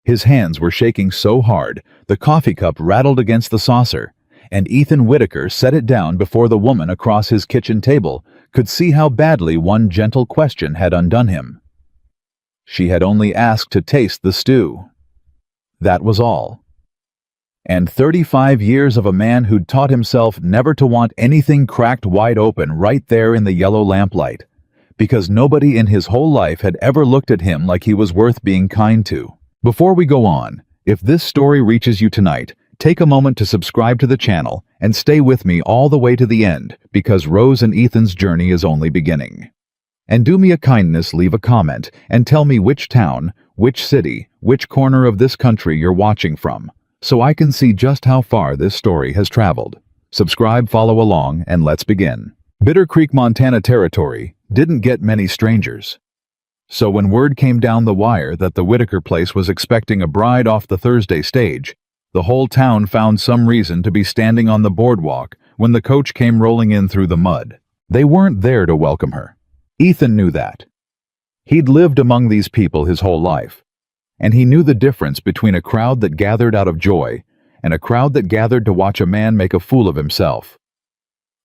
His hands were shaking so hard, the coffee cup rattled against the saucer, and Ethan Whitaker set it down before the woman across his kitchen table could see how badly one gentle question had undone him. She had only asked to taste the stew. That was all. And 35 years of a man who'd taught himself never to want anything cracked wide open right there in the yellow lamplight, because nobody in his whole life had ever looked at him like he was worth being kind to. Before we go on, if this story reaches you tonight, take a moment to subscribe to the channel and stay with me all the way to the end, because Rose and Ethan's journey is only beginning. And do me a kindness, leave a comment and tell me which town, which city, which corner of this country you're watching from, so I can see just how far this story has traveled. Subscribe, follow along, and let's begin. Bitter Creek, Montana territory didn't get many strangers. So when word came down the wire that the Whitaker place was expecting a bride off the Thursday stage, the whole town found some reason to be standing on the boardwalk when the coach came rolling in through the mud. They weren't there to welcome her. Ethan knew that. He'd lived among these people his whole life, and he knew the difference between a crowd that gathered out of joy and a crowd that gathered to watch a man make a fool of himself.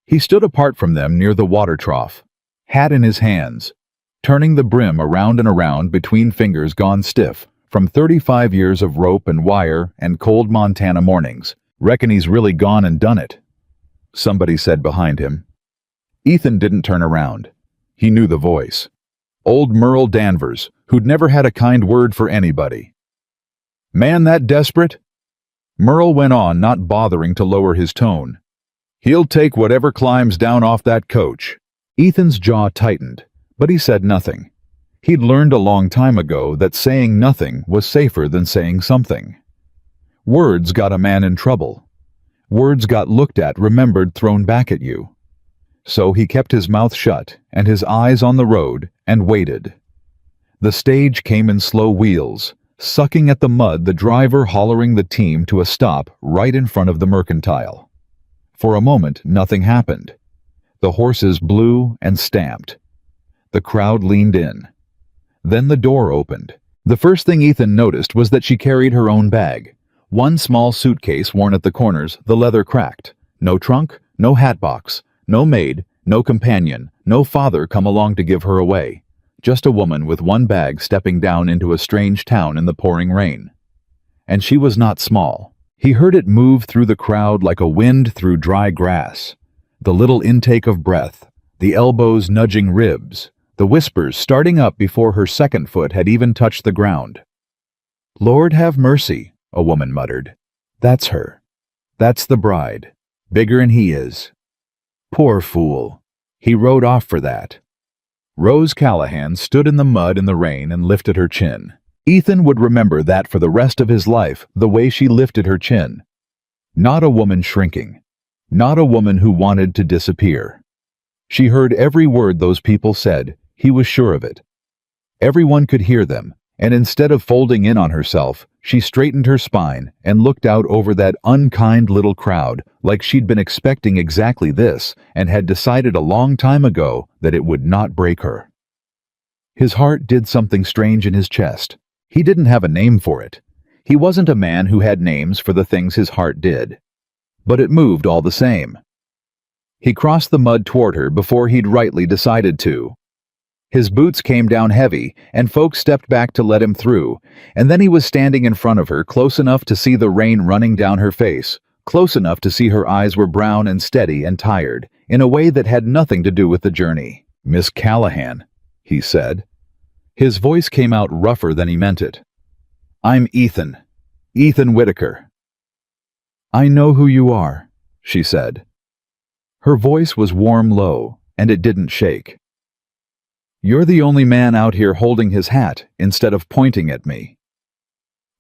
He stood apart from them near the water trough, hat in his hands, turning the brim around and around between fingers gone stiff from 35 years of rope and wire and cold Montana mornings. "Reckon he's really gone and done it," somebody said behind him. Ethan didn't turn around. He knew the voice. Old Merle Danvers, who'd never had a kind word for anybody. "Man that desperate?" Merle went on, not bothering to lower his tone. "He'll take whatever climbs down off that coach." Ethan's jaw tightened, but he said nothing. He'd learned a long time ago that saying nothing was safer than saying something. Words got a man in trouble. Words got looked at, remembered, thrown back at you. So he kept his mouth shut and his eyes on the road and waited. The stage came in slow wheels, sucking at the mud, the driver hollering the team to a stop right in front of the mercantile. For a moment, nothing happened. The horses blew and stamped. The crowd leaned in. Then the door opened. The first thing Ethan noticed was that she carried her own bag. One small suitcase worn at the corners, the leather cracked. No trunk, no hat box, no maid, no companion, no father come along to give her away. Just a woman with one bag stepping down into a strange town in the pouring rain. And she was not small. He heard it move through the crowd like a wind through dry grass. The little intake of breath, the elbows nudging ribs, the whispers starting up before her second foot had even touched the ground. "Lord have mercy," a woman muttered. "That's her. That's the bride. Bigger'n he is. Poor fool. He rode off for that." Rose Callahan stood in the mud in the rain and lifted her chin. Ethan would remember that for the rest of his life, the way she lifted her chin. Not a woman shrinking. Not a woman who wanted to disappear. She heard every word those people said. He was sure of it. Everyone could hear them, and instead of folding in on herself, she straightened her spine and looked out over that unkind little crowd like she'd been expecting exactly this and had decided a long time ago that it would not break her. His heart did something strange in his chest. He didn't have a name for it. He wasn't a man who had names for the things his heart did. But it moved all the same. He crossed the mud toward her before he'd rightly decided to. His boots came down heavy, and folks stepped back to let him through, and then he was standing in front of her, close enough to see the rain running down her face, close enough to see her eyes were brown and steady and tired, in a way that had nothing to do with the journey. "Miss Callahan," he said. His voice came out rougher than he meant it. "I'm Ethan. Ethan Whitaker." "I know who you are," she said. Her voice was warm low, and it didn't shake. "You're the only man out here holding his hat instead of pointing at me."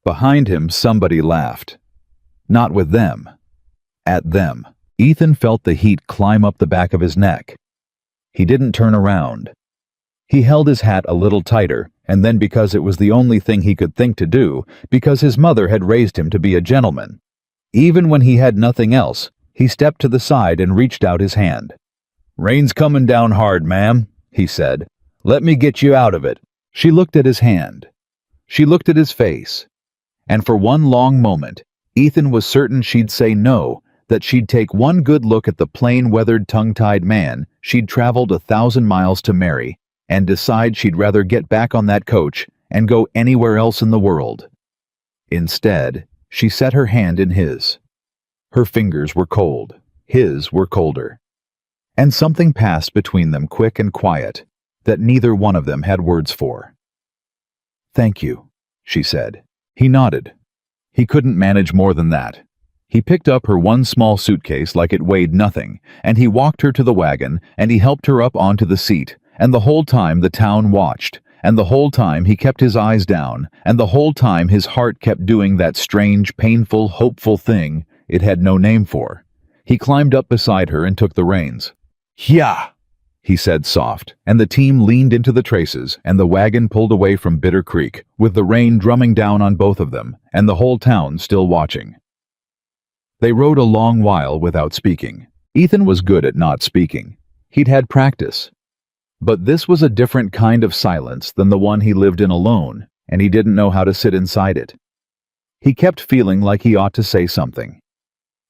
Behind him, somebody laughed. Not with them. At them. Ethan felt the heat climb up the back of his neck. He didn't turn around. He held his hat a little tighter, and then, because it was the only thing he could think to do, because his mother had raised him to be a gentleman, even when he had nothing else, he stepped to the side and reached out his hand. "Rain's coming down hard, ma'am," he said. "Let me get you out of it." She looked at his hand. She looked at his face. And for one long moment, Ethan was certain she'd say no, that she'd take one good look at the plain-weathered, tongue-tied man she'd traveled 1,000 miles to marry, and decide she'd rather get back on that coach and go anywhere else in the world. Instead, she set her hand in his. Her fingers were cold. His were colder. And something passed between them, quick and quiet, that neither one of them had words for. "Thank you," she said. He nodded. He couldn't manage more than that. He picked up her one small suitcase like it weighed nothing, and he walked her to the wagon, and he helped her up onto the seat, and the whole time the town watched, and the whole time he kept his eyes down, and the whole time his heart kept doing that strange, painful, hopeful thing it had no name for. He climbed up beside her and took the reins. "Yeah," he said soft, and the team leaned into the traces, and the wagon pulled away from Bitter Creek, with the rain drumming down on both of them, and the whole town still watching. They rode a long while without speaking. Ethan was good at not speaking. He'd had practice. But this was a different kind of silence than the one he lived in alone, and he didn't know how to sit inside it. He kept feeling like he ought to say something.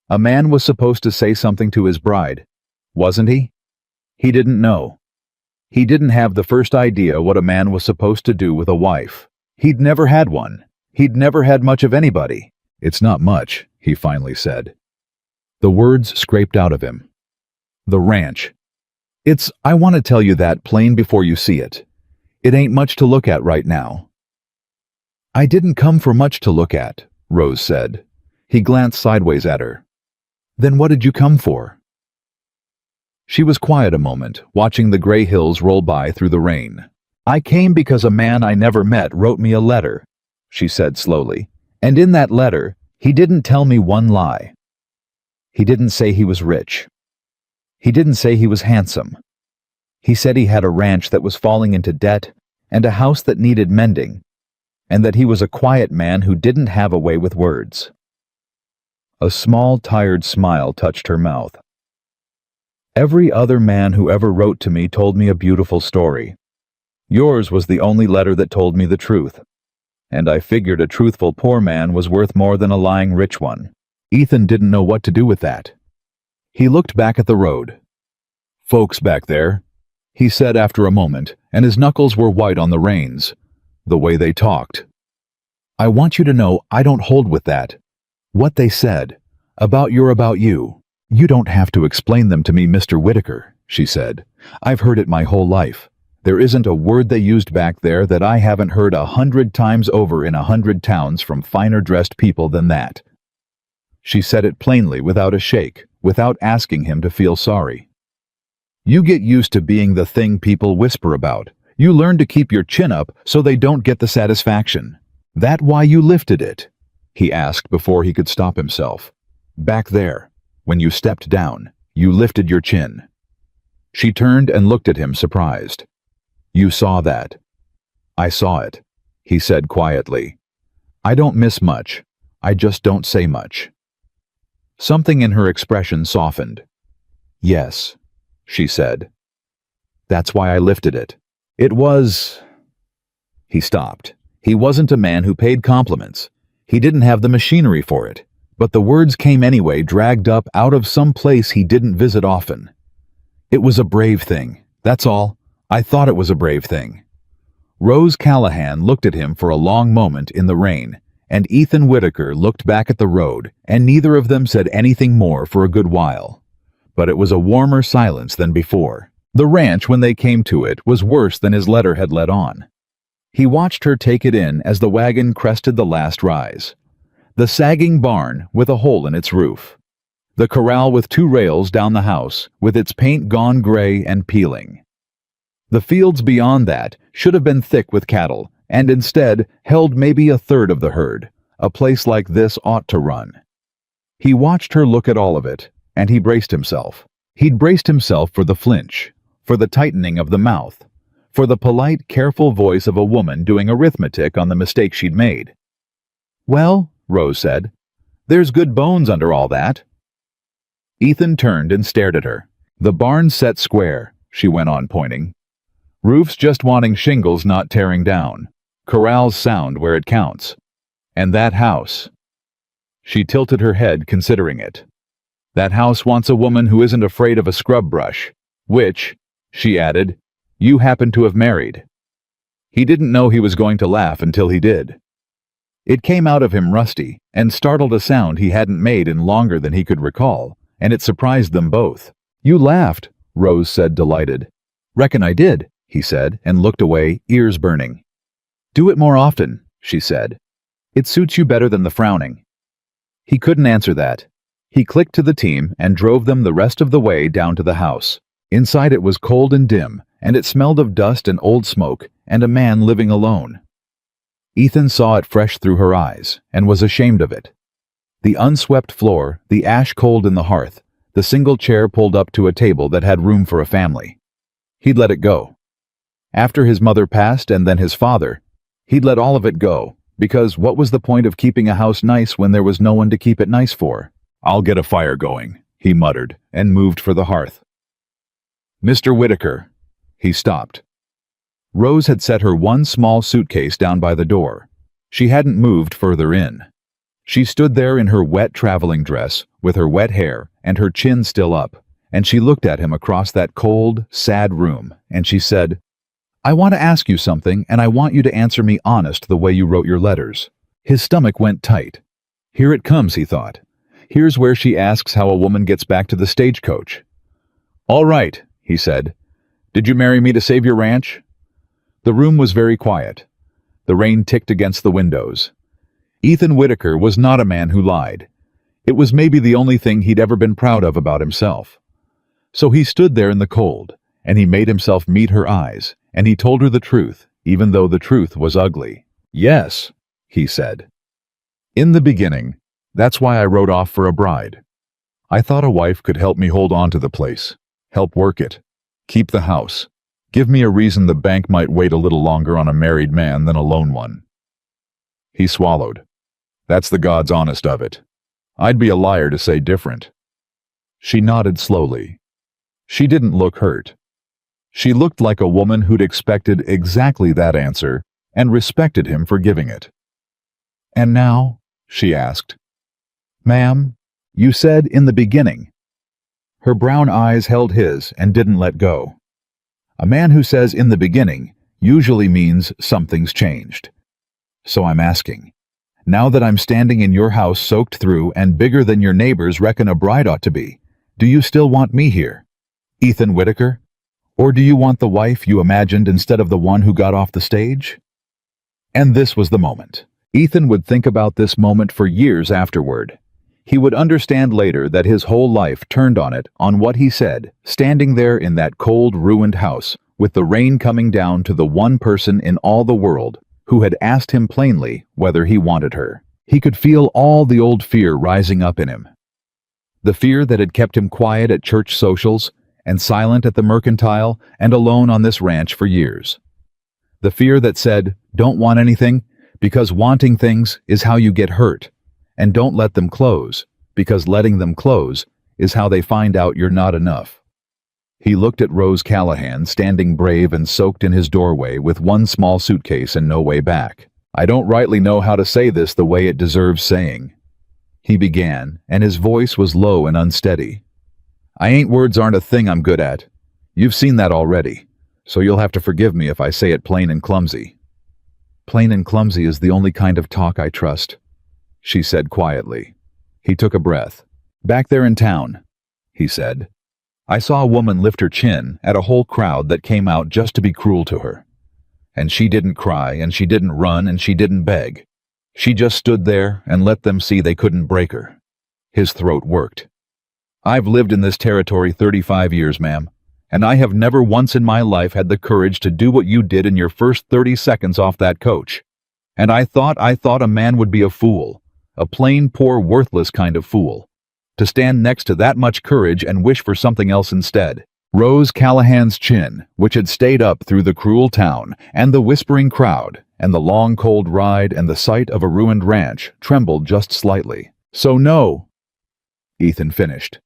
A man was supposed to say something to his bride, wasn't he? He didn't know. He didn't have the first idea what a man was supposed to do with a wife. He'd never had one. He'd never had much of anybody. "It's not much," he finally said. The words scraped out of him. "The ranch. I want to tell you that plain before you see it. It ain't much to look at right now." "I didn't come for much to look at," Rose said. He glanced sideways at her. "Then what did you come for?" She was quiet a moment, watching the gray hills roll by through the rain. "I came because a man I never met wrote me a letter," she said slowly. "And in that letter, he didn't tell me one lie. He didn't say he was rich. He didn't say he was handsome. He said he had a ranch that was falling into debt and a house that needed mending, and that he was a quiet man who didn't have a way with words." A small, tired smile touched her mouth. "Every other man who ever wrote to me told me a beautiful story. Yours was the only letter that told me the truth. And I figured a truthful poor man was worth more than a lying rich one." Ethan didn't know what to do with that. He looked back at the road. "Folks back there," he said after a moment, and his knuckles were white on the reins. "The way they talked. I want you to know I don't hold with that. What they said. About you. You don't have to explain them to me, Mr. Whitaker," she said. "I've heard it my whole life. There isn't a word they used back there that I haven't heard 100 times over in 100 towns from finer-dressed people than that." She said it plainly, without a shake, without asking him to feel sorry. "You get used to being the thing people whisper about. You learn to keep your chin up so they don't get the satisfaction. That why you lifted it?" he asked before he could stop himself. "Back there, when you stepped down, you lifted your chin." She turned and looked at him, surprised. "You saw that." "I saw it," he said quietly. "I don't miss much. I just don't say much." Something in her expression softened. "Yes," she said. "That's why I lifted it. It was—" He stopped. He wasn't a man who paid compliments. He didn't have the machinery for it. But the words came anyway, dragged up out of some place he didn't visit often. "It was a brave thing, that's all. I thought it was a brave thing." Rose Callahan looked at him for a long moment in the rain, and Ethan Whitaker looked back at the road, and neither of them said anything more for a good while. But it was a warmer silence than before. The ranch, when they came to it, was worse than his letter had let on. He watched her take it in as the wagon crested the last rise. The sagging barn with a hole in its roof. The corral with 2 rails down the house, with its paint gone gray and peeling. The fields beyond that should have been thick with cattle, and instead held maybe a third of the herd. A place like this ought to run. He watched her look at all of it, and he braced himself. He'd braced himself for the flinch, for the tightening of the mouth, for the polite, careful voice of a woman doing arithmetic on the mistake she'd made. "Well," Rose said, "there's good bones under all that." Ethan turned and stared at her. "The barn's set square," she went on, pointing. "Roof's just wanting shingles, not tearing down. Corral's sound where it counts. And that house. She tilted her head, considering it. That house wants a woman who isn't afraid of a scrub brush, which, she added, you happen to have married. He didn't know he was going to laugh until he did. It came out of him rusty, and startled a sound he hadn't made in longer than he could recall, and it surprised them both. You laughed, Rose said, delighted. Reckon I did, he said, and looked away, ears burning. Do it more often, she said. It suits you better than the frowning. He couldn't answer that. He clicked to the team and drove them the rest of the way down to the house. Inside it was cold and dim, and it smelled of dust and old smoke, and a man living alone. Ethan saw it fresh through her eyes, and was ashamed of it. The unswept floor, the ash cold in the hearth, the single chair pulled up to a table that had room for a family. He'd let it go. After his mother passed and then his father, he'd let all of it go, because what was the point of keeping a house nice when there was no one to keep it nice for? I'll get a fire going, he muttered, and moved for the hearth. Mr. Whitaker. He stopped. Rose had set her one small suitcase down by the door. She hadn't moved further in. She stood there in her wet traveling dress, with her wet hair and her chin still up, and she looked at him across that cold, sad room, and she said, I want to ask you something, and I want you to answer me honest the way you wrote your letters. His stomach went tight. Here it comes, he thought. Here's where she asks how a woman gets back to the stagecoach. All right, he said. Did you marry me to save your ranch? The room was very quiet. The rain ticked against the windows. Ethan Whitaker was not a man who lied. It was maybe the only thing he'd ever been proud of about himself. So he stood there in the cold, and he made himself meet her eyes, and he told her the truth, even though the truth was ugly. Yes, he said. In the beginning, that's why I wrote off for a bride. I thought a wife could help me hold on to the place, help work it, keep the house, give me a reason the bank might wait a little longer on a married man than a lone one. He swallowed. That's the God's honest of it. I'd be a liar to say different. She nodded slowly. She didn't look hurt. She looked like a woman who'd expected exactly that answer and respected him for giving it. And now, she asked. Ma'am, you said in the beginning. Her brown eyes held his and didn't let go. A man who says in the beginning usually means something's changed. So I'm asking, now that I'm standing in your house soaked through and bigger than your neighbors reckon a bride ought to be, do you still want me here, Ethan Whitaker? Or do you want the wife you imagined instead of the one who got off the stage? And this was the moment. Ethan would think about this moment for years afterward. He would understand later that his whole life turned on it, on what he said, standing there in that cold, ruined house, with the rain coming down to the one person in all the world who had asked him plainly whether he wanted her. He could feel all the old fear rising up in him. The fear that had kept him quiet at church socials, and silent at the mercantile, and alone on this ranch for years. The fear that said, don't want anything, because wanting things is how you get hurt, and don't let them close, because letting them close is how they find out you're not enough. He looked at Rose Callahan standing brave and soaked in his doorway with one small suitcase and no way back. I don't rightly know how to say this the way it deserves saying. He began, and his voice was low and unsteady. Words aren't a thing I'm good at. You've seen that already, so you'll have to forgive me if I say it plain and clumsy. Plain and clumsy is the only kind of talk I trust, she said quietly. He took a breath. Back there in town, he said, I saw a woman lift her chin at a whole crowd that came out just to be cruel to her. And she didn't cry, and she didn't run, and she didn't beg. She just stood there and let them see they couldn't break her. His throat worked. I've lived in this territory 35 years, ma'am, and I have never once in my life had the courage to do what you did in your first 30 seconds off that coach. And I thought a man would be a fool, a plain, poor, worthless kind of fool, to stand next to that much courage and wish for something else instead. Rose Callahan's chin, which had stayed up through the cruel town, and the whispering crowd, and the long cold ride, and the sight of a ruined ranch, trembled just slightly. So no, Ethan finished.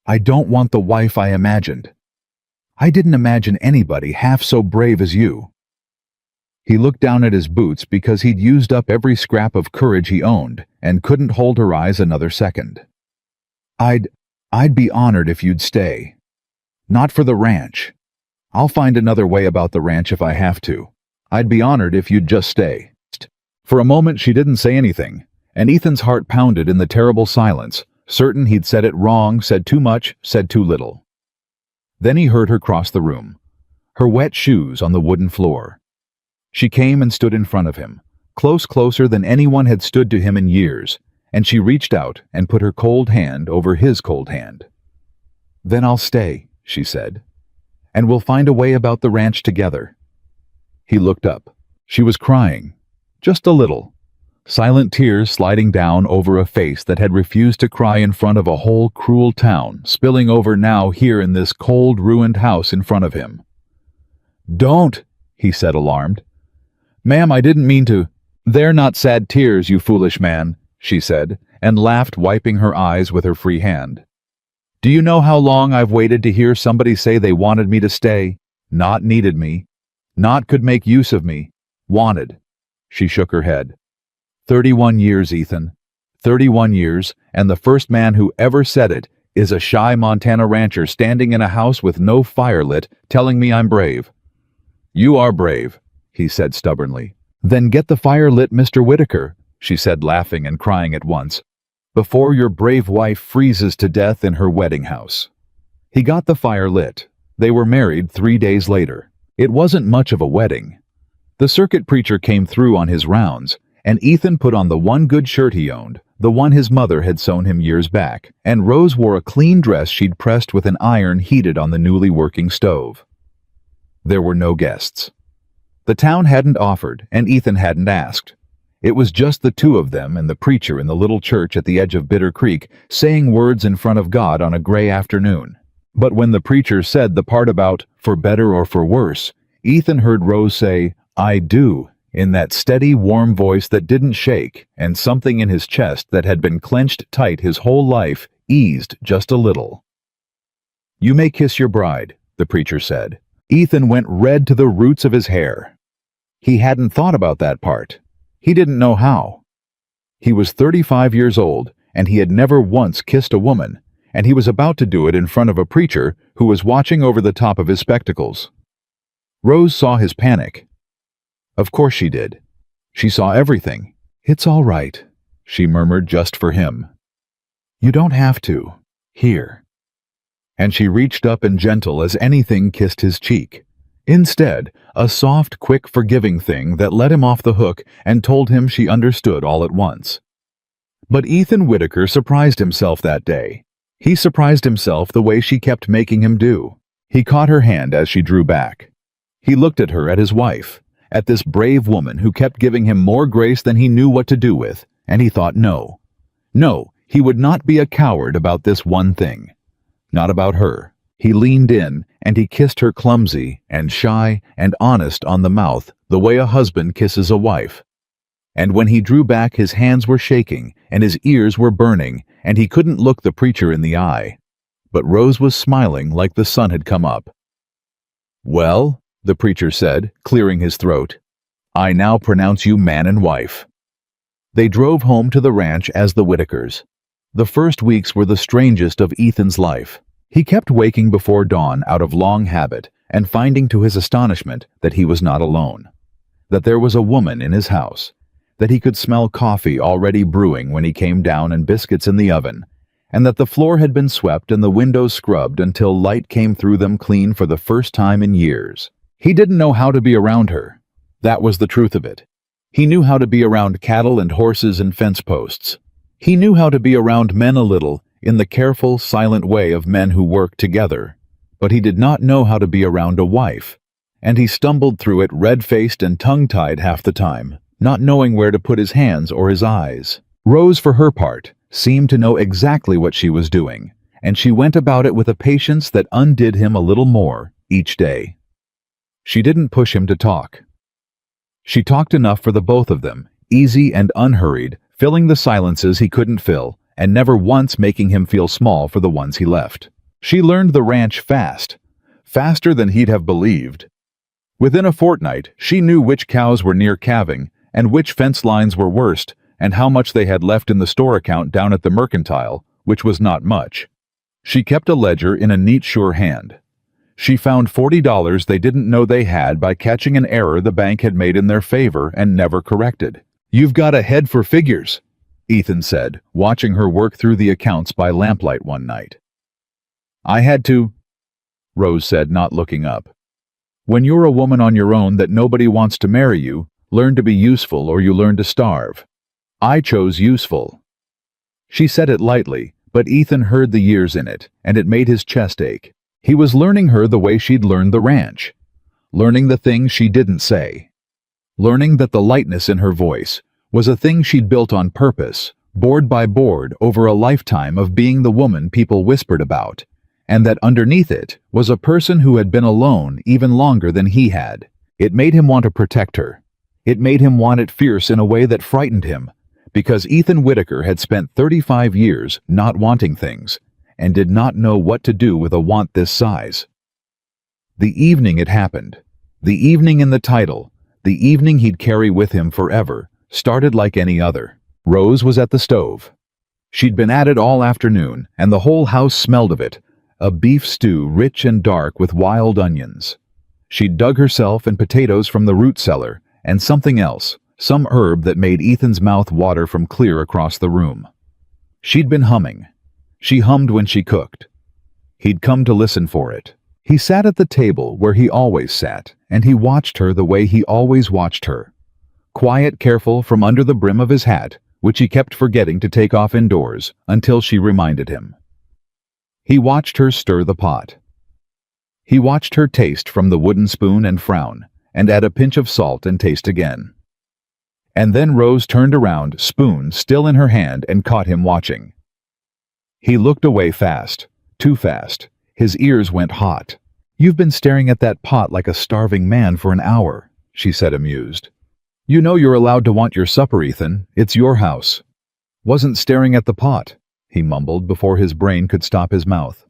I don't want the wife I imagined. I didn't imagine anybody half so brave as you. He looked down at his boots because he'd used up every scrap of courage he owned and couldn't hold her eyes another second. I'd be honored if you'd stay. Not for the ranch. I'll find another way about the ranch if I have to. I'd be honored if you'd just stay. For a moment she didn't say anything, and Ethan's heart pounded in the terrible silence, certain he'd said it wrong, said too much, said too little. Then he heard her cross the room, her wet shoes on the wooden floor. She came and stood in front of him, closer than anyone had stood to him in years, and she reached out and put her cold hand over his cold hand. "Then I'll stay," she said, "and we'll find a way about the ranch together." He looked up. She was crying, just a little, silent tears sliding down over a face that had refused to cry in front of a whole cruel town, spilling over now here in this cold, ruined house in front of him. "Don't," he said, alarmed. "Ma'am, I didn't mean to." "They're not sad tears, you foolish man," she said, and laughed, wiping her eyes with her free hand. "Do you know how long I've waited to hear somebody say they wanted me to stay? Not needed me. Not could make use of me. Wanted." She shook her head. 31 years, Ethan. 31 years, and the first man who ever said it is a shy Montana rancher standing in a house with no fire lit, telling me I'm brave. "You are brave," he said stubbornly. "Then get the fire lit, Mr. Whitaker," she said, laughing and crying at once, "before your brave wife freezes to death in her wedding house." He got the fire lit. They were married 3 days later. It wasn't much of a wedding. The circuit preacher came through on his rounds, and Ethan put on the one good shirt he owned, the one his mother had sewn him years back, and Rose wore a clean dress she'd pressed with an iron heated on the newly working stove. There were no guests. The town hadn't offered, and Ethan hadn't asked. It was just the two of them and the preacher in the little church at the edge of Bitter Creek, saying words in front of God on a gray afternoon. But when the preacher said the part about "for better or for worse," Ethan heard Rose say, "I do," in that steady, warm voice that didn't shake, and something in his chest that had been clenched tight his whole life eased just a little. "You may kiss your bride," the preacher said. Ethan went red to the roots of his hair. He hadn't thought about that part. He didn't know how. He was 35 years old, and he had never once kissed a woman, and he was about to do it in front of a preacher who was watching over the top of his spectacles. Rose saw his panic. Of course she did. She saw everything. "It's all right," she murmured just for him. "You don't have to. Here." And she reached up and gentle as anything kissed his cheek. Instead, a soft, quick, forgiving thing that let him off the hook and told him she understood all at once. But Ethan Whitaker surprised himself that day. He surprised himself the way she kept making him do. He caught her hand as she drew back. He looked at her, at his wife, at this brave woman who kept giving him more grace than he knew what to do with, and he thought no. No, he would not be a coward about this one thing. Not about her. He leaned in, and he kissed her clumsy and shy and honest on the mouth, the way a husband kisses a wife. And when he drew back, his hands were shaking, and his ears were burning, and he couldn't look the preacher in the eye. But Rose was smiling like the sun had come up. "Well," the preacher said, clearing his throat, "I now pronounce you man and wife." They drove home to the ranch as the Whitakers. The first weeks were the strangest of Ethan's life. He kept waking before dawn out of long habit and finding to his astonishment that he was not alone, that there was a woman in his house, that he could smell coffee already brewing when he came down and biscuits in the oven, and that the floor had been swept and the windows scrubbed until light came through them clean for the first time in years. He didn't know how to be around her. That was the truth of it. He knew how to be around cattle and horses and fence posts. He knew how to be around men a little, in the careful, silent way of men who work together. But he did not know how to be around a wife, and he stumbled through it red-faced and tongue-tied half the time, not knowing where to put his hands or his eyes. Rose, for her part, seemed to know exactly what she was doing, and she went about it with a patience that undid him a little more each day. She didn't push him to talk. She talked enough for the both of them, easy and unhurried, filling the silences he couldn't fill, and never once making him feel small for the ones he left. She learned the ranch fast, faster than he'd have believed. Within a fortnight, she knew which cows were near calving and which fence lines were worst and how much they had left in the store account down at the mercantile, which was not much. She kept a ledger in a neat, sure hand. She found $40 they didn't know they had by catching an error the bank had made in their favor and never corrected. "You've got a head for figures," Ethan said, watching her work through the accounts by lamplight one night. "I had to," Rose said, not looking up. "When you're a woman on your own that nobody wants to marry you, learn to be useful or you learn to starve. I chose useful." She said it lightly, but Ethan heard the years in it, and it made his chest ache. He was learning her the way she'd learned the ranch. Learning the things she didn't say. Learning that the lightness in her voice was a thing she'd built on purpose, board by board over a lifetime of being the woman people whispered about, and that underneath it was a person who had been alone even longer than he had. It made him want to protect her. It made him want it fierce in a way that frightened him, because Ethan Whitaker had spent 35 years not wanting things, and did not know what to do with a want this size. The evening it happened, the evening in the title, the evening he'd carry with him forever, started like any other. Rose was at the stove. She'd been at it all afternoon, and the whole house smelled of it, a beef stew rich and dark with wild onions. She'd dug herself and potatoes from the root cellar, and something else, some herb that made Ethan's mouth water from clear across the room. She'd been humming. She hummed when she cooked. He'd come to listen for it. He sat at the table where he always sat, and he watched her the way he always watched her. Quiet, careful from under the brim of his hat, which he kept forgetting to take off indoors until she reminded him. He watched her stir the pot. He watched her taste from the wooden spoon and frown, and add a pinch of salt and taste again. And then Rose turned around, spoon still in her hand, and caught him watching. He looked away fast, too fast. His ears went hot. "You've been staring at that pot like a starving man for an hour," she said, amused. "You know you're allowed to want your supper, Ethan. It's your house." "Wasn't staring at the pot," he mumbled before his brain could stop his mouth.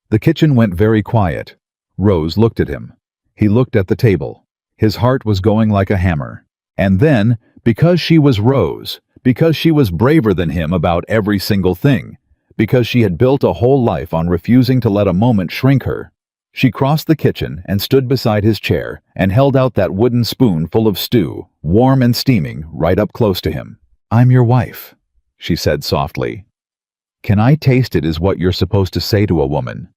The kitchen went very quiet. Rose looked at him. He looked at the table. His heart was going like a hammer. And then, because she was Rose, because she was braver than him about every single thing, because she had built a whole life on refusing to let a moment shrink her, she crossed the kitchen and stood beside his chair and held out that wooden spoon full of stew, warm and steaming, right up close to him. "I'm your wife," she said softly. "Can I taste it is what you're supposed to say to a woman.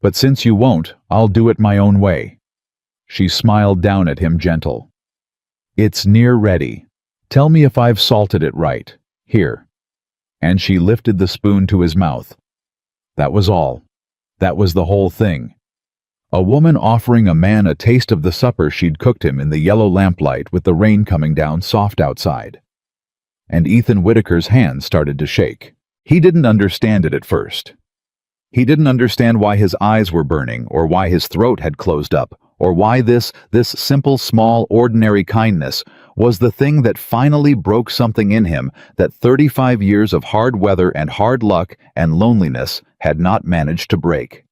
But since you won't, I'll do it my own way." She smiled down at him, gentle. "It's near ready. Tell me if I've salted it right. Here." And she lifted the spoon to his mouth. That was all. That was the whole thing. A woman offering a man a taste of the supper she'd cooked him in the yellow lamplight with the rain coming down soft outside. And Ethan Whitaker's hands started to shake. He didn't understand it at first. He didn't understand why his eyes were burning, or why his throat had closed up, or why this simple, small, ordinary kindness was the thing that finally broke something in him that 35 years of hard weather and hard luck and loneliness had not managed to break.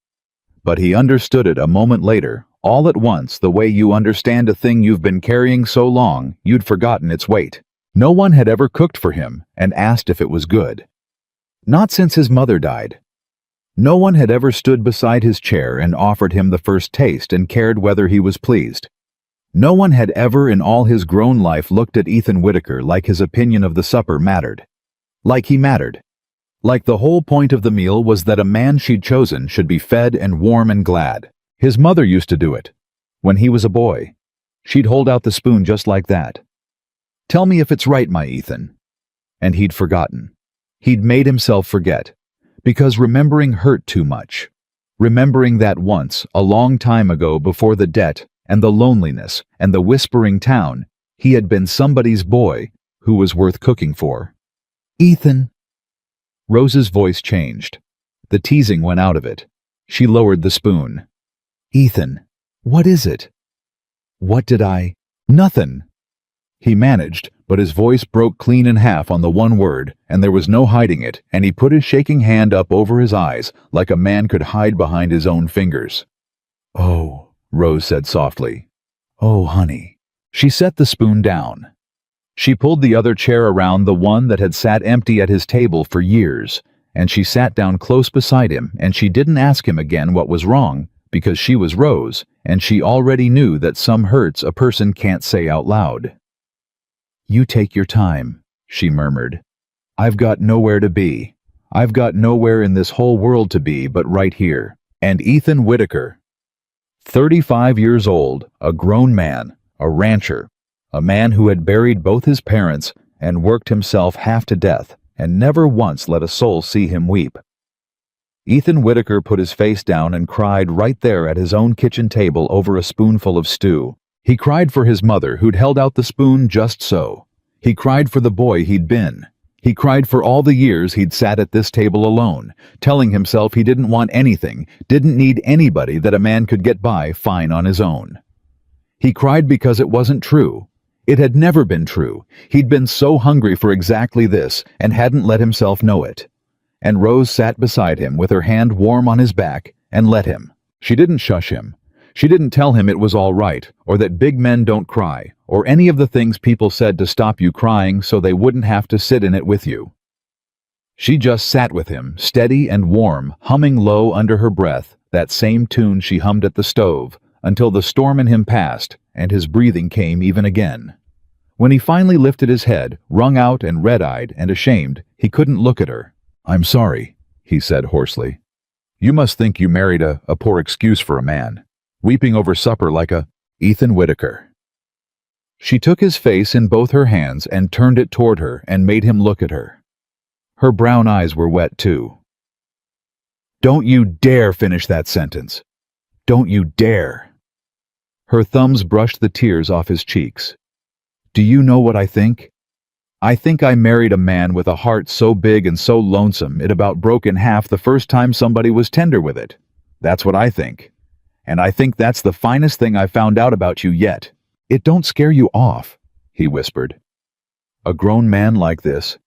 But he understood it a moment later, all at once, the way you understand a thing you've been carrying so long you'd forgotten its weight. No one had ever cooked for him and asked if it was good. Not since his mother died. No one had ever stood beside his chair and offered him the first taste and cared whether he was pleased. No one had ever in all his grown life looked at Ethan Whitaker like his opinion of the supper mattered. Like he mattered. Like the whole point of the meal was that a man she'd chosen should be fed and warm and glad. His mother used to do it. When he was a boy, she'd hold out the spoon just like that. "Tell me if it's right, my Ethan." And he'd forgotten. He'd made himself forget. Because remembering hurt too much. Remembering that once, a long time ago before the debt and the loneliness and the whispering town, he had been somebody's boy who was worth cooking for. "Ethan." Rose's voice changed. The teasing went out of it. She lowered the spoon. "Ethan, what is it?" "What did I—" "Nothing." He managed, but his voice broke clean in half on the one word, and there was no hiding it, and he put his shaking hand up over his eyes like a man could hide behind his own fingers. "Oh," Rose said softly. Oh, honey. She set the spoon down. She pulled the other chair around the one that had sat empty at his table for years, and she sat down close beside him, and she didn't ask him again what was wrong, because she was Rose, and she already knew that some hurts a person can't say out loud. You take your time, she murmured. I've got nowhere to be. I've got nowhere in this whole world to be but right here. And Ethan Whitaker, 35 years old, a grown man, a rancher, a man who had buried both his parents and worked himself half to death and never once let a soul see him weep. Ethan Whitaker put his face down and cried right there at his own kitchen table over a spoonful of stew. He cried for his mother who'd held out the spoon just so. He cried for the boy he'd been. He cried for all the years he'd sat at this table alone, telling himself he didn't want anything, didn't need anybody, that a man could get by fine on his own. He cried because it wasn't true. It had never been true. He'd been so hungry for exactly this and hadn't let himself know it. And Rose sat beside him with her hand warm on his back and let him. She didn't shush him. She didn't tell him it was all right, or that big men don't cry, or any of the things people said to stop you crying so they wouldn't have to sit in it with you. She just sat with him, steady and warm, humming low under her breath, that same tune she hummed at the stove, until the storm in him passed and his breathing came even again. When he finally lifted his head, wrung out and red-eyed and ashamed, he couldn't look at her. I'm sorry, he said hoarsely. You must think you married a poor excuse for a man. Weeping over supper like a Ethan Whitaker. She took his face in both her hands and turned it toward her and made him look at her. Her brown eyes were wet too. Don't you dare finish that sentence. Don't you dare. Her thumbs brushed the tears off his cheeks. Do you know what I think? I think I married a man with a heart so big and so lonesome it about broke in half the first time somebody was tender with it. That's what I think. And I think that's the finest thing I've found out about you yet. It don't scare you off, he whispered. A grown man like this.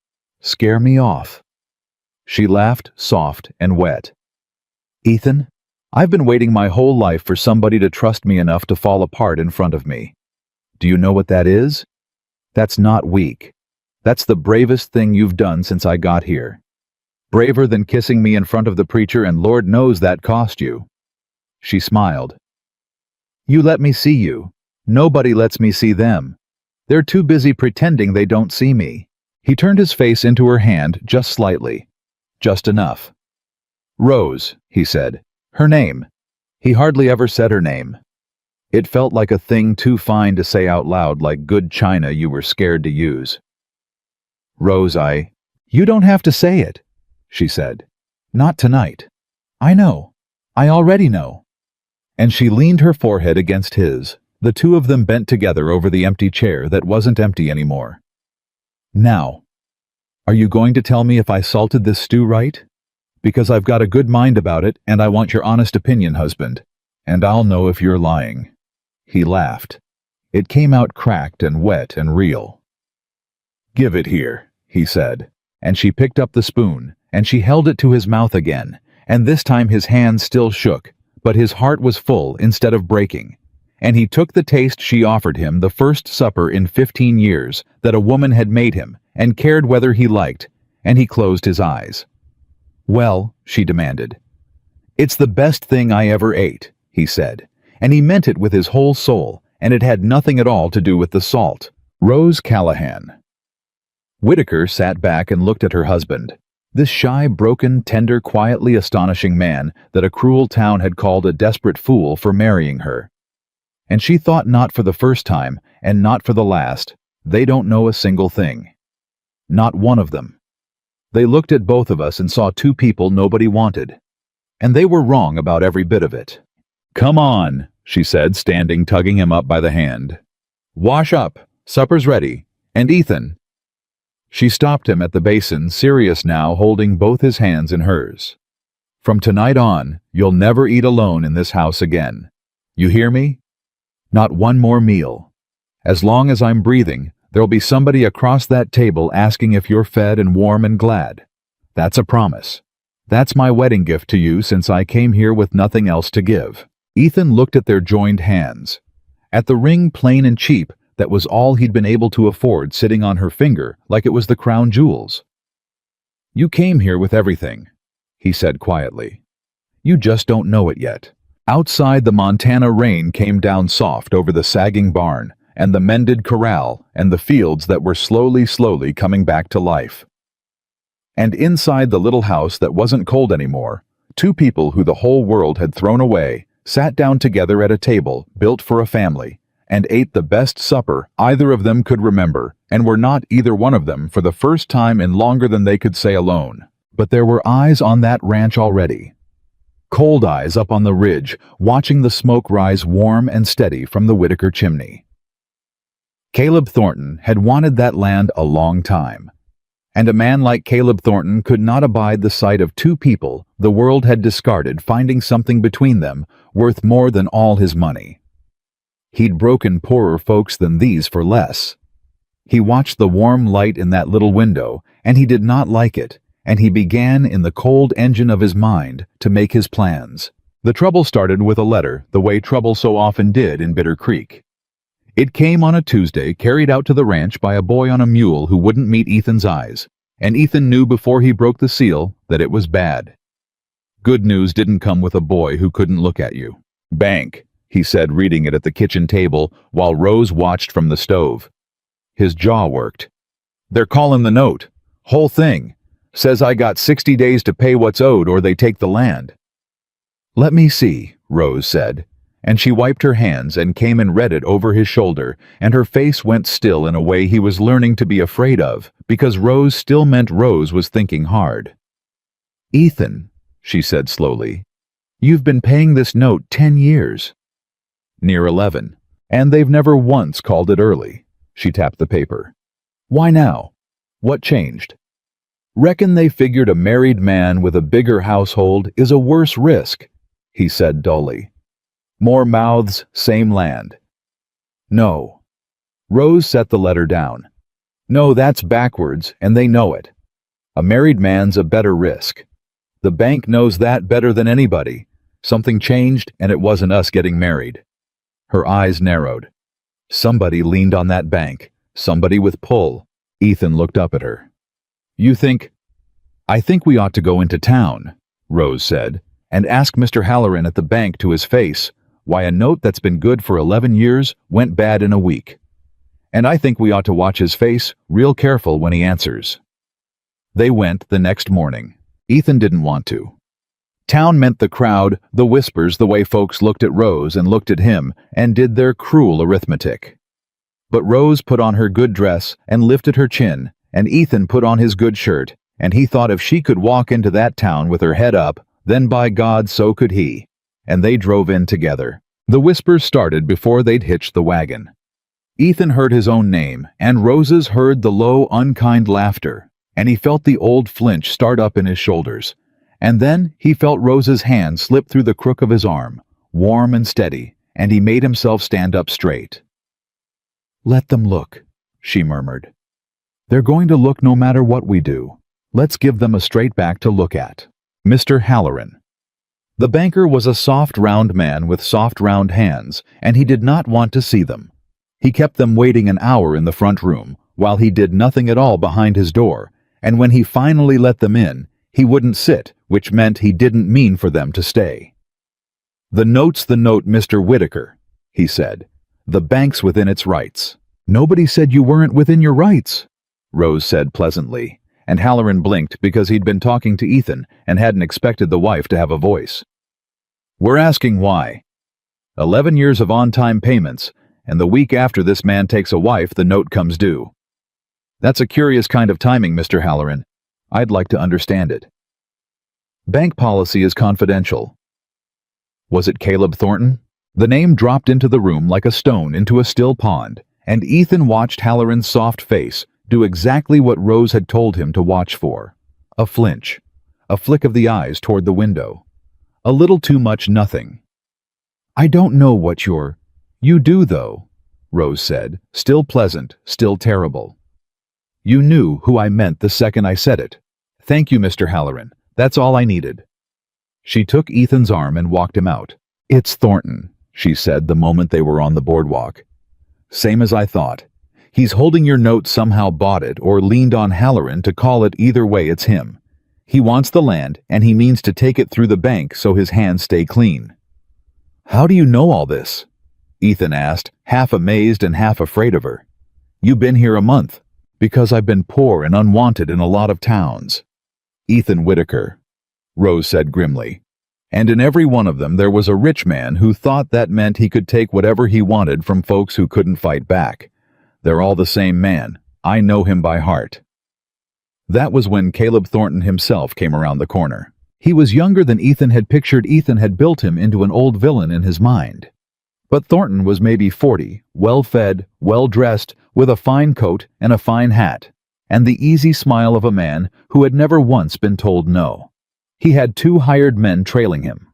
Scare me off. She laughed, soft and wet. Ethan, I've been waiting my whole life for somebody to trust me enough to fall apart in front of me. Do you know what that is? That's not weak. That's the bravest thing you've done since I got here. Braver than kissing me in front of the preacher, and Lord knows that cost you. She smiled. You let me see you. Nobody lets me see them. They're too busy pretending they don't see me. He turned his face into her hand just slightly. Just enough. Rose, he said. Her name. He hardly ever said her name. It felt like a thing too fine to say out loud, like good china you were scared to use. Rose, You don't have to say it, she said. Not tonight. I know. I already know. And she leaned her forehead against his. The two of them bent together over the empty chair that wasn't empty anymore. Now, are you going to tell me if I salted this stew right? Because I've got a good mind about it, and I want your honest opinion, husband. And I'll know if you're lying. He laughed. It came out cracked and wet and real. Give it here, he said. And she picked up the spoon, and she held it to his mouth again, and this time his hand still shook, but his heart was full instead of breaking. And he took the taste she offered him, the first supper in 15 years that a woman had made him, and cared whether he liked, and he closed his eyes. Well, she demanded. It's the best thing I ever ate, he said, and he meant it with his whole soul, and it had nothing at all to do with the salt. Rose Callahan. Whitaker sat back and looked at her husband. This shy, broken, tender, quietly astonishing man that a cruel town had called a desperate fool for marrying her. And she thought, not for the first time, and not for the last, they don't know a single thing. Not one of them. They looked at both of us and saw two people nobody wanted. And they were wrong about every bit of it. Come on, she said, standing, tugging him up by the hand. Wash up. Supper's ready. And Ethan. She stopped him at the basin, serious now, holding both his hands in hers. From tonight on, you'll never eat alone in this house again. You hear me? Not one more meal. As long as I'm breathing, there'll be somebody across that table asking if you're fed and warm and glad. That's a promise. That's my wedding gift to you since I came here with nothing else to give. Ethan looked at their joined hands. At the ring plain and cheap that was all he'd been able to afford sitting on her finger like it was the crown jewels. "You came here with everything," he said quietly. "You just don't know it yet." Outside, the Montana rain came down soft over the sagging barn and the mended corral and the fields that were slowly coming back to life. And inside the little house that wasn't cold anymore, two people who the whole world had thrown away sat down together at a table built for a family and ate the best supper either of them could remember, and were not either one of them for the first time in longer than they could say alone. But there were eyes on that ranch already. Cold eyes up on the ridge, watching the smoke rise warm and steady from the Whitaker chimney. Caleb Thornton had wanted that land a long time, and a man like Caleb Thornton could not abide the sight of two people the world had discarded finding something between them worth more than all his money. He'd broken poorer folks than these for less. He watched the warm light in that little window, and he did not like it, and he began in the cold engine of his mind to make his plans. The trouble started with a letter, the way trouble so often did in Bitter Creek. It came on a Tuesday, carried out to the ranch by a boy on a mule who wouldn't meet Ethan's eyes, and Ethan knew before he broke the seal that it was bad. Good news didn't come with a boy who couldn't look at you. "Bank," he said, reading it at the kitchen table while Rose watched from the stove. His jaw worked. "They're calling the note. Whole thing. Says I got 60 days to pay what's owed or they take the land." "Let me see," Rose said, and she wiped her hands and came and read it over his shoulder, and her face went still in a way he was learning to be afraid of, because Rose still meant Rose was thinking hard. "Ethan," she said slowly, "you've been paying this note 10 years. Near 11. And they've never once called it early." She tapped the paper. "Why now? What changed?" "Reckon they figured a married man with a bigger household is a worse risk," he said dully. "More mouths, same land." "No." Rose set the letter down. "No, that's backwards, and they know it. A married man's a better risk. The bank knows that better than anybody. Something changed, and it wasn't us getting married." Her eyes narrowed. Somebody leaned on that bank, somebody with pull. Ethan looked up at her. "You think—" "I think we ought to go into town," Rose said, "and ask Mr. Halloran at the bank to his face why a note that's been good for 11 years went bad in a week. And I think we ought to watch his face real careful when he answers." They went the next morning. Ethan didn't want to. Town meant the crowd, the whispers, the way folks looked at Rose and looked at him and did their cruel arithmetic. But Rose put on her good dress and lifted her chin, and Ethan put on his good shirt, and he thought if she could walk into that town with her head up, then by God so could he. And they drove in together. The whispers started before they'd hitched the wagon. Ethan heard his own name, and Rose's heard the low, unkind laughter, and he felt the old flinch start up in his shoulders. And then he felt Rose's hand slip through the crook of his arm, warm and steady, and he made himself stand up straight. "Let them look," she murmured. "They're going to look no matter what we do. Let's give them a straight back to look at." Mr. Halloran. The banker was a soft, round man with soft, round hands, and he did not want to see them. He kept them waiting an hour in the front room, while he did nothing at all behind his door, and when he finally let them in, he wouldn't sit, which meant he didn't mean for them to stay. "The note's the note, Mr. Whitaker," he said. "The bank's within its rights." "Nobody said you weren't within your rights," Rose said pleasantly, and Halloran blinked because he'd been talking to Ethan and hadn't expected the wife to have a voice. "We're asking why. 11 years of on-time payments, and the week after this man takes a wife, the note comes due. That's a curious kind of timing, Mr. Halloran. I'd like to understand it." "Bank policy is confidential." Was it Caleb Thornton? The name dropped into the room like a stone into a still pond, and Ethan watched Halloran's soft face do exactly what Rose had told him to watch for. A flinch, a flick of the eyes toward the window. A little too much nothing. "I don't know what you do, though," Rose said, still pleasant, still terrible. "You knew who I meant the second I said it. Thank you, Mr. Halloran. That's all I needed." She took Ethan's arm and walked him out. "It's Thornton," she said the moment they were on the boardwalk. Same as I thought. He's holding your note, somehow bought it or leaned on Halloran to call it. Either way, it's him. He wants the land, and he means to take it through the bank so his hands stay clean. How do you know all this? Ethan asked, half amazed and half afraid of her. You been here a month. Because I've been poor and unwanted in a lot of towns. Ethan Whitaker, Rose said grimly. And in every one of them there was a rich man who thought that meant he could take whatever he wanted from folks who couldn't fight back. They're all the same man. I know him by heart. That was when Caleb Thornton himself came around the corner. He was younger than Ethan had pictured. Ethan had built him into an old villain in his mind. But Thornton was maybe 40, well-fed, well-dressed, with a fine coat and a fine hat, and the easy smile of a man who had never once been told no. He had 2 hired men trailing him.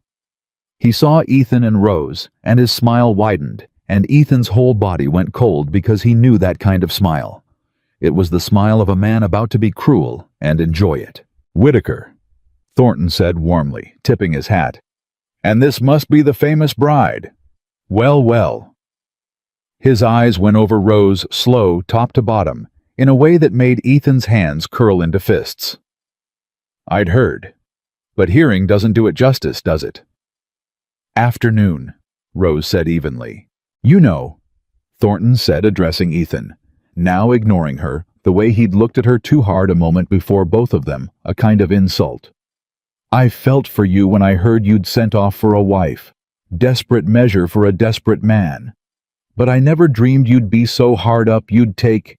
He saw Ethan and Rose, and his smile widened, and Ethan's whole body went cold because he knew that kind of smile. It was the smile of a man about to be cruel and enjoy it. Whitaker, Thornton said warmly, tipping his hat. And this must be the famous bride. Well, well. His eyes went over Rose, slow, top to bottom, in a way that made Ethan's hands curl into fists. I'd heard. But hearing doesn't do it justice, does it? Afternoon, Rose said evenly. You know, Thornton said, addressing Ethan, now ignoring her, the way he'd looked at her too hard a moment before, both of them, a kind of insult. I felt for you when I heard you'd sent off for a wife. Desperate measure for a desperate man. But I never dreamed you'd be so hard up you'd take...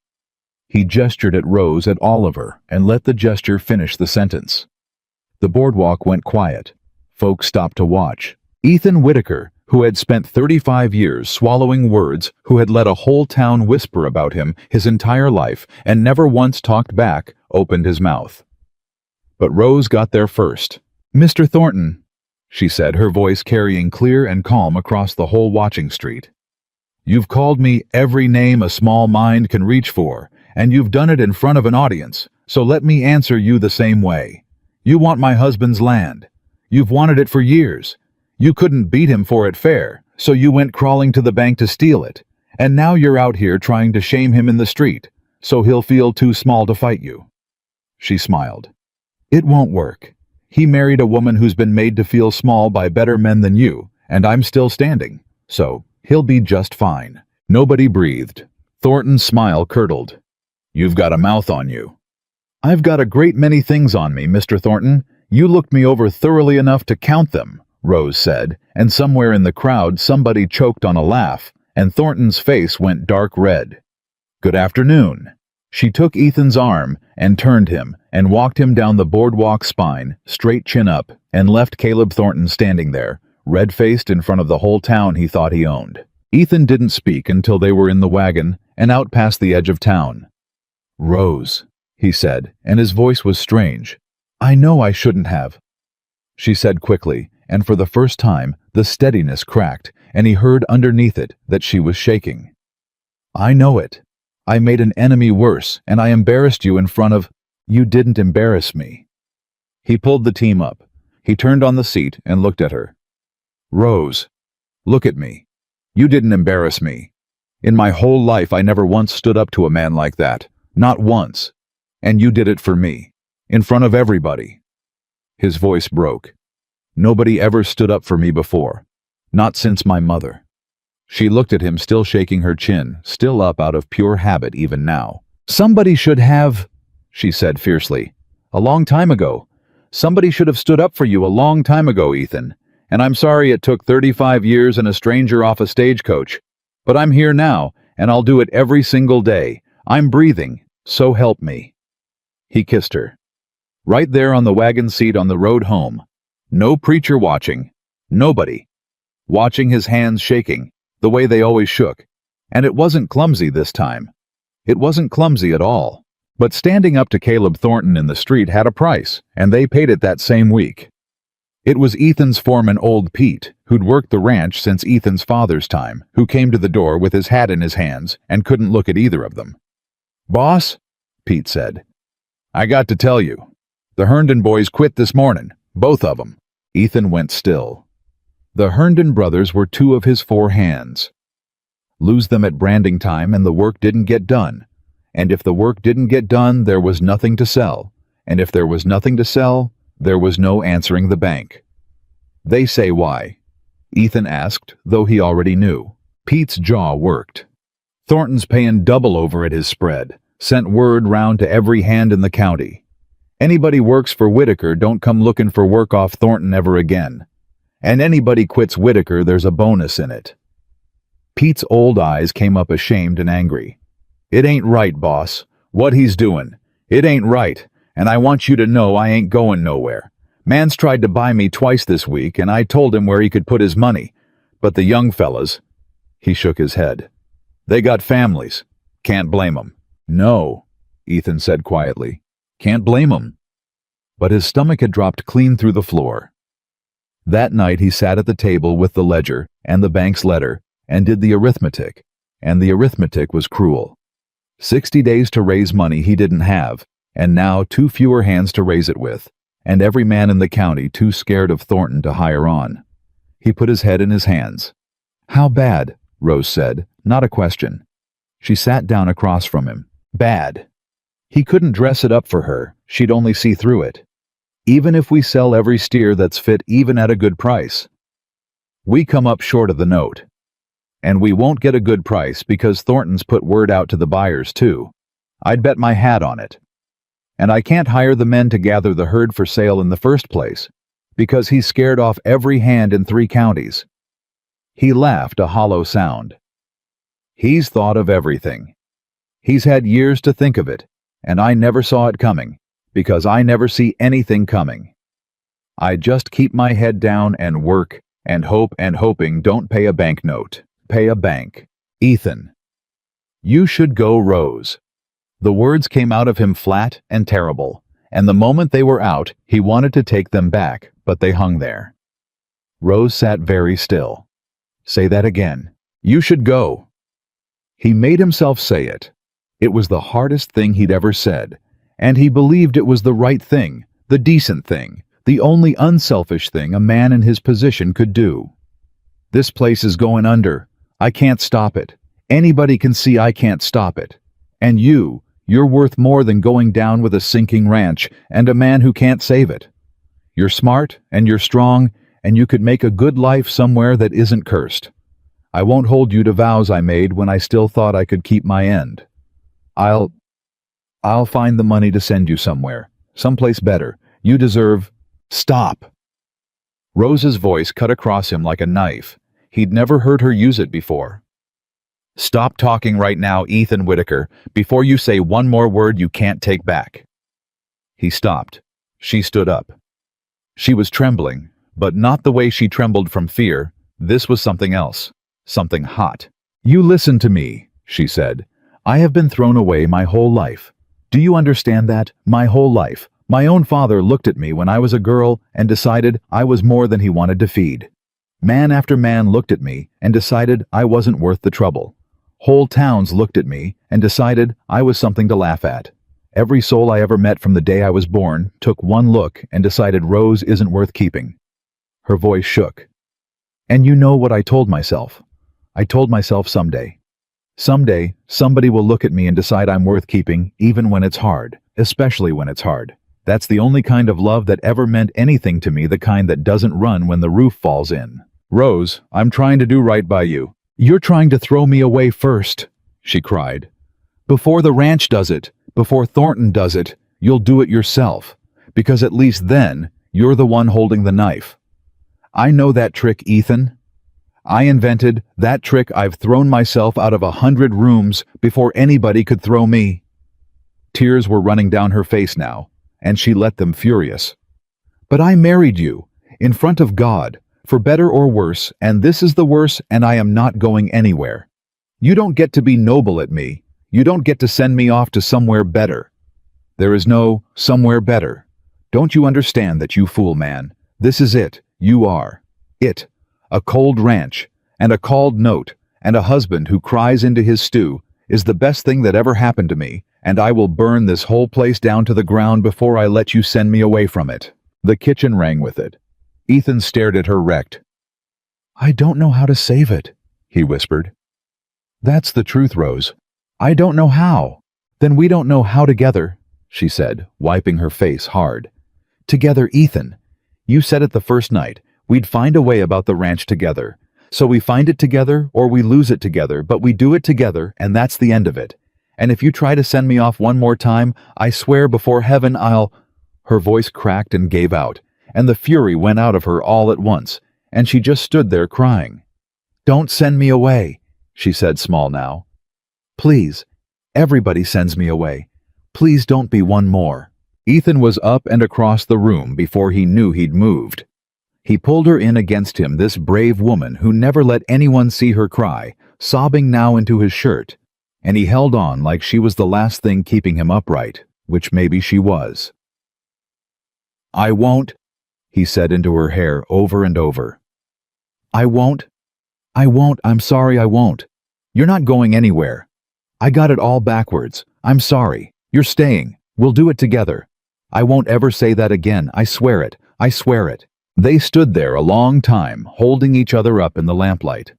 He gestured at Rose, at Oliver, and let the gesture finish the sentence. The boardwalk went quiet. Folks stopped to watch. Ethan Whitaker, who had spent 35 years swallowing words, who had let a whole town whisper about him his entire life and never once talked back, opened his mouth. But Rose got there first. Mr. Thornton, she said, her voice carrying clear and calm across the whole watching street. You've called me every name a small mind can reach for, and you've done it in front of an audience, so let me answer you the same way. You want my husband's land. You've wanted it for years. You couldn't beat him for it fair, so you went crawling to the bank to steal it, and now you're out here trying to shame him in the street, so he'll feel too small to fight you. She smiled. It won't work. He married a woman who's been made to feel small by better men than you, and I'm still standing, so he'll be just fine. Nobody breathed. Thornton's smile curdled. You've got a mouth on you. I've got a great many things on me, Mr. Thornton. You looked me over thoroughly enough to count them, Rose said, and somewhere in the crowd somebody choked on a laugh, and Thornton's face went dark red. Good afternoon. She took Ethan's arm and turned him and walked him down the boardwalk spine, straight chin up, and left Caleb Thornton standing there, red-faced in front of the whole town he thought he owned. Ethan didn't speak until they were in the wagon and out past the edge of town. Rose, he said, and his voice was strange. I know I shouldn't have. She said quickly, and for the first time the steadiness cracked, and he heard underneath it that she was shaking. I know it. I made an enemy worse, and I embarrassed you in front of... You didn't embarrass me. He pulled the team up. He turned on the seat and looked at her. Rose, look at me. You didn't embarrass me. In my whole life I never once stood up to a man like that. Not once. And you did it for me. In front of everybody. His voice broke. Nobody ever stood up for me before. Not since my mother. She looked at him, still shaking her chin, still up out of pure habit even now. Somebody should have, she said fiercely. A long time ago. Somebody should have stood up for you a long time ago, Ethan. And I'm sorry it took 35 years and a stranger off a stagecoach. But I'm here now, and I'll do it every single day. I'm breathing, so help me. He kissed her. Right there on the wagon seat on the road home. No preacher watching. Nobody. Watching his hands shaking, the way they always shook. And it wasn't clumsy this time. It wasn't clumsy at all. But standing up to Caleb Thornton in the street had a price, and they paid it that same week. It was Ethan's foreman, old Pete, who'd worked the ranch since Ethan's father's time, who came to the door with his hat in his hands and couldn't look at either of them. Boss, Pete said, I got to tell you, the Herndon boys quit this morning, both of them. Ethan went still. The Herndon brothers were two of his four hands. Lose them at branding time and the work didn't get done. And if the work didn't get done, there was nothing to sell. And if there was nothing to sell, there was no answering the bank. "They say why?" Ethan asked, though he already knew. Pete's jaw worked. "Thornton's paying double over at his spread. Sent word round to every hand in the county. Anybody works for Whitaker don't come looking for work off Thornton ever again. And anybody quits Whitaker, there's a bonus in it." Pete's old eyes came up ashamed and angry. "It ain't right, boss. What he's doing. It ain't right, and I want you to know I ain't going nowhere. Man's tried to buy me twice this week, and I told him where he could put his money. But the young fellas," he shook his head, "they got families. Can't blame 'em." "No," Ethan said quietly. "Can't blame 'em." But his stomach had dropped clean through the floor. That night he sat at the table with the ledger and the bank's letter and did the arithmetic, and the arithmetic was cruel. 60 days to raise money he didn't have, and now 2 fewer hands to raise it with, and every man in the county too scared of Thornton to hire on. He put his head in his hands. "How bad?" Rose said, not a question. She sat down across from him. "Bad." He couldn't dress it up for her, she'd only see through it. "Even if we sell every steer that's fit even at a good price, we come up short of the note. And we won't get a good price because Thornton's put word out to the buyers too. I'd bet my hat on it. And I can't hire the men to gather the herd for sale in the first place, because he's scared off every hand in 3 counties. He laughed a hollow sound. "He's thought of everything. He's had years to think of it, and I never saw it coming, because I never see anything coming. I just keep my head down and work, and hope and hoping don't pay a banknote. Pay a bank." "Ethan." "You should go, Rose." The words came out of him flat and terrible, and the moment they were out, he wanted to take them back, but they hung there. Rose sat very still. "Say that again." "You should go." He made himself say it. It was the hardest thing he'd ever said, and he believed it was the right thing, the decent thing, the only unselfish thing a man in his position could do. "This place is going under. I can't stop it. Anybody can see I can't stop it. And you're worth more than going down with a sinking ranch and a man who can't save it. You're smart and you're strong, and you could make a good life somewhere that isn't cursed. I won't hold you to vows I made when I still thought I could keep my end. I'll find the money to send you somewhere, someplace better. You deserve—" "Stop!" Rose's voice cut across him like a knife. He'd never heard her use it before. "Stop talking right now, Ethan Whitaker, before you say one more word you can't take back." He stopped. She stood up. She was trembling, but not the way she trembled from fear. This was something else, something hot. "You listen to me," she said. "I have been thrown away my whole life. Do you understand that? My whole life. My own father looked at me when I was a girl and decided I was more than he wanted to feed. Man after man looked at me and decided I wasn't worth the trouble. Whole towns looked at me and decided I was something to laugh at. Every soul I ever met from the day I was born took one look and decided Rose isn't worth keeping." Her voice shook. "And you know what I told myself? I told myself someday, somebody will look at me and decide I'm worth keeping, even when it's hard, especially when it's hard. That's the only kind of love that ever meant anything to me, the kind that doesn't run when the roof falls in. Rose, I'm trying to do right by you." "You're trying to throw me away first," she cried. "Before the ranch does it, before Thornton does it, you'll do it yourself, because at least then you're the one holding the knife. I know that trick, Ethan. I invented that trick. I've thrown myself out of 100 rooms before anybody could throw me." Tears were running down her face now, and she let them furious. "But I married you, in front of God, for better or worse, and this is the worse, and I am not going anywhere. You don't get to be noble at me. You don't get to send me off to somewhere better. There is no somewhere better. Don't you understand that, you fool man? This is it. You are it. A cold ranch, and a called note, and a husband who cries into his stew is the best thing that ever happened to me, and I will burn this whole place down to the ground before I let you send me away from it." The kitchen rang with it. Ethan stared at her wrecked. "I don't know how to save it," he whispered. "That's the truth, Rose. I don't know how." "Then we don't know how together," she said, wiping her face hard. "Together, Ethan. You said it the first night. We'd find a way about the ranch together. So we find it together or we lose it together, but we do it together, and that's the end of it. And if you try to send me off one more time, I swear before heaven I'll—" Her voice cracked and gave out, and the fury went out of her all at once, and she just stood there crying. "Don't send me away," she said, small now. "Please. Everybody sends me away. Please don't be one more." Ethan was up and across the room before he knew he'd moved. He pulled her in against him, this brave woman who never let anyone see her cry, sobbing now into his shirt, and he held on like she was the last thing keeping him upright, which maybe she was. "I won't," he said into her hair over and over. "I won't. I won't. I'm sorry, I won't. You're not going anywhere. I got it all backwards. I'm sorry. You're staying. We'll do it together. I won't ever say that again. I swear it. I swear it." They stood there a long time, holding each other up in the lamplight.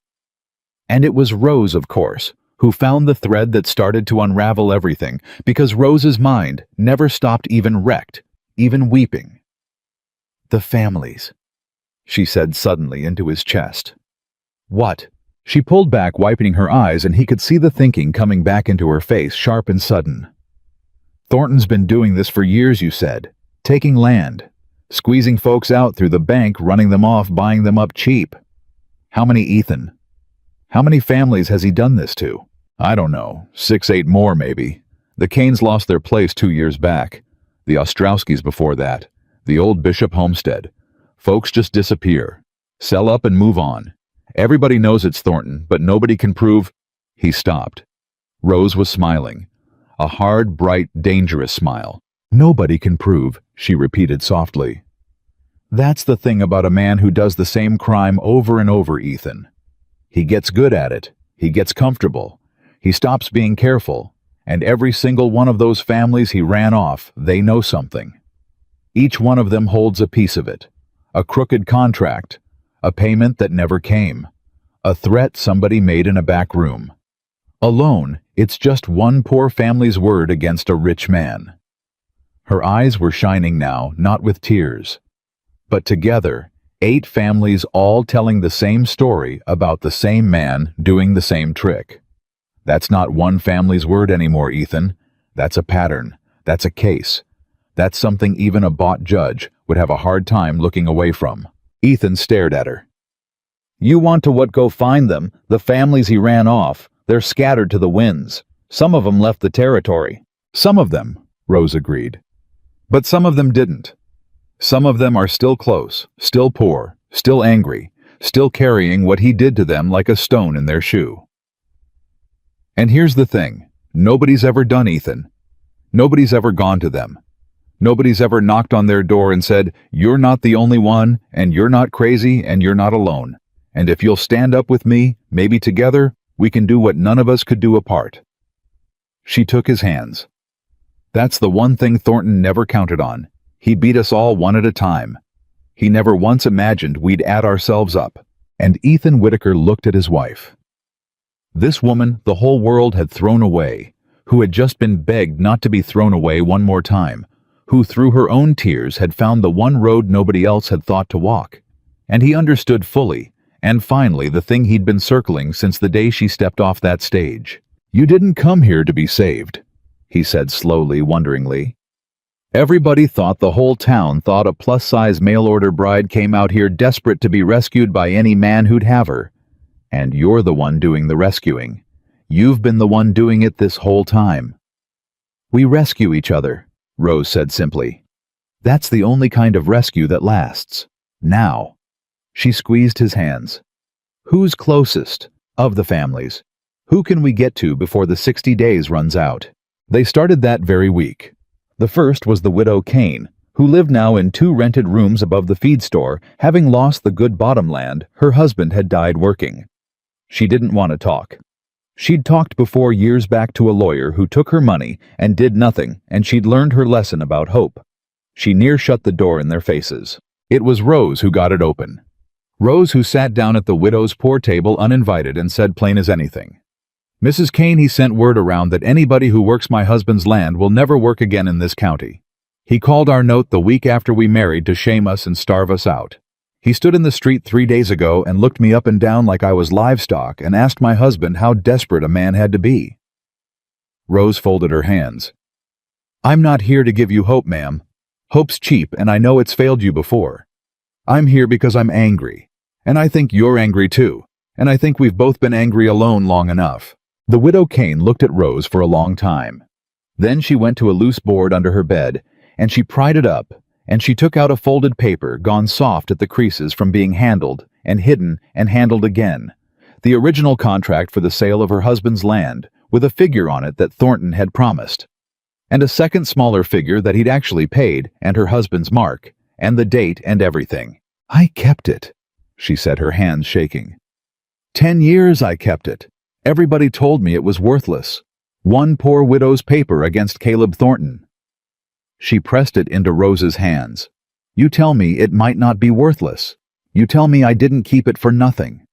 And it was Rose, of course, who found the thread that started to unravel everything, because Rose's mind never stopped even wrecked, even weeping. "The families," she said suddenly into his chest. "What?" She pulled back, wiping her eyes, and he could see the thinking coming back into her face, sharp and sudden. "Thornton's been doing this for years, you said. Taking land. Squeezing folks out through the bank, running them off, buying them up cheap. How many, Ethan? How many families has he done this to?" "I don't know. 6, 8 more, maybe. The Canes lost their place 2 years back. The Ostrowskis before that. The old Bishop homestead. Folks just disappear. Sell up and move on. Everybody knows it's Thornton, but nobody can prove—" He stopped. Rose was smiling. A hard, bright, dangerous smile. "Nobody can prove," she repeated softly. "That's the thing about a man who does the same crime over and over, Ethan. He gets good at it. He gets comfortable. He stops being careful. And every single one of those families he ran off, they know something. Each one of them holds a piece of it. A crooked contract. A payment that never came. A threat somebody made in a back room. Alone, it's just one poor family's word against a rich man." Her eyes were shining now, not with tears. But together, 8 families all telling the same story about the same man doing the same trick. That's not one family's word anymore, Ethan. That's a pattern. That's a case. That's something even a bought judge would have a hard time looking away from. Ethan stared at her. "You want to go find them, the families he ran off. They're scattered to the winds. Some of them left the territory." "Some of them," Rose agreed. "But some of them didn't. Some of them are still close, still poor, still angry, still carrying what he did to them like a stone in their shoe. And here's the thing. Nobody's ever done, Ethan. Nobody's ever gone to them. Nobody's ever knocked on their door and said, 'You're not the only one, and you're not crazy, and you're not alone. And if you'll stand up with me, maybe together, we can do what none of us could do apart.'" She took his hands. "That's the one thing Thornton never counted on. He beat us all one at a time. He never once imagined we'd add ourselves up." And Ethan Whitaker looked at his wife. This woman the whole world had thrown away, who had just been begged not to be thrown away one more time, who through her own tears had found the one road nobody else had thought to walk. And he understood fully, and finally, the thing he'd been circling since the day she stepped off that stage. "You didn't come here to be saved," he said slowly, wonderingly. "Everybody thought, the whole town thought, a plus-size mail-order bride came out here desperate to be rescued by any man who'd have her. And you're the one doing the rescuing. You've been the one doing it this whole time." "We rescue each other," Rose said simply. "That's the only kind of rescue that lasts. Now." She squeezed his hands. "Who's closest, of the families? Who can we get to before the 60 days runs out?" They started that very week. The first was the widow Kane, who lived now in 2 rented rooms above the feed store, having lost the good bottomland her husband had died working. She didn't want to talk. She'd talked before years back to a lawyer who took her money and did nothing, and she'd learned her lesson about hope. She near shut the door in their faces. It was Rose who got it open. Rose, who sat down at the widow's poor table uninvited and said plain as anything, "Mrs. Kane, he sent word around that anybody who works my husband's land will never work again in this county. He called our note the week after we married to shame us and starve us out. He stood in the street 3 days ago and looked me up and down like I was livestock and asked my husband how desperate a man had to be." Rose folded her hands. "I'm not here to give you hope, ma'am. Hope's cheap, and I know it's failed you before. I'm here because I'm angry, and I think you're angry too, and I think we've both been angry alone long enough." The widow Kane looked at Rose for a long time. Then she went to a loose board under her bed, and she pried it up, and she took out a folded paper gone soft at the creases from being handled and hidden and handled again, the original contract for the sale of her husband's land, with a figure on it that Thornton had promised, and a second smaller figure that he'd actually paid, and her husband's mark, and the date and everything. "I kept it," she said, her hands shaking. 10 years I kept it. Everybody told me it was worthless. One poor widow's paper against Caleb Thornton." She pressed it into Rose's hands. "You tell me it might not be worthless. You tell me I didn't keep it for nothing."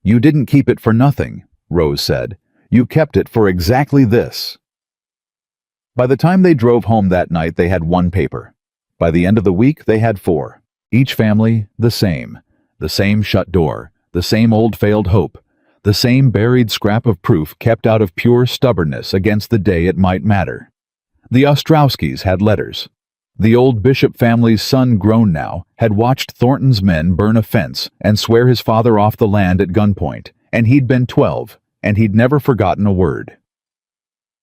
"You didn't keep it for nothing," Rose said. "You kept it for exactly this." By the time they drove home that night, they had one paper. By the end of the week, they had 4. Each family, the same shut door, the same old failed hope, the same buried scrap of proof kept out of pure stubbornness against the day it might matter. The Ostrowskis had letters. The old Bishop family's son, grown now, had watched Thornton's men burn a fence and swear his father off the land at gunpoint, and he'd been 12, and he'd never forgotten a word.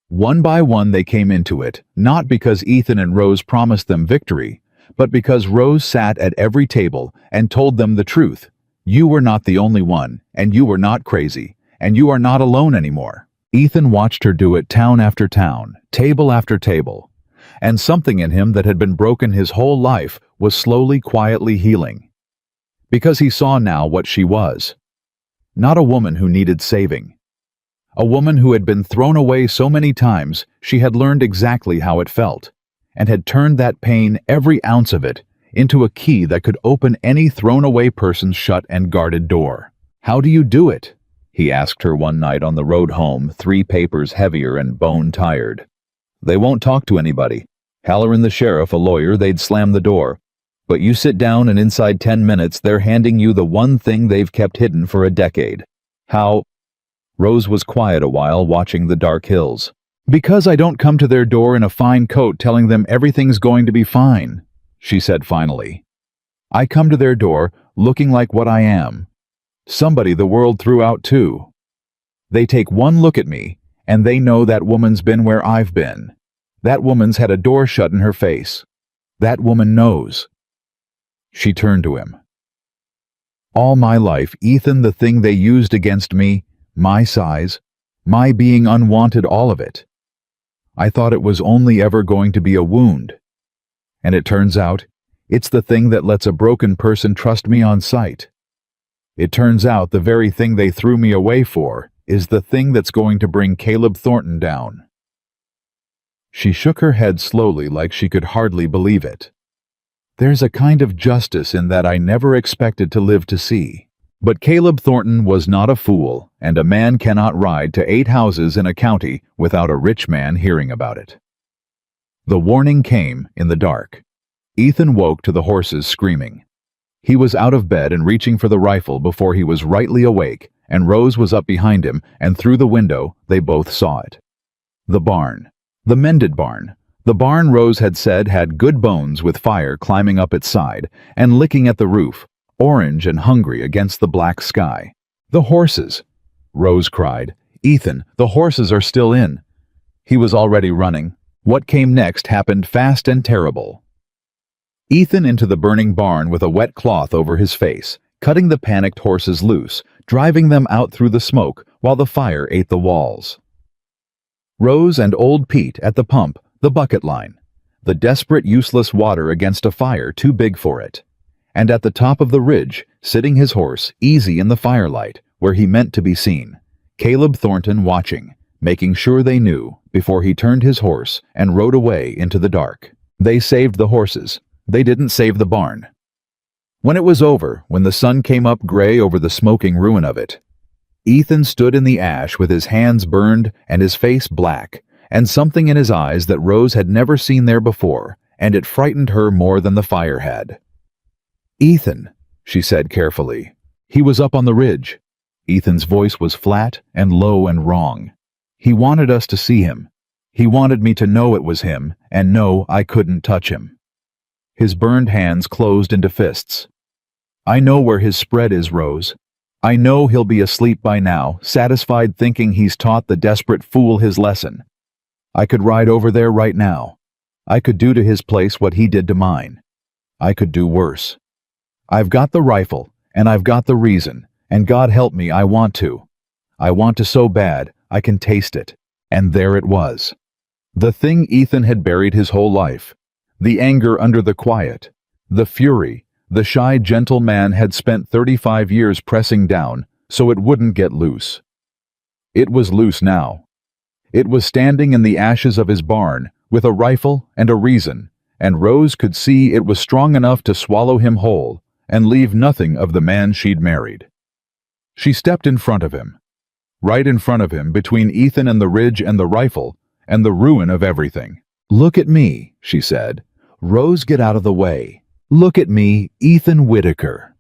One by one they came into it, not because Ethan and Rose promised them victory, but because Rose sat at every table and told them the truth. You were not the only one, and you were not crazy, and you are not alone anymore. Ethan watched her do it town after town, table after table, and something in him that had been broken his whole life was slowly, quietly healing. Because he saw now what she was. Not a woman who needed saving. A woman who had been thrown away so many times she had learned exactly how it felt, and had turned that pain, every ounce of it, into a key that could open any thrown-away person's shut and guarded door. "How do you do it?" he asked her one night on the road home, 3 papers heavier and bone-tired. "They won't talk to anybody. Halloran the sheriff, a lawyer, they'd slam the door. But you sit down and inside 10 minutes they're handing you the one thing they've kept hidden for a decade. How—" Rose was quiet a while, watching the dark hills. "Because I don't come to their door in a fine coat telling them everything's going to be fine," she said finally. "I come to their door looking like what I am. Somebody the world threw out too. They take one look at me, and they know that woman's been where I've been. That woman's had a door shut in her face. That woman knows." She turned to him. "All my life, Ethan, the thing they used against me, my size, my being unwanted, all of it. I thought it was only ever going to be a wound. And it turns out, it's the thing that lets a broken person trust me on sight. It turns out the very thing they threw me away for is the thing that's going to bring Caleb Thornton down." She shook her head slowly, like she could hardly believe it. "There's a kind of justice in that I never expected to live to see." But Caleb Thornton was not a fool, and a man cannot ride to 8 houses in a county without a rich man hearing about it. The warning came in the dark. Ethan woke to the horses screaming. He was out of bed and reaching for the rifle before he was rightly awake, and Rose was up behind him, and through the window they both saw it. The barn. The mended barn. The barn Rose had said had good bones, with fire climbing up its side and licking at the roof, orange and hungry against the black sky. "The horses!" Rose cried. "Ethan, the horses are still in." He was already running. What came next happened fast and terrible. Ethan into the burning barn with a wet cloth over his face, cutting the panicked horses loose, driving them out through the smoke while the fire ate the walls. Rose and old Pete at the pump, the bucket line, the desperate, useless water against a fire too big for it. And at the top of the ridge, sitting his horse, easy in the firelight, where he meant to be seen, Caleb Thornton watching, making sure they knew, before he turned his horse and rode away into the dark. They saved the horses. They didn't save the barn. When it was over, when the sun came up gray over the smoking ruin of it, Ethan stood in the ash with his hands burned and his face black, and something in his eyes that Rose had never seen there before, and it frightened her more than the fire had. "Ethan," she said carefully. "He was up on the ridge." Ethan's voice was flat and low and wrong. "He wanted us to see him. He wanted me to know it was him, and know I couldn't touch him." His burned hands closed into fists. "I know where his spread is, Rose. I know he'll be asleep by now, satisfied thinking he's taught the desperate fool his lesson. I could ride over there right now. I could do to his place what he did to mine. I could do worse. I've got the rifle, and I've got the reason, and God help me, I want to. I want to so bad, I can taste it." And there it was. The thing Ethan had buried his whole life. The anger under the quiet. The fury the shy, gentle man had spent 35 years pressing down so it wouldn't get loose. It was loose now. It was standing in the ashes of his barn, with a rifle and a reason, and Rose could see it was strong enough to swallow him whole and leave nothing of the man she'd married. She stepped in front of him. Right in front of him, between Ethan and the ridge and the rifle, and the ruin of everything. "Look at me," she said. "Rose, get out of the way. Look at me, Ethan Whitaker."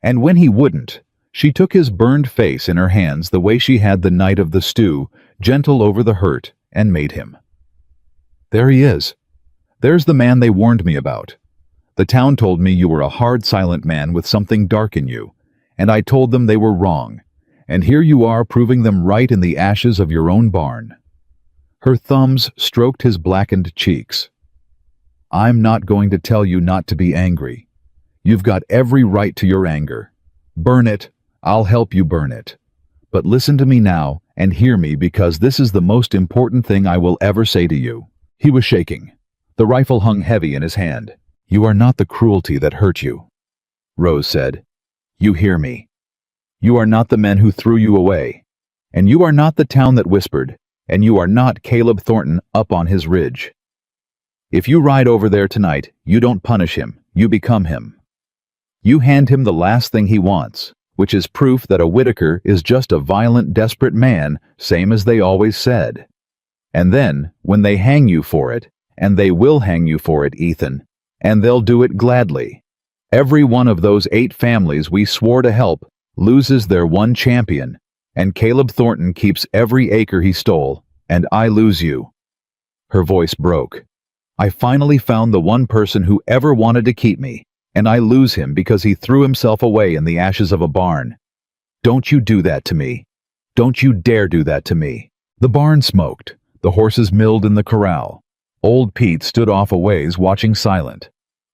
And when he wouldn't, she took his burned face in her hands the way she had the night of the stew, gentle over the hurt, and made him. "There he is. There's the man they warned me about. The town told me you were a hard, silent man with something dark in you, and I told them they were wrong, and here you are proving them right in the ashes of your own barn." Her thumbs stroked his blackened cheeks. "I'm not going to tell you not to be angry. You've got every right to your anger. Burn it. I'll help you burn it. But listen to me now and hear me, because this is the most important thing I will ever say to you." He was shaking. The rifle hung heavy in his hand. "You are not the cruelty that hurt you," Rose said. "You hear me. You are not the men who threw you away. And you are not the town that whispered. And you are not Caleb Thornton up on his ridge. If you ride over there tonight, you don't punish him, you become him. You hand him the last thing he wants, which is proof that a Whitaker is just a violent, desperate man, same as they always said. And then, when they hang you for it, and they will hang you for it, Ethan, and they'll do it gladly, every one of those 8 families we swore to help loses their one champion, and Caleb Thornton keeps every acre he stole, and I lose you." Her voice broke. "I finally found the one person who ever wanted to keep me, and I lose him because he threw himself away in the ashes of a barn. Don't you do that to me. Don't you dare do that to me." The barn smoked. The horses milled in the corral. Old Pete stood off a ways watching silent.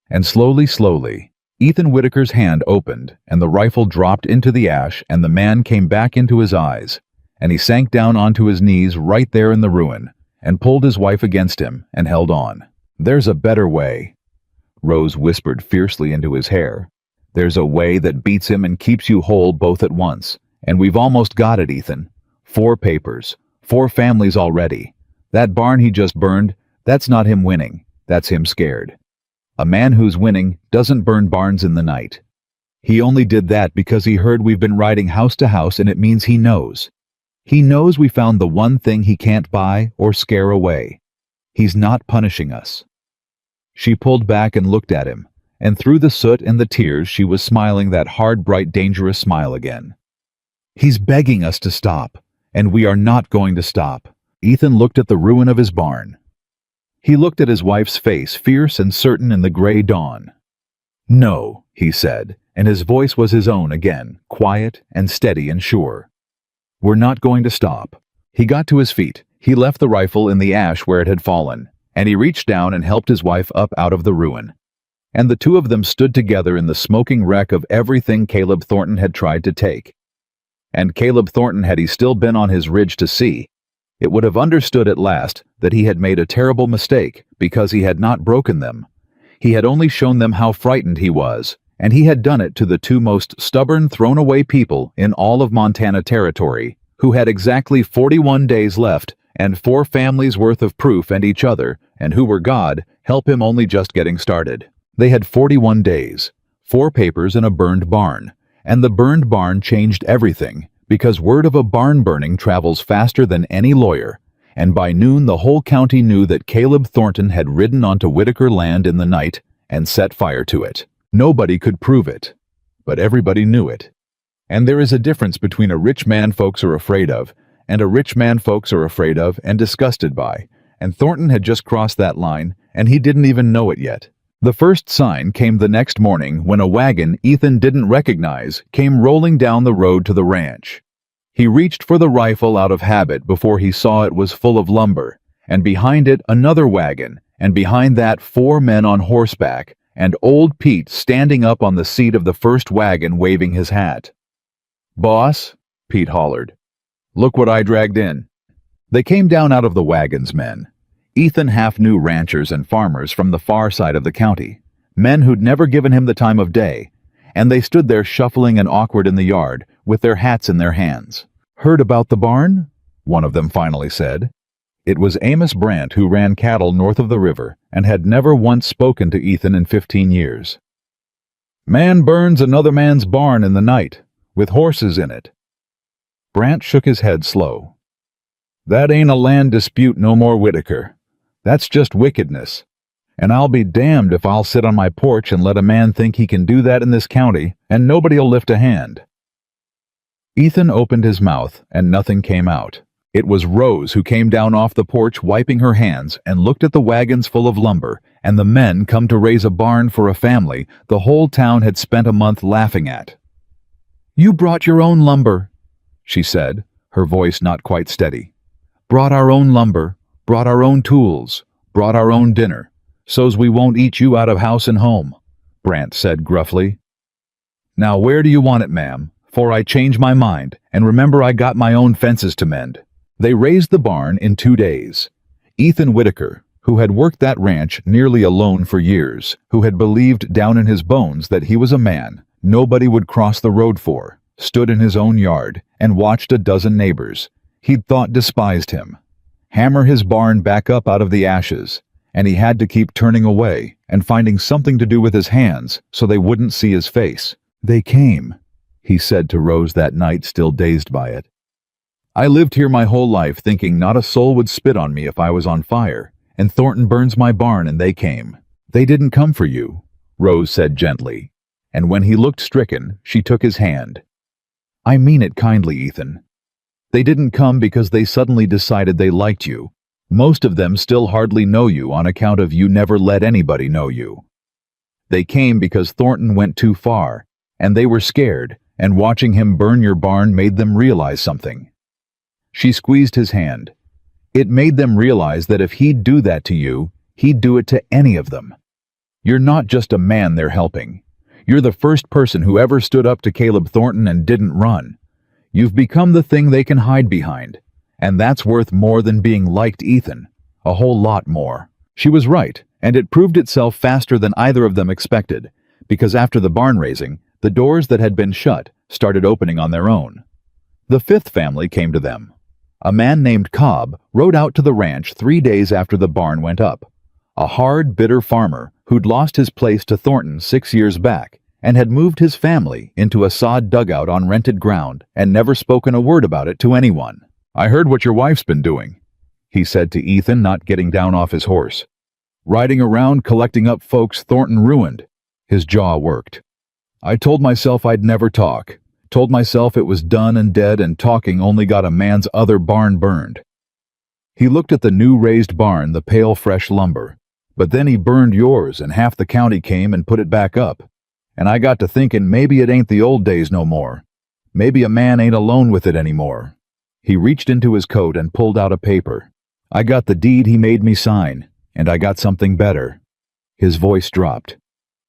And slowly, Ethan Whitaker's hand opened, and the rifle dropped into the ash, and the man came back into his eyes, and he sank down onto his knees right there in the ruin, and pulled his wife against him, and held on. "There's a better way," Rose whispered fiercely into his hair. "There's a way that beats him and keeps you whole both at once, and we've almost got it, Ethan. 4 papers, 4 families already. That barn he just burned, that's not him winning, that's him scared. A man who's winning doesn't burn barns in the night. He only did that because he heard we've been riding house to house, and it means he knows. He knows we found the one thing he can't buy or scare away. He's not punishing us." She pulled back and looked at him, and through the soot and the tears she was smiling that hard, bright, dangerous smile again. "He's begging us to stop, and we are not going to stop." Ethan looked at the ruin of his barn. He looked at his wife's face, fierce and certain in the gray dawn. "No," he said, and his voice was his own again, quiet and steady and sure. "We're not going to stop." He got to his feet. He left the rifle in the ash where it had fallen, and he reached down and helped his wife up out of the ruin. And the 2 of them stood together in the smoking wreck of everything Caleb Thornton had tried to take. And Caleb Thornton, had he still been on his ridge to see, it would have understood at last that he had made a terrible mistake, because he had not broken them. He had only shown them how frightened he was, and he had done it to the 2 most stubborn, thrown-away people in all of Montana Territory, who had exactly 41 days left and 4 families' worth of proof, and each other, and who were God, help him only just getting started. They had 41 days, 4 papers in a burned barn, and the burned barn changed everything because word of a barn burning travels faster than any lawyer, and by noon the whole county knew that Caleb Thornton had ridden onto Whitaker land in the night and set fire to it. Nobody could prove it, but everybody knew it. And there is a difference between a rich man folks are afraid of and a rich man folks are afraid of and disgusted by, and Thornton had just crossed that line, and he didn't even know it yet. The first sign came the next morning when a wagon Ethan didn't recognize came rolling down the road to the ranch. He reached for the rifle out of habit before he saw it was full of lumber, and behind it another wagon, and behind that 4 men on horseback, and old Pete standing up on the seat of the first wagon waving his hat. "Boss," Pete hollered, "look what I dragged in." They came down out of the wagon's men. Ethan half knew ranchers and farmers from the far side of the county, men who'd never given him the time of day, and they stood there shuffling and awkward in the yard with their hats in their hands. "Heard about the barn?" one of them finally said. It was Amos Brandt, who ran cattle north of the river and had never once spoken to Ethan in 15 years. "Man burns another man's barn in the night, with horses in it." Brandt shook his head slow. "That ain't a land dispute no more, Whitaker. That's just wickedness. And I'll be damned if I'll sit on my porch and let a man think he can do that in this county, and nobody'll lift a hand." Ethan opened his mouth, and nothing came out. It was Rose who came down off the porch wiping her hands and looked at the wagons full of lumber and the men come to raise a barn for a family the whole town had spent a month laughing at. "You brought your own lumber," she said, her voice not quite steady. "Brought our own lumber, brought our own tools, brought our own dinner, so's we won't eat you out of house and home," Brandt said gruffly. "Now where do you want it, ma'am, for I change my mind, and remember I got my own fences to mend." They raised the barn in 2 days. Ethan Whitaker, who had worked that ranch nearly alone for years, who had believed down in his bones that he was a man nobody would cross the road for, stood in his own yard and watched a dozen neighbors he'd thought despised him hammer his barn back up out of the ashes, and he had to keep turning away and finding something to do with his hands so they wouldn't see his face. "They came," he said to Rose that night, still dazed by it. "I lived here my whole life thinking not a soul would spit on me if I was on fire, and Thornton burns my barn and they came." "They didn't come for you," Rose said gently, and when he looked stricken, she took his hand. "I mean it kindly, Ethan. They didn't come because they suddenly decided they liked you. Most of them still hardly know you on account of you never let anybody know you. They came because Thornton went too far, and they were scared, and watching him burn your barn made them realize something." She squeezed his hand. "It made them realize that if he'd do that to you, he'd do it to any of them. You're not just a man they're helping. You're the first person who ever stood up to Caleb Thornton and didn't run. You've become the thing they can hide behind, and that's worth more than being liked, Ethan. A whole lot more." She was right, and it proved itself faster than either of them expected, because after the barn raising, the doors that had been shut started opening on their own. The 5th family came to them. A man named Cobb rode out to the ranch 3 days after the barn went up. A hard, bitter farmer who'd lost his place to Thornton 6 years back and had moved his family into a sod dugout on rented ground and never spoken a word about it to anyone. "I heard what your wife's been doing," he said to Ethan, not getting down off his horse. "Riding around collecting up folks Thornton ruined." His jaw worked. "I told myself I'd never talk. Told myself it was done and dead, and talking only got a man's other barn burned." He looked at the new raised barn, the pale fresh lumber. "But then he burned yours, and half the county came and put it back up. And I got to thinking maybe it ain't the old days no more. Maybe a man ain't alone with it anymore." He reached into his coat and pulled out a paper. "I got the deed he made me sign, and I got something better." His voice dropped.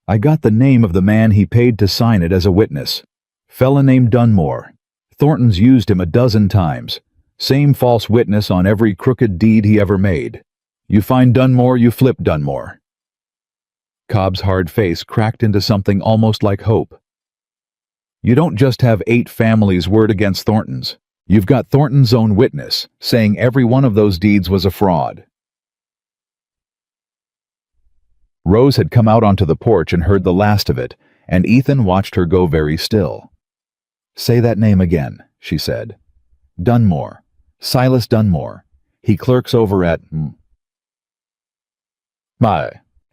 "I got the name of the man he paid to sign it as a witness. Fella named Dunmore. Thornton's used him a dozen times. Same false witness on every crooked deed he ever made. You find Dunmore, you flip Dunmore." Cobb's hard face cracked into something almost like hope. "You don't just have 8 families' word against Thornton's. You've got Thornton's own witness, saying every one of those deeds was a fraud." Rose had come out onto the porch and heard the last of it, and Ethan watched her go very still. "Say that name again," she said. "Dunmore. Silas Dunmore. He clerks over at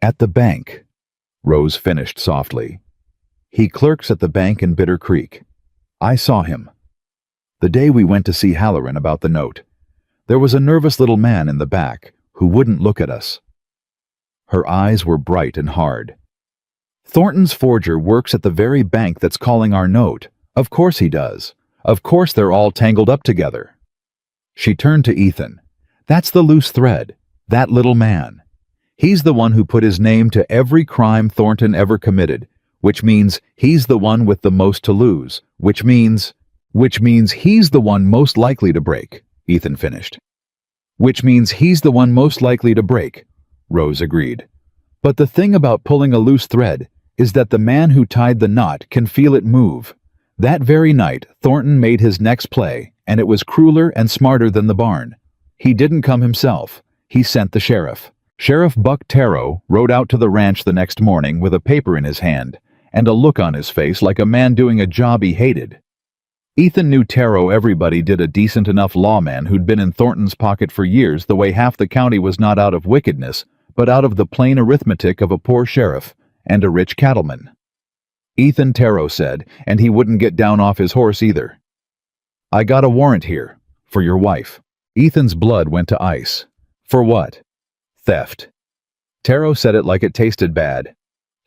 at the bank," Rose finished softly. "He clerks at the bank in Bitter Creek. I saw him. The day we went to see Halloran about the note. There was a nervous little man in the back who wouldn't look at us." Her eyes were bright and hard. "Thornton's forger works at the very bank that's calling our note. Of course he does. Of course they're all tangled up together." She turned to Ethan. "That's the loose thread. That little man. He's the one who put his name to every crime Thornton ever committed, which means he's the one with the most to lose, which means he's the one most likely to break," Ethan finished. "Which means he's the one most likely to break," Rose agreed. "But the thing about pulling a loose thread is that the man who tied the knot can feel it move. That very night, Thornton made his next play, and it was crueler and smarter than the barn. He didn't come himself. He sent the sheriff. Sheriff Buck Tarot rode out to the ranch the next morning with a paper in his hand and a look on his face like a man doing a job he hated. Ethan knew Tarot everybody did a decent enough lawman who'd been in Thornton's pocket for years the way half the county was not out of wickedness, but out of the plain arithmetic of a poor sheriff and a rich cattleman. Ethan, Tarot said, and he wouldn't get down off his horse either. "I got a warrant here. For your wife." Ethan's blood went to ice. "For what?" "Theft." Tarot said it like it tasted bad.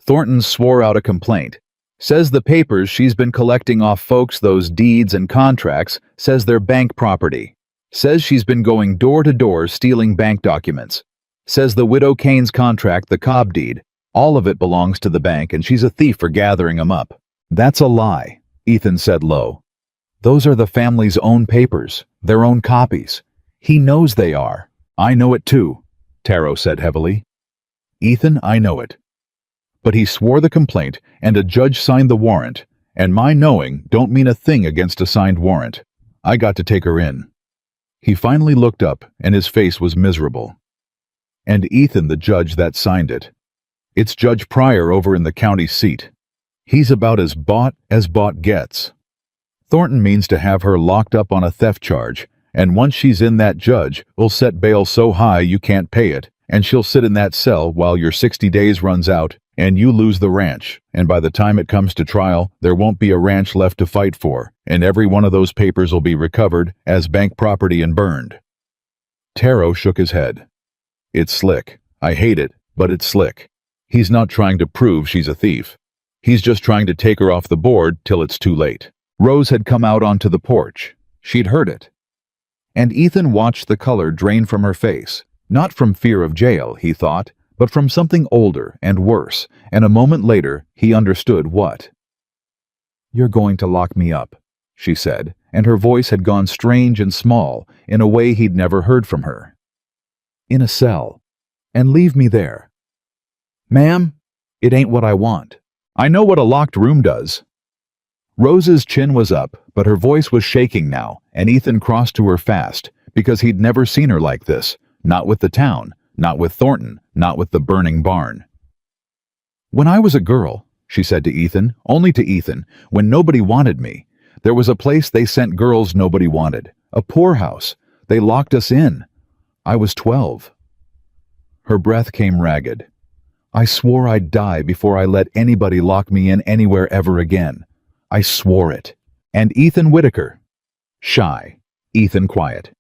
Thornton swore out a complaint. "Says the papers she's been collecting off folks, those deeds and contracts, says they're bank property. Says she's been going door to door stealing bank documents. Says the widow Kane's contract, the Cobb deed, all of it belongs to the bank and she's a thief for gathering 'em up." "That's a lie," Ethan said low. "Those are the family's own papers, their own copies. He knows they are." "I know it too," Tarot said heavily. "Ethan, I know it. But he swore the complaint and a judge signed the warrant, and my knowing don't mean a thing against a signed warrant. I got to take her in." He finally looked up and his face was miserable. "And Ethan, the judge that signed it. It's Judge Pryor over in the county seat. He's about as bought gets. Thornton means to have her locked up on a theft charge, and once she's in, that judge will set bail so high you can't pay it, and she'll sit in that cell while your 60 days runs out and you lose the ranch, and by the time it comes to trial, there won't be a ranch left to fight for, and every one of those papers will be recovered as bank property and burned." Tarot shook his head. "It's slick. I hate it, but it's slick. He's not trying to prove she's a thief. He's just trying to take her off the board till it's too late." Rose had come out onto the porch. She'd heard it. And Ethan watched the color drain from her face, not from fear of jail, he thought, but from something older and worse, and a moment later he understood what. "You're going to lock me up," she said, and her voice had gone strange and small in a way he'd never heard from her. "In a cell, and leave me there." "Ma'am, it ain't what I want. I know what a locked room does." Rose's chin was up, but her voice was shaking now, and Ethan crossed to her fast, because he'd never seen her like this, not with the town, not with Thornton, not with the burning barn. "When I was a girl," she said to Ethan, only to Ethan, "when nobody wanted me, there was a place they sent girls nobody wanted, a poorhouse. They locked us in. I was 12. Her breath came ragged. "I swore I'd die before I let anybody lock me in anywhere ever again. I swore it. And Ethan Whitaker." Shy. Ethan quiet.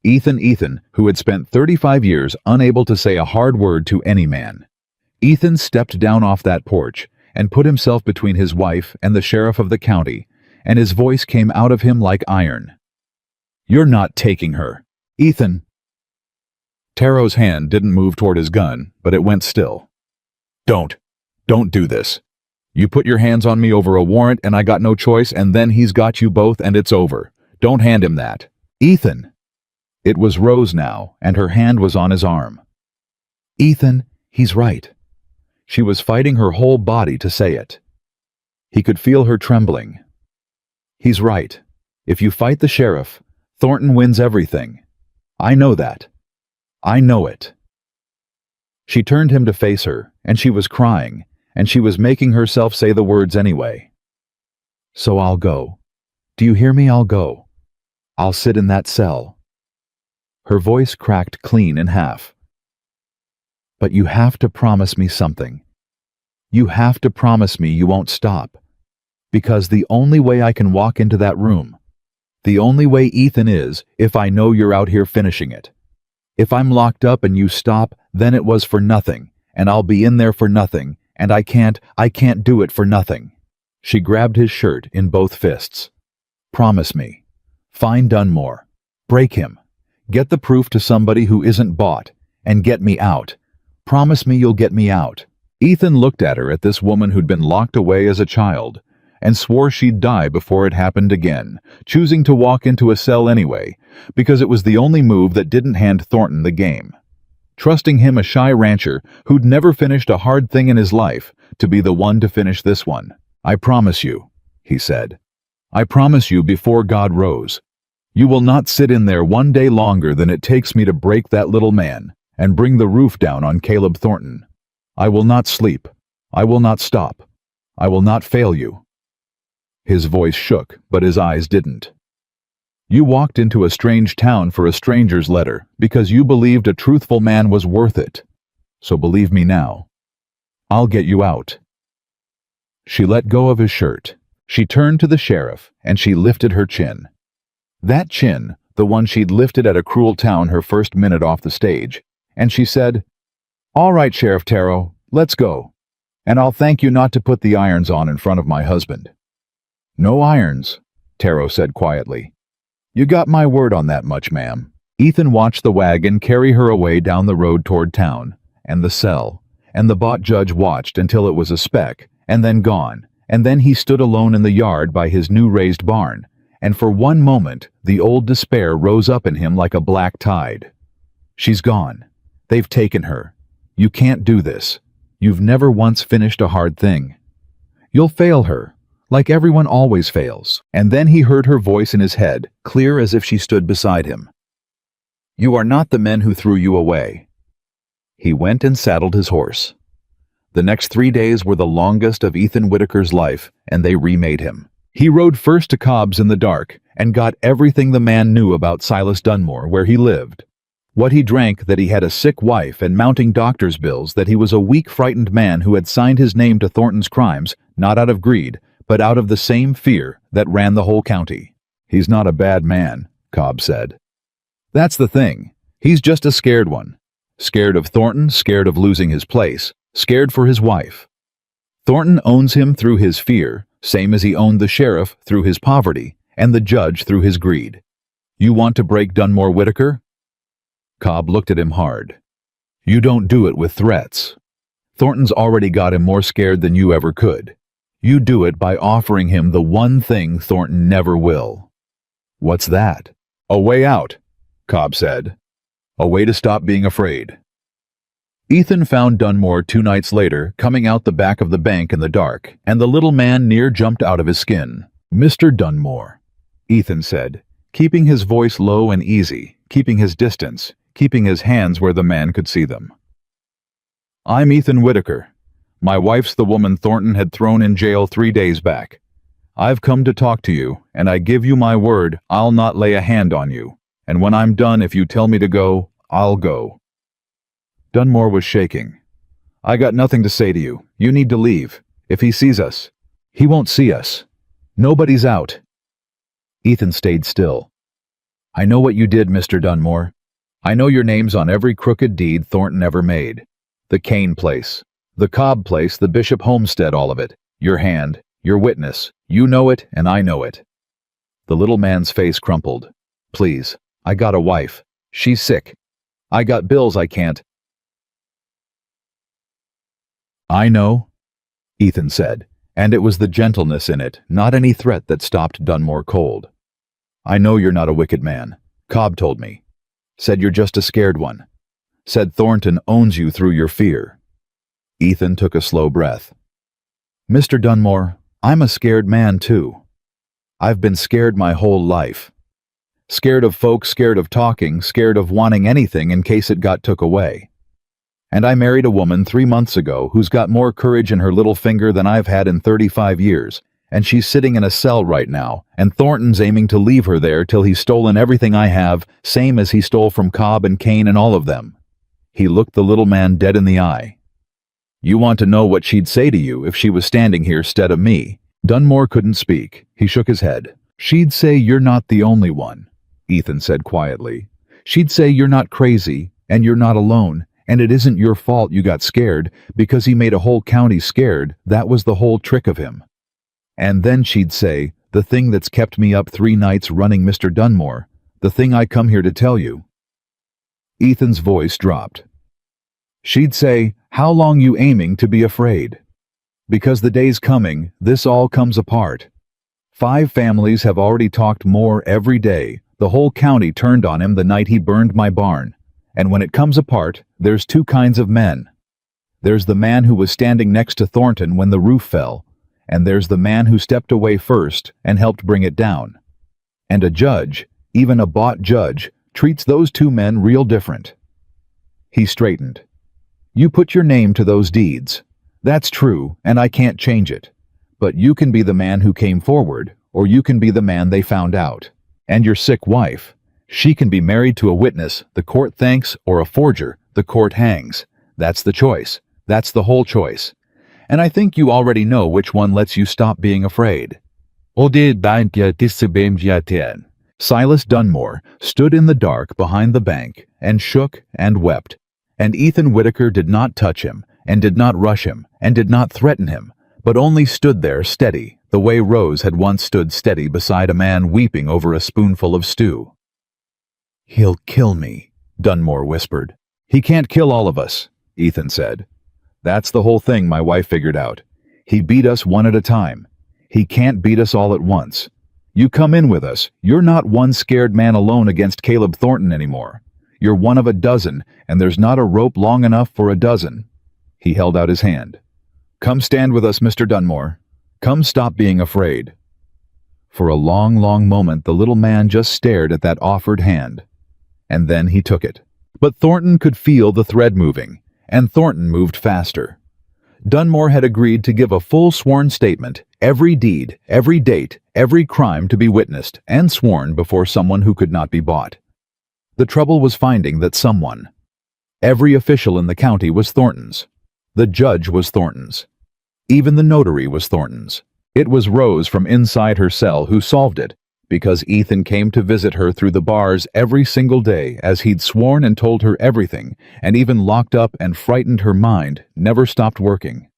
Ethan, who had spent 35 years unable to say a hard word to any man. Ethan stepped down off that porch and put himself between his wife and the sheriff of the county, and his voice came out of him like iron. "You're not taking her. Ethan." Tarot's hand didn't move toward his gun, but it went still. Don't do this. You put your hands on me over a warrant and I got no choice, and then he's got you both and it's over. Don't hand him that. Ethan." It was Rose now, and her hand was on his arm. "Ethan, he's right." She was fighting her whole body to say it. He could feel her trembling. "He's right. If you fight the sheriff, Thornton wins everything. I know that. I know it." She turned him to face her, and she was crying, and she was making herself say the words anyway. "So I'll go. Do you hear me? I'll go. I'll sit in that cell." Her voice cracked clean in half. "But you have to promise me something. You have to promise me you won't stop. Because the only way I can walk into that room, the only way Ethan is, if I know you're out here finishing it. If I'm locked up and you stop, then it was for nothing, and I'll be in there for nothing, and I can't do it for nothing." She grabbed his shirt in both fists. "Promise me. Find Dunmore. Break him. Get the proof to somebody who isn't bought, and get me out. Promise me you'll get me out." Ethan looked at her, at this woman who'd been locked away as a child, and swore she'd die before it happened again, choosing to walk into a cell anyway, because it was the only move that didn't hand Thornton the game. Trusting him, a shy rancher who'd never finished a hard thing in his life, to be the one to finish this one. "I promise you," he said. "I promise you before God rose. You will not sit in there one day longer than it takes me to break that little man and bring the roof down on Caleb Thornton. I will not sleep. I will not stop. I will not fail you." His voice shook, but his eyes didn't. "You walked into a strange town for a stranger's letter because you believed a truthful man was worth it. So believe me now. I'll get you out." She let go of his shirt. She turned to the sheriff, and she lifted her chin. That chin, the one she'd lifted at a cruel town her first minute off the stage, and she said, "All right, Sheriff Taro, let's go. And I'll thank you not to put the irons on in front of my husband." "No irons," Taro said quietly. "You got my word on that much, ma'am." Ethan watched the wagon carry her away down the road toward town, and the cell, and the bought judge watched until it was a speck, and then gone, and then he stood alone in the yard by his new raised barn, and for one moment the old despair rose up in him like a black tide. "She's gone. They've taken her. You can't do this. You've never once finished a hard thing. You'll fail her, like everyone always fails." And then he heard her voice in his head, clear as if she stood beside him. "You are not the men who threw you away." He went and saddled his horse. The next 3 days were the longest of Ethan Whitaker's life, and they remade him. He rode first to Cobb's in the dark and got everything the man knew about Silas Dunmore, where he lived. What he drank, that he had a sick wife and mounting doctor's bills, that he was a weak, frightened man who had signed his name to Thornton's crimes, not out of greed, but out of the same fear that ran the whole county. "He's not a bad man," Cobb said. "That's the thing. He's just a scared one. Scared of Thornton, scared of losing his place, scared for his wife. Thornton owns him through his fear, same as he owned the sheriff through his poverty, and the judge through his greed. You want to break Dunmore Whitaker?" Cobb looked at him hard. "You don't do it with threats. Thornton's already got him more scared than you ever could. You do it by offering him the one thing Thornton never will." "What's that?" "A way out," Cobb said. "A way to stop being afraid." Ethan found Dunmore 2 nights later, coming out the back of the bank in the dark, and the little man near jumped out of his skin. "Mr. Dunmore," Ethan said, keeping his voice low and easy, keeping his distance, keeping his hands where the man could see them. "I'm Ethan Whitaker. My wife's the woman Thornton had thrown in jail 3 days back. I've come to talk to you, and I give you my word I'll not lay a hand on you, and when I'm done, if you tell me to go, I'll go." Dunmore was shaking. "I got nothing to say to you. You need to leave. If he sees us." "He won't see us. Nobody's out." Ethan stayed still. "I know what you did, Mr. Dunmore. I know your name's on every crooked deed Thornton ever made. The Kane place, the Cobb place, the Bishop homestead, all of it. Your hand, your witness. You know it, and I know it." The little man's face crumpled. "Please, I got a wife. She's sick. I got bills I can't." "I know," Ethan said, and it was the gentleness in it, not any threat, that stopped Dunmore cold. "I know you're not a wicked man. Cobb told me. Said you're just a scared one. Said Thornton owns you through your fear." Ethan took a slow breath. "Mr. Dunmore, I'm a scared man too. I've been scared my whole life. Scared of folks, scared of talking, scared of wanting anything in case it got took away. And I married a woman 3 months ago who's got more courage in her little finger than I've had in 35 years. And she's sitting in a cell right now, and Thornton's aiming to leave her there till he's stolen everything I have, same as he stole from Cobb and Kane and all of them. He looked the little man dead in the eye. You want to know what she'd say to you if she was standing here stead of me? Dunmore couldn't speak. He shook his head. She'd say you're not the only one, Ethan said quietly. She'd say you're not crazy, and you're not alone, and it isn't your fault you got scared, because he made a whole county scared. That was the whole trick of him. And then she'd say, the thing that's kept me up 3 nights running, Mr. Dunmore, the thing I come here to tell you. Ethan's voice dropped. She'd say, how long you aiming to be afraid? Because the day's coming, this all comes apart. 5 families have already talked more every day. The whole county turned on him the night he burned my barn. And when it comes apart, there's 2 kinds of men. There's the man who was standing next to Thornton when the roof fell, and there's the man who stepped away first and helped bring it down. And a judge, even a bought judge, treats those 2 men real different. He straightened. You put your name to those deeds. That's true, and I can't change it. But you can be the man who came forward, or you can be the man they found out. And your sick wife, she can be married to a witness the court thanks, or a forger the court hangs. That's the choice. That's the whole choice. And I think you already know which one lets you stop being afraid. Silas Dunmore stood in the dark behind the bank and shook and wept. And Ethan Whitaker did not touch him, and did not rush him, and did not threaten him, but only stood there steady, the way Rose had once stood steady beside a man weeping over a spoonful of stew. He'll kill me, Dunmore whispered. He can't kill all of us, Ethan said. That's the whole thing my wife figured out. He beat us one at a time. He can't beat us all at once. You come in with us. You're not one scared man alone against Caleb Thornton anymore. You're one of a dozen, and there's not a rope long enough for a dozen. He held out his hand. Come stand with us, Mr. Dunmore. Come stop being afraid. For a long, long moment, the little man just stared at that offered hand. And then he took it. But Thornton could feel the thread moving, and Thornton moved faster. Dunmore had agreed to give a full sworn statement, every deed, every date, every crime to be witnessed and sworn before someone who could not be bought. The trouble was finding that someone. Every official in the county was Thornton's. The judge was Thornton's. Even the notary was Thornton's. It was Rose from inside her cell who solved it, because Ethan came to visit her through the bars every single day as he'd sworn and told her everything, and even locked up and frightened her mind, never stopped working.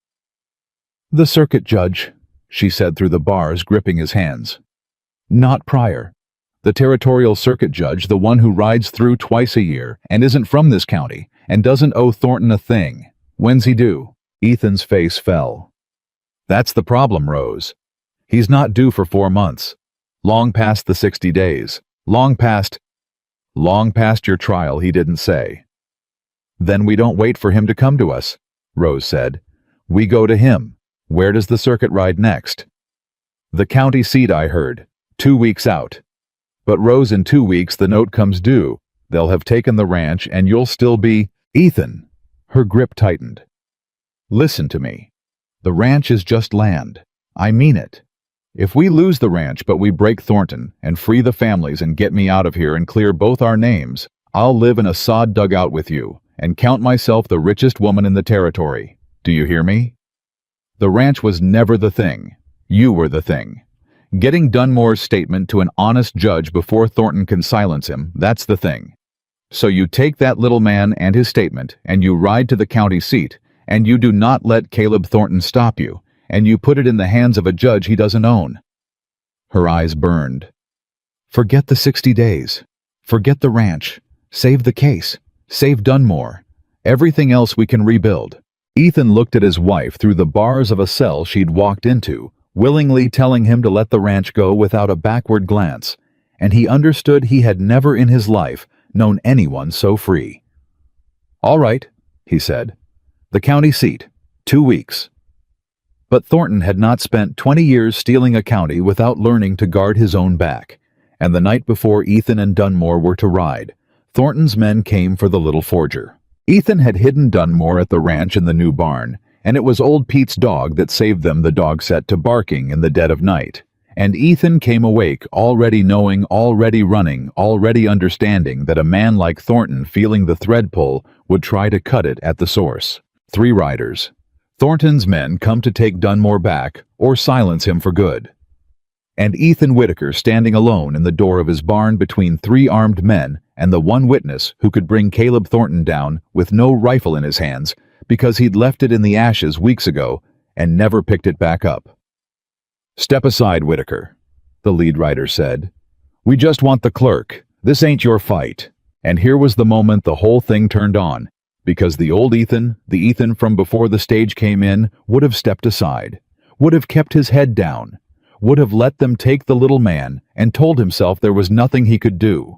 The circuit judge, she said through the bars, gripping his hands. Not Pryor. The territorial circuit judge, the one who rides through twice a year and isn't from this county and doesn't owe Thornton a thing. When's he due? Ethan's face fell. That's the problem, Rose. He's not due for 4 months. Long past the 60 days. Long past your trial, he didn't say. Then we don't wait for him to come to us, Rose said. We go to him. Where does the circuit ride next? The county seat, I heard. 2 weeks out. But Rose, in 2 weeks the note comes due. They'll have taken the ranch and you'll still be... Ethan. Her grip tightened. Listen to me. The ranch is just land. I mean it. If we lose the ranch but we break Thornton and free the families and get me out of here and clear both our names, I'll live in a sod dugout with you and count myself the richest woman in the territory. Do you hear me? The ranch was never the thing. You were the thing. Getting Dunmore's statement to an honest judge before Thornton can silence him, that's the thing. So you take that little man and his statement, and you ride to the county seat, and you do not let Caleb Thornton stop you, and you put it in the hands of a judge he doesn't own. Her eyes burned. Forget the 60 days. Forget the ranch. Save the case. Save Dunmore. Everything else we can rebuild. Ethan looked at his wife through the bars of a cell she'd walked into, willingly telling him to let the ranch go without a backward glance, and he understood he had never in his life known anyone so free. All right, he said. The county seat. 2 weeks. But Thornton had not spent 20 years stealing a county without learning to guard his own back, and the night before Ethan and Dunmore were to ride, Thornton's men came for the little forger. Ethan had hidden Dunmore at the ranch in the new barn, and it was old Pete's dog that saved them. The dog set to barking in the dead of night. And Ethan came awake, already knowing, already running, already understanding that a man like Thornton, feeling the thread pull, would try to cut it at the source. 3 riders. Thornton's men come to take Dunmore back or silence him for good. And Ethan Whitaker standing alone in the door of his barn between 3 armed men and the one witness who could bring Caleb Thornton down with no rifle in his hands because he'd left it in the ashes weeks ago and never picked it back up. "Step aside, Whitaker," the lead rider said. "We just want the clerk. This ain't your fight." And here was the moment the whole thing turned on, because the old Ethan, the Ethan from before the stage came in, would have stepped aside, would have kept his head down, would have let them take the little man and told himself there was nothing he could do.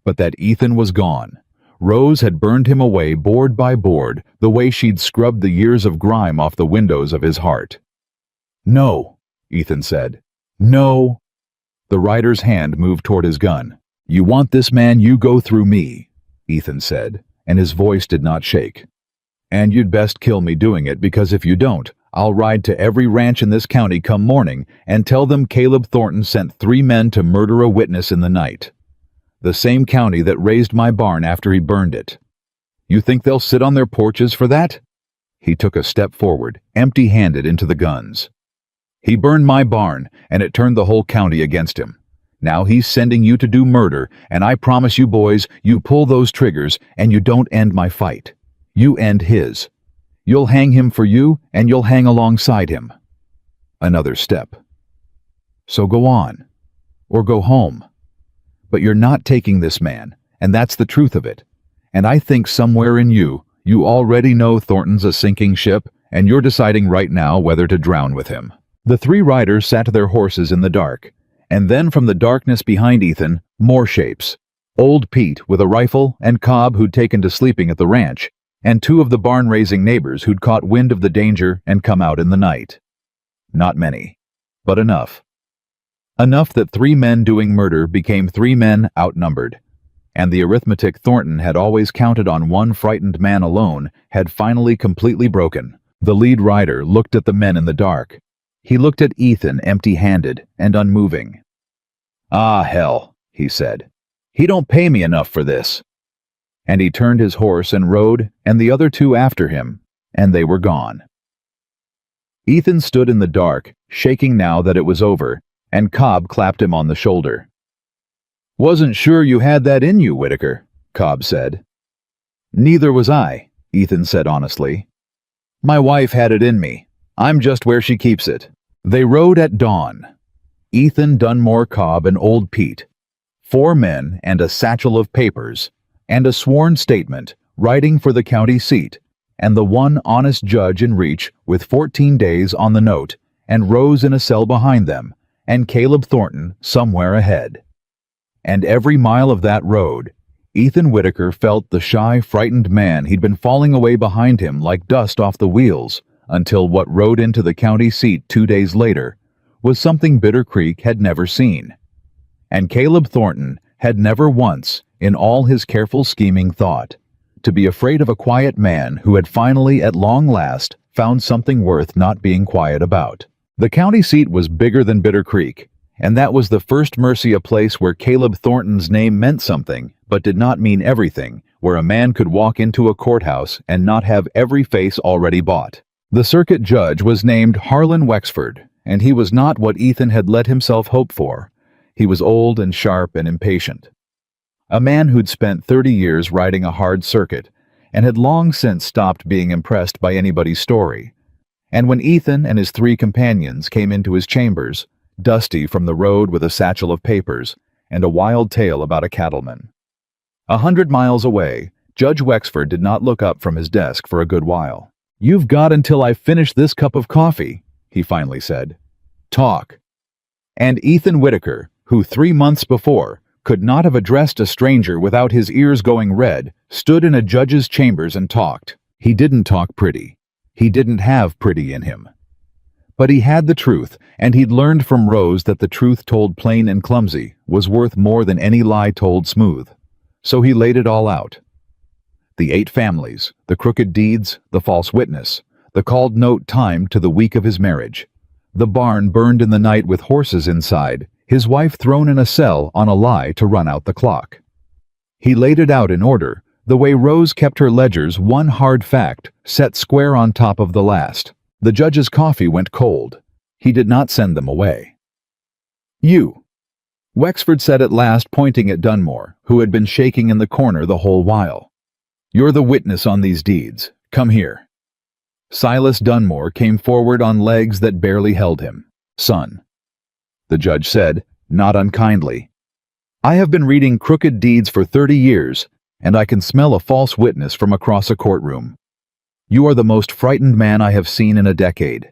But that Ethan was gone. Rose had burned him away board by board, the way she'd scrubbed the years of grime off the windows of his heart. "No," Ethan said. "No." The rider's hand moved toward his gun. "You want this man, you go through me," Ethan said, and his voice did not shake. "And you'd best kill me doing it, because if you don't, I'll ride to every ranch in this county come morning and tell them Caleb Thornton sent 3 men to murder a witness in the night. The same county that raised my barn after he burned it. You think they'll sit on their porches for that?" He took a step forward, empty-handed into the guns. "He burned my barn, and it turned the whole county against him. Now he's sending you to do murder, and I promise you boys, you pull those triggers, and you don't end my fight. You end his. You'll hang him for you, and you'll hang alongside him." Another step. "So go on. Or go home. But you're not taking this man, and that's the truth of it. And I think somewhere in you, you already know Thornton's a sinking ship, and you're deciding right now whether to drown with him." The 3 riders sat their horses in the dark, and then from the darkness behind Ethan, more shapes. Old Pete with a rifle, and Cobb, who'd taken to sleeping at the ranch, and 2 of the barn-raising neighbors who'd caught wind of the danger and come out in the night. Not many, but enough. Enough that 3 men doing murder became 3 men outnumbered, and the arithmetic Thornton had always counted on one frightened man alone had finally completely broken. The lead rider looked at the men in the dark. He looked at Ethan empty-handed and unmoving. "Ah, hell," he said. "He don't pay me enough for this." And he turned his horse and rode, and the other 2 after him, and they were gone. Ethan stood in the dark, shaking now that it was over, and Cobb clapped him on the shoulder. "Wasn't sure you had that in you, Whitaker," Cobb said. "Neither was I," Ethan said honestly. "My wife had it in me. I'm just where she keeps it." They rode at dawn. Ethan, Dunmore, Cobb, and old Pete. 4 men and a satchel of papers, and a sworn statement, writing for the county seat, and the one honest judge in reach with 14 days on the note, and Rose in a cell behind them, and Caleb Thornton somewhere ahead. And every mile of that road, Ethan Whitaker felt the shy, frightened man he'd been falling away behind him like dust off the wheels, until what rode into the county seat 2 days later was something Bitter Creek had never seen. And Caleb Thornton had never once, in all his careful scheming, thought to be afraid of a quiet man who had finally, at long last, found something worth not being quiet about. The county seat was bigger than Bitter Creek, and that was the first mercy, a place where Caleb Thornton's name meant something, but did not mean everything, where a man could walk into a courthouse and not have every face already bought. The circuit judge was named Harlan Wexford, and he was not what Ethan had let himself hope for. He was old and sharp and impatient. A man who'd spent 30 years riding a hard circuit, and had long since stopped being impressed by anybody's story. And when Ethan and his 3 companions came into his chambers, dusty from the road with a satchel of papers, and a wild tale about a cattleman. 100 miles away, Judge Wexford did not look up from his desk for a good while. "You've got until I finish this cup of coffee," he finally said. "Talk." And Ethan Whitaker, who 3 months before could not have addressed a stranger without his ears going red, stood in a judge's chambers and talked. He didn't talk pretty. He didn't have pretty in him. But he had the truth, and he'd learned from Rose that the truth told plain and clumsy was worth more than any lie told smooth. So he laid it all out. The 8 families, the crooked deeds, the false witness, the called note timed to the week of his marriage. The barn burned in the night with horses inside, his wife thrown in a cell on a lie to run out the clock. He laid it out in order, the way Rose kept her ledgers, one hard fact set square on top of the last. The judge's coffee went cold. He did not send them away. "You," Wexford said at last, pointing at Dunmore, who had been shaking in the corner the whole while. "You're the witness on these deeds. Come here." Silas Dunmore came forward on legs that barely held him. "Son," the judge said, not unkindly, "I have been reading crooked deeds for 30 years, and I can smell a false witness from across a courtroom. You are the most frightened man I have seen in a decade.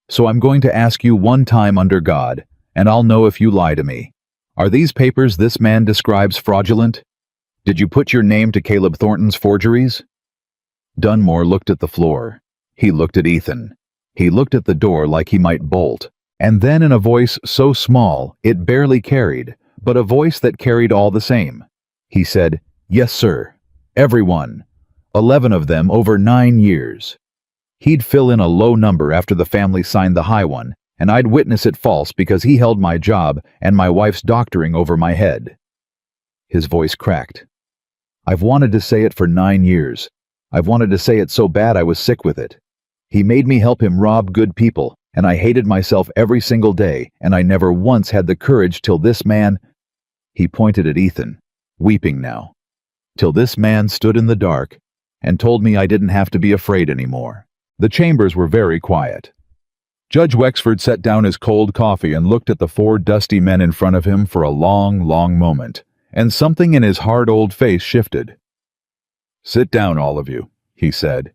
So I'm going to ask you one time under God, and I'll know if you lie to me. Are these papers this man describes fraudulent? Did you put your name to Caleb Thornton's forgeries?" Dunmore looked at the floor. He looked at Ethan. He looked at the door like he might bolt. And then in a voice so small it barely carried, but a voice that carried all the same, he said, "Yes, sir. Everyone. 11 of them over 9 years. He'd fill in a low number after the family signed the high one, and I'd witness it false because he held my job and my wife's doctoring over my head." His voice cracked. "I've wanted to say it for 9 years. I've wanted to say it so bad I was sick with it. He made me help him rob good people, and I hated myself every single day, and I never once had the courage till this man—" He pointed at Ethan, weeping now. "Till this man stood in the dark and told me I didn't have to be afraid anymore." The chambers were very quiet. Judge Wexford set down his cold coffee and looked at the 4 dusty men in front of him for a long, long moment, and something in his hard old face shifted. "Sit down, all of you," he said,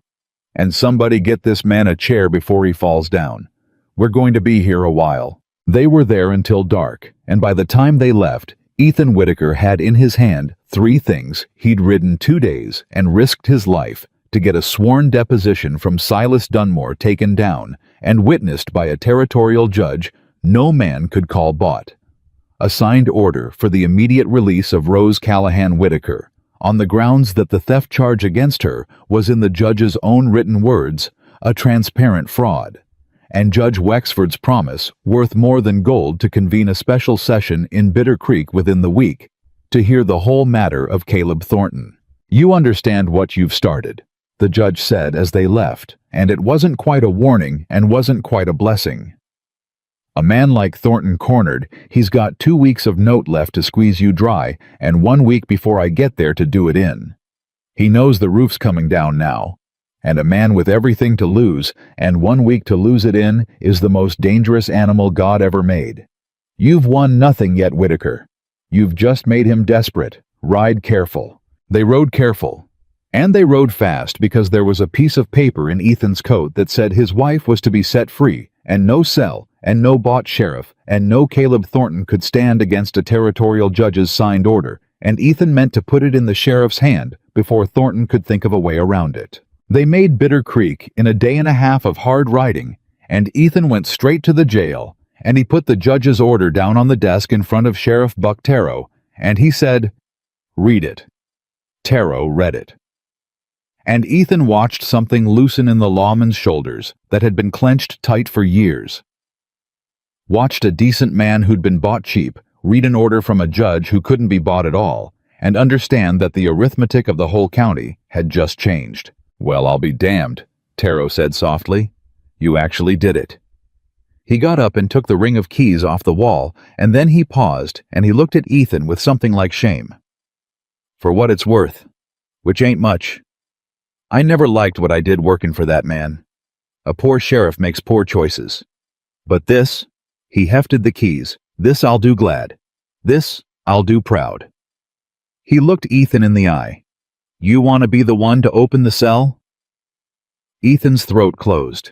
"and somebody get this man a chair before he falls down. We're going to be here a while." They were there until dark, and by the time they left, Ethan Whitaker had in his hand 3 things he'd ridden 2 days and risked his life to get a sworn deposition from Silas Dunmore taken down and witnessed by a territorial judge no man could call bought. A signed order for the immediate release of Rose Callahan Whitaker, on the grounds that the theft charge against her was, in the judge's own written words, a transparent fraud, and Judge Wexford's promise, worth more than gold, to convene a special session in Bitter Creek within the week to hear the whole matter of Caleb Thornton. "You understand what you've started," the judge said as they left, and it wasn't quite a warning and wasn't quite a blessing. "A man like Thornton cornered, he's got 2 weeks of note left to squeeze you dry and 1 week before I get there to do it in. He knows the roof's coming down now, and a man with everything to lose and 1 week to lose it in is the most dangerous animal God ever made. You've won nothing yet, Whitaker. You've just made him desperate. Ride careful." They rode careful. And they rode fast because there was a piece of paper in Ethan's coat that said his wife was to be set free, and no cell, and no bought sheriff, and no Caleb Thornton could stand against a territorial judge's signed order, and Ethan meant to put it in the sheriff's hand before Thornton could think of a way around it. They made Bitter Creek in a day and a half of hard riding, and Ethan went straight to the jail, and he put the judge's order down on the desk in front of Sheriff Buck Tarrow, and he said, "Read it." Tarrow read it. And Ethan watched something loosen in the lawman's shoulders that had been clenched tight for years. Watched a decent man who'd been bought cheap read an order from a judge who couldn't be bought at all, and understand that the arithmetic of the whole county had just changed. "Well, I'll be damned," Tarrow said softly. "You actually did it." He got up and took the ring of keys off the wall, and then he paused and he looked at Ethan with something like shame. "For what it's worth, which ain't much, I never liked what I did working for that man. A poor sheriff makes poor choices. But this," he hefted the keys, "this I'll do glad. This I'll do proud." He looked Ethan in the eye. "You want to be the one to open the cell?" Ethan's throat closed.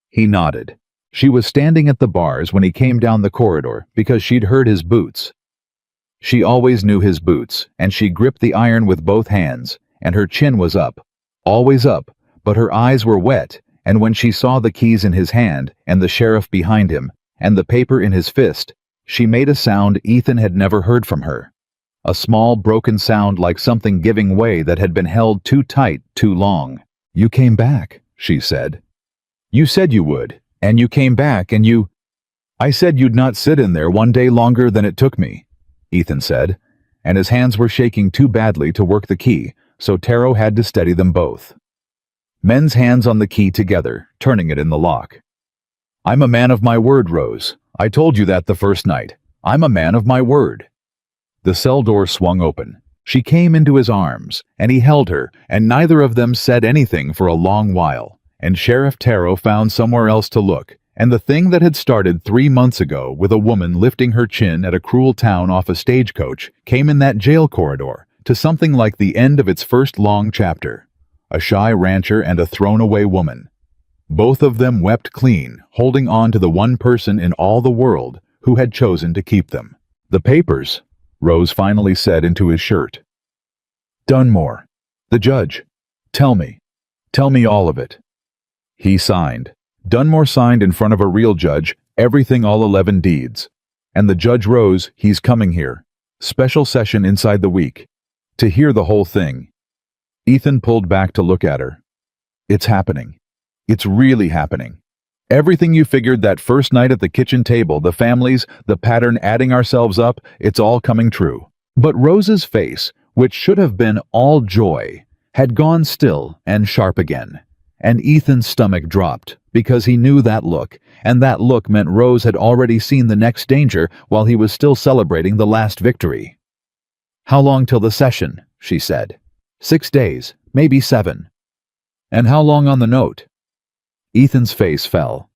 He nodded. She was standing at the bars when he came down the corridor because she'd heard his boots. She always knew his boots, and she gripped the iron with both hands, and her chin was up. Always up, but her eyes were wet, and when she saw the keys in his hand, and the sheriff behind him, and the paper in his fist, she made a sound Ethan had never heard from her. a small broken sound like something giving way that had been held too tight too long. "You came back," she said. "You said you would, and you came back, and you—" "I said you'd not sit in there one day longer than it took me," Ethan said, and his hands were shaking too badly to work the key, so Taro had to steady them both. Men's hands on the key together, turning it in the lock. "I'm a man of my word, Rose. I told you that the first night. I'm a man of my word." The cell door swung open. She came into his arms, and he held her, and neither of them said anything for a long while, and Sheriff Taro found somewhere else to look, and the thing that had started 3 months ago with a woman lifting her chin at a cruel town off a stagecoach came in that jail corridor to something like the end of its first long chapter. A shy rancher and a thrown-away woman. Both of them wept clean, holding on to the one person in all the world who had chosen to keep them. "The papers," Rose finally said into his shirt. "Dunmore. The judge. Tell me. Tell me all of it." He signed. Dunmore signed in front of a real judge, everything, all 11 deeds. And the judge rose. "He's coming here. Special session inside the week. To hear the whole thing." Ethan pulled back to look at her. "It's happening. It's really happening. Everything you figured that first night at the kitchen table, the families, the pattern, adding ourselves up, it's all coming true." But Rose's face, which should have been all joy, had gone still and sharp again. And Ethan's stomach dropped, because he knew that look, and that look meant Rose had already seen the next danger while he was still celebrating the last victory. "How long till the session?" she said. 6 days, maybe 7. "And how long on the note?" Ethan's face fell.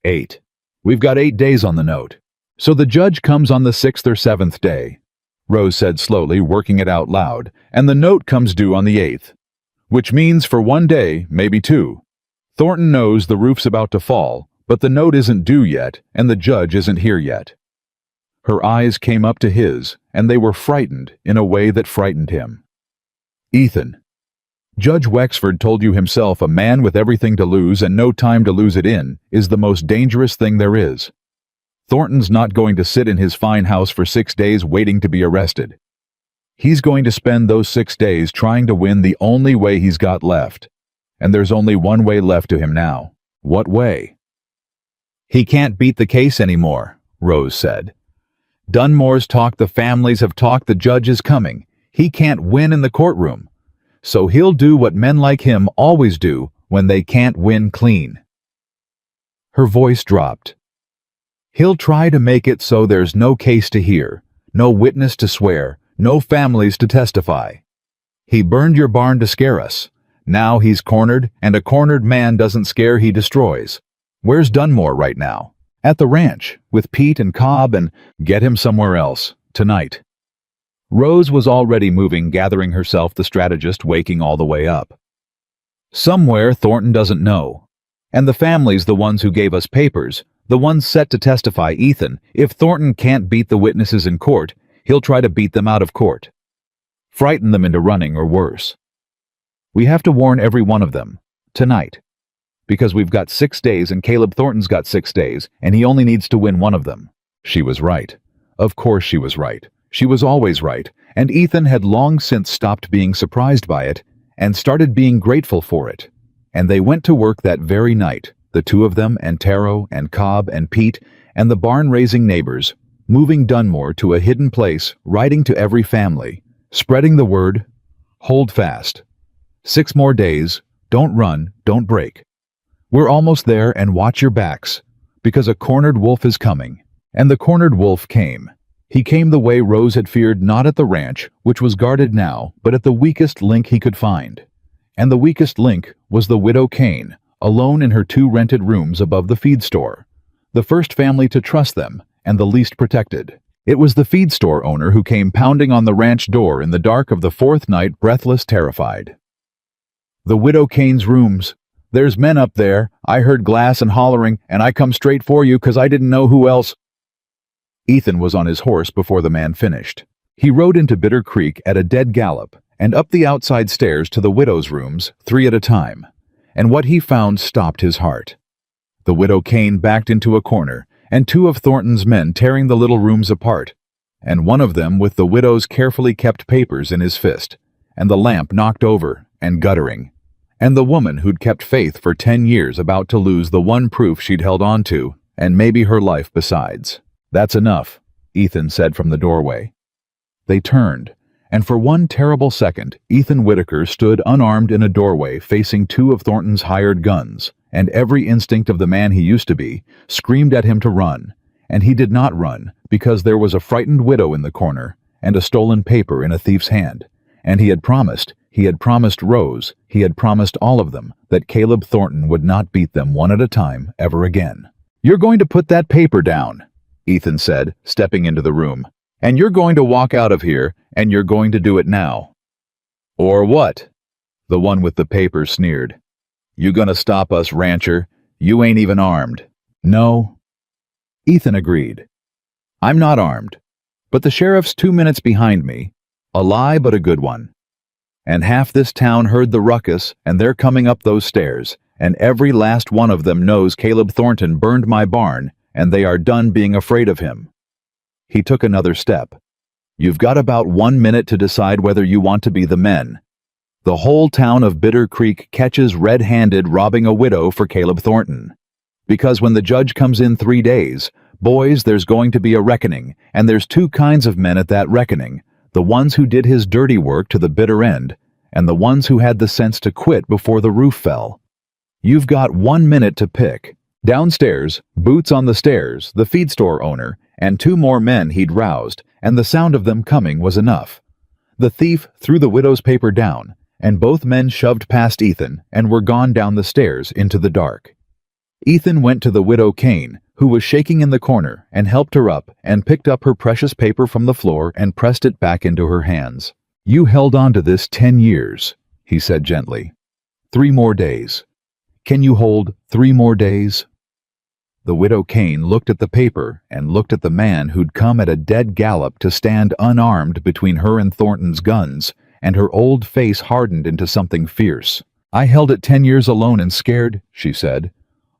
8. "We've got 8 days on the note. So the judge comes on the 6th or 7th day," Rose said slowly, working it out loud, "and the note comes due on the 8th. Which means for 1 day, maybe 2. Thornton knows the roof's about to fall, but the note isn't due yet, and the judge isn't here yet." Her eyes came up to his, and they were frightened in a way that frightened him. "Ethan, Judge Wexford told you himself a man with everything to lose and no time to lose it in is the most dangerous thing there is. Thornton's not going to sit in his fine house for 6 days waiting to be arrested. He's going to spend those 6 days trying to win the only way he's got left. And there's only one way left to him now." "What way?" "He can't beat the case anymore," Rose said. "Dunmore's talked, the families have talked, the judge is coming. He can't win in the courtroom. So he'll do what men like him always do when they can't win clean." Her voice dropped. "He'll try to make it so there's no case to hear, no witness to swear, no families to testify. He burned your barn to scare us. Now he's cornered, and a cornered man doesn't scare, he destroys. Where's Dunmore right now? At the ranch, with Pete and Cobb, and get him somewhere else, tonight." Rose was already moving, gathering herself, the strategist, waking all the way up. "Somewhere Thornton doesn't know. And the family's the ones who gave us papers, the ones set to testify. Ethan, if Thornton can't beat the witnesses in court, he'll try to beat them out of court. Frighten them into running, or worse. We have to warn every one of them, tonight. Because we've got 6 days and Caleb Thornton's got 6 days, and he only needs to win one of them." She was right. Of course she was right. She was always right, and Ethan had long since stopped being surprised by it and started being grateful for it. And they went to work that very night, the two of them, and Taro and Cobb and Pete and the barn-raising neighbors, moving Dunmore to a hidden place, writing to every family, spreading the word, "Hold fast. 6 more days, don't run, don't break. We're almost there, and watch your backs, because a cornered wolf is coming." And the cornered wolf came. He came the way Rose had feared, not at the ranch, which was guarded now, but at the weakest link he could find. And the weakest link was the widow Kane, alone in her 2 rented rooms above the feed store. The first family to trust them, and the least protected. It was the feed store owner who came pounding on the ranch door in the dark of the 4th night, breathless, terrified. "The widow Kane's rooms. There's men up there. I heard glass and hollering, and I come straight for you 'cause I didn't know who else." Ethan was on his horse before the man finished. He rode into Bitter Creek at a dead gallop, and up the outside stairs to the widow's rooms, 3 at a time. And what he found stopped his heart. The widow Kane backed into a corner, and 2 of Thornton's men tearing the little rooms apart. and one of them with the widow's carefully kept papers in his fist, and the lamp knocked over and guttering, and the woman who'd kept faith for 10 years about to lose the one proof she'd held on to, and maybe her life besides. "That's enough," Ethan said from the doorway. They turned, and for one terrible second, Ethan Whitaker stood unarmed in a doorway facing two of Thornton's hired guns, and every instinct of the man he used to be screamed at him to run, and he did not run because there was a frightened widow in the corner and a stolen paper in a thief's hand, and he had promised Rose, he had promised all of them that Caleb Thornton would not beat them one at a time ever again. "You're going to put that paper down," Ethan said, stepping into the room. "And you're going to walk out of here, and you're going to do it now." "Or what?" the one with the paper sneered. "You gonna stop us, rancher? You ain't even armed." "No," Ethan agreed. "I'm not armed, but the sheriff's 2 minutes behind me. A lie, but a good one. And half this town heard the ruckus, and they're coming up those stairs, and every last one of them knows Caleb Thornton burned my barn, and they are done being afraid of him." He took another step. "You've got about 1 minute to decide whether you want to be the men. The whole town of Bitter Creek catches red-handed robbing a widow for Caleb Thornton. Because when the judge comes in 3 days, boys, there's going to be a reckoning, and there's two kinds of men at that reckoning: the ones who did his dirty work to the bitter end, and the ones who had the sense to quit before the roof fell. You've got 1 minute to pick." Downstairs, boots on the stairs, the feed store owner, and 2 more men he'd roused, and the sound of them coming was enough. The thief threw the widow's paper down, and both men shoved past Ethan and were gone down the stairs into the dark. Ethan went to the widow Kane, who was shaking in the corner, and helped her up and picked up her precious paper from the floor and pressed it back into her hands. "You held on to this 10 years, he said gently. 3 more days. Can you hold 3 more days? The widow Kane looked at the paper and looked at the man who'd come at a dead gallop to stand unarmed between her and Thornton's guns, and her old face hardened into something fierce. "I held it 10 years alone and scared," she said.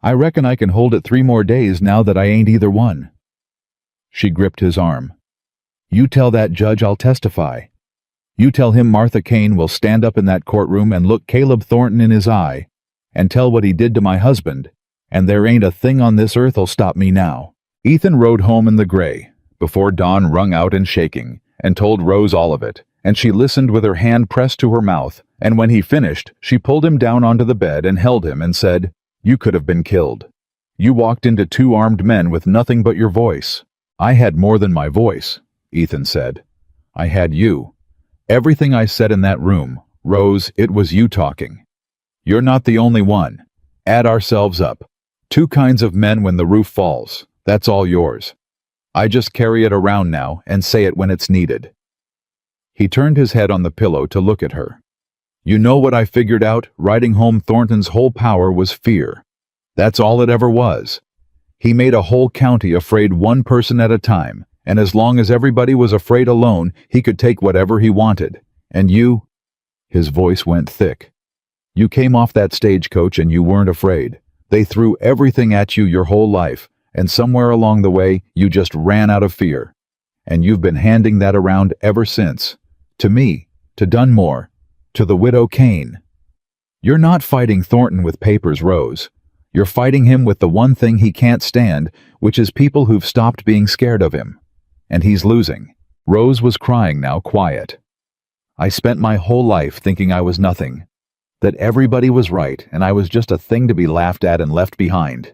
"I reckon I can hold it 3 more days now that I ain't either one." She gripped his arm. "You tell that judge I'll testify. You tell him Martha Kane will stand up in that courtroom and look Caleb Thornton in his eye, and tell what he did to my husband, and there ain't a thing on this earth'll stop me now." Ethan rode home in the gray, before dawn rung out and shaking, and told Rose all of it, and she listened with her hand pressed to her mouth, and when he finished, she pulled him down onto the bed and held him and said, "You could have been killed. You walked into 2 armed men with nothing but your voice." "I had more than my voice," Ethan said. "I had you. Everything I said in that room, Rose, it was you talking. You're not the only one. Add ourselves up. 2 kinds of men when the roof falls. That's all yours. I just carry it around now and say it when it's needed." He turned his head on the pillow to look at her. "You know what I figured out? Riding home Thornton's whole power was fear. That's all it ever was. He made a whole county afraid one person at a time, and as long as everybody was afraid alone, he could take whatever he wanted. And you—" his voice went thick. "You came off that stagecoach and you weren't afraid. They threw everything at you your whole life, and somewhere along the way, you just ran out of fear. And you've been handing that around ever since. To me, to Dunmore, to the widow Kane. You're not fighting Thornton with papers, Rose. You're fighting him with the one thing he can't stand, which is people who've stopped being scared of him. And he's losing." Rose was crying now, quiet. "I spent my whole life thinking I was nothing, that everybody was right and I was just a thing to be laughed at and left behind."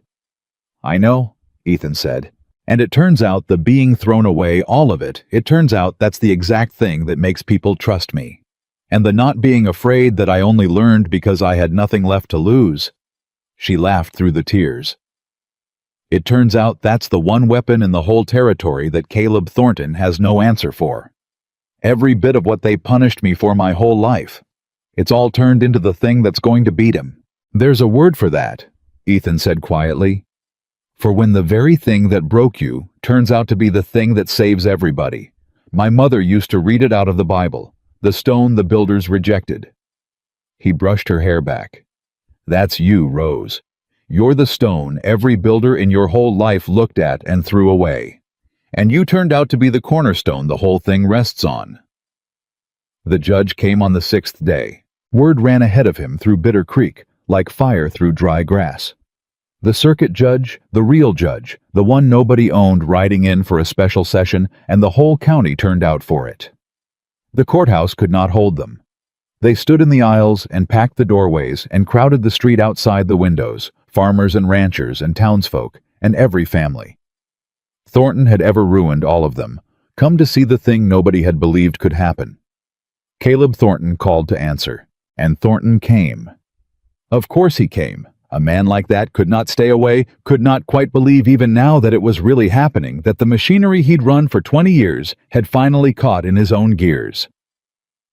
"I know," Ethan said. "And it turns out the being thrown away, all of it, it turns out that's the exact thing that makes people trust me. And the not being afraid that I only learned because I had nothing left to lose." She laughed through the tears. "It turns out that's the one weapon in the whole territory that Caleb Thornton has no answer for. Every bit of what they punished me for my whole life. It's all turned into the thing that's going to beat him. There's a word for that," Ethan said quietly. "For when the very thing that broke you turns out to be the thing that saves everybody. My mother used to read it out of the Bible, the stone the builders rejected." He brushed her hair back. "That's you, Rose. You're the stone every builder in your whole life looked at and threw away. and you turned out to be the cornerstone the whole thing rests on." The judge came on the 6th day. Word ran ahead of him through Bitter Creek, like fire through dry grass. The circuit judge, the real judge, the one nobody owned, riding in for a special session, and the whole county turned out for it. The courthouse could not hold them. They stood in the aisles and packed the doorways and crowded the street outside the windows, farmers and ranchers and townsfolk, and every family. Thornton had ever ruined all of them, come to see the thing nobody had believed could happen. Caleb Thornton called to answer, and Thornton came. Of course he came. A man like that could not stay away, could not quite believe even now that it was really happening, that the machinery he'd run for 20 years had finally caught in his own gears.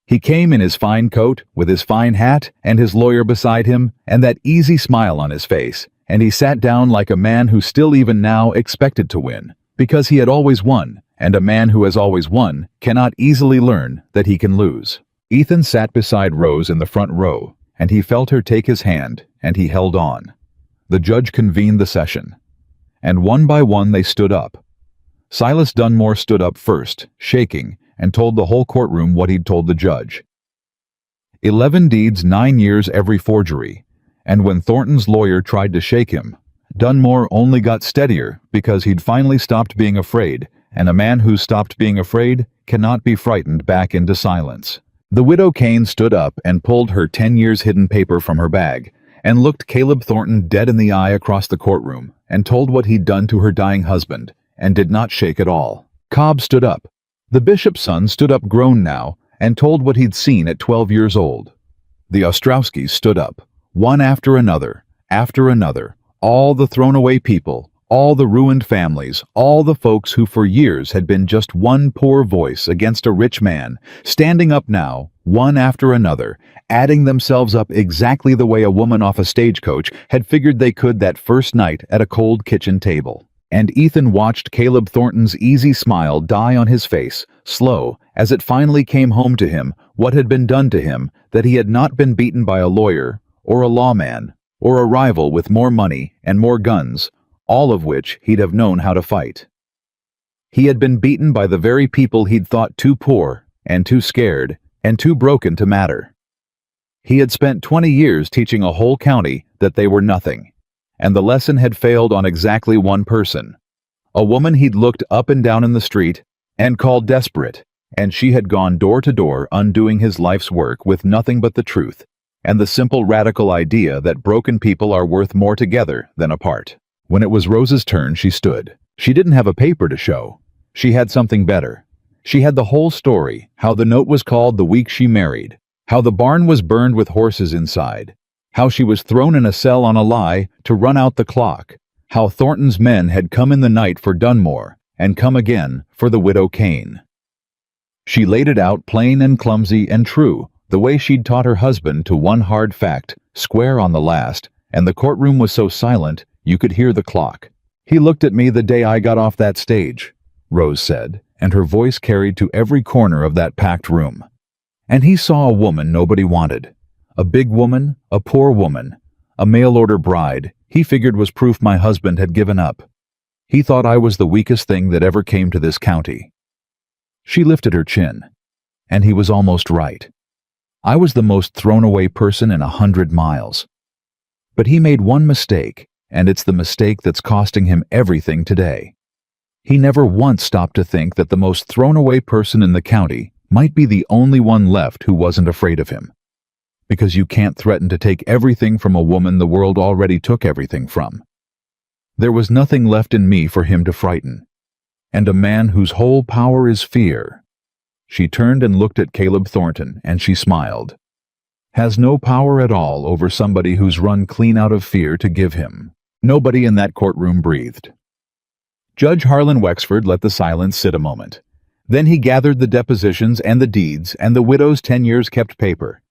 He came in his fine coat, with his fine hat, and his lawyer beside him, and that easy smile on his face, and he sat down like a man who still even now expected to win, because he had always won, and a man who has always won cannot easily learn that he can lose. Ethan sat beside Rose in the front row, and he felt her take his hand, and he held on. The judge convened the session, and one by one they stood up. Silas Dunmore stood up first, shaking, and told the whole courtroom what he'd told the judge. 11 deeds, 9 years every forgery, and when Thornton's lawyer tried to shake him, Dunmore only got steadier because he'd finally stopped being afraid, and a man who's stopped being afraid cannot be frightened back into silence. The widow Kane stood up and pulled her 10 years hidden paper from her bag, and looked Caleb Thornton dead in the eye across the courtroom, and told what he'd done to her dying husband, and did not shake at all. Cobb stood up. The bishop's son stood up grown now, and told what he'd seen at 12 years old. The Ostrowskis stood up, one after another, all the thrown-away people, all the ruined families, all the folks who for years had been just one poor voice against a rich man, standing up now, one after another, adding themselves up exactly the way a woman off a stagecoach had figured they could that first night at a cold kitchen table. And Ethan watched Caleb Thornton's easy smile die on his face, slow, as it finally came home to him what had been done to him, that he had not been beaten by a lawyer, or a lawman, or a rival with more money and more guns, all of which he'd have known how to fight. He had been beaten by the very people he'd thought too poor, and too scared, and too broken to matter. He had spent 20 years teaching a whole county that they were nothing, and the lesson had failed on exactly one person, a woman he'd looked up and down in the street and called desperate, and she had gone door to door undoing his life's work with nothing but the truth, and the simple radical idea that broken people are worth more together than apart. When it was Rose's turn, she stood. She didn't have a paper to show. She had something better. She had the whole story, how the note was called the week she married, how the barn was burned with horses inside, how she was thrown in a cell on a lie to run out the clock, how Thornton's men had come in the night for Dunmore, and come again for the widow Kane. She laid it out plain and clumsy and true, the way she'd taught her husband to one hard fact, square on the last, and the courtroom was so silent you could hear the clock. "He looked at me the day I got off that stage," Rose said, and her voice carried to every corner of that packed room. "And he saw a woman nobody wanted. A big woman, a poor woman, a mail-order bride he figured was proof my husband had given up. He thought I was the weakest thing that ever came to this county." She lifted her chin, and he was almost right. I was the most thrown-away person in 100 miles. But he made one mistake, and it's the mistake that's costing him everything today. He never once stopped to think that the most thrown-away person in the county might be the only one left who wasn't afraid of him. Because you can't threaten to take everything from a woman the world already took everything from. There was nothing left in me for him to frighten. And a man whose whole power is fear. She turned and looked at Caleb Thornton, and she smiled. Has no power at all over somebody who's run clean out of fear to give him. Nobody in that courtroom breathed. Judge Harlan Wexford let the silence sit a moment. Then he gathered the depositions and the deeds and the widow's 10 years kept paper.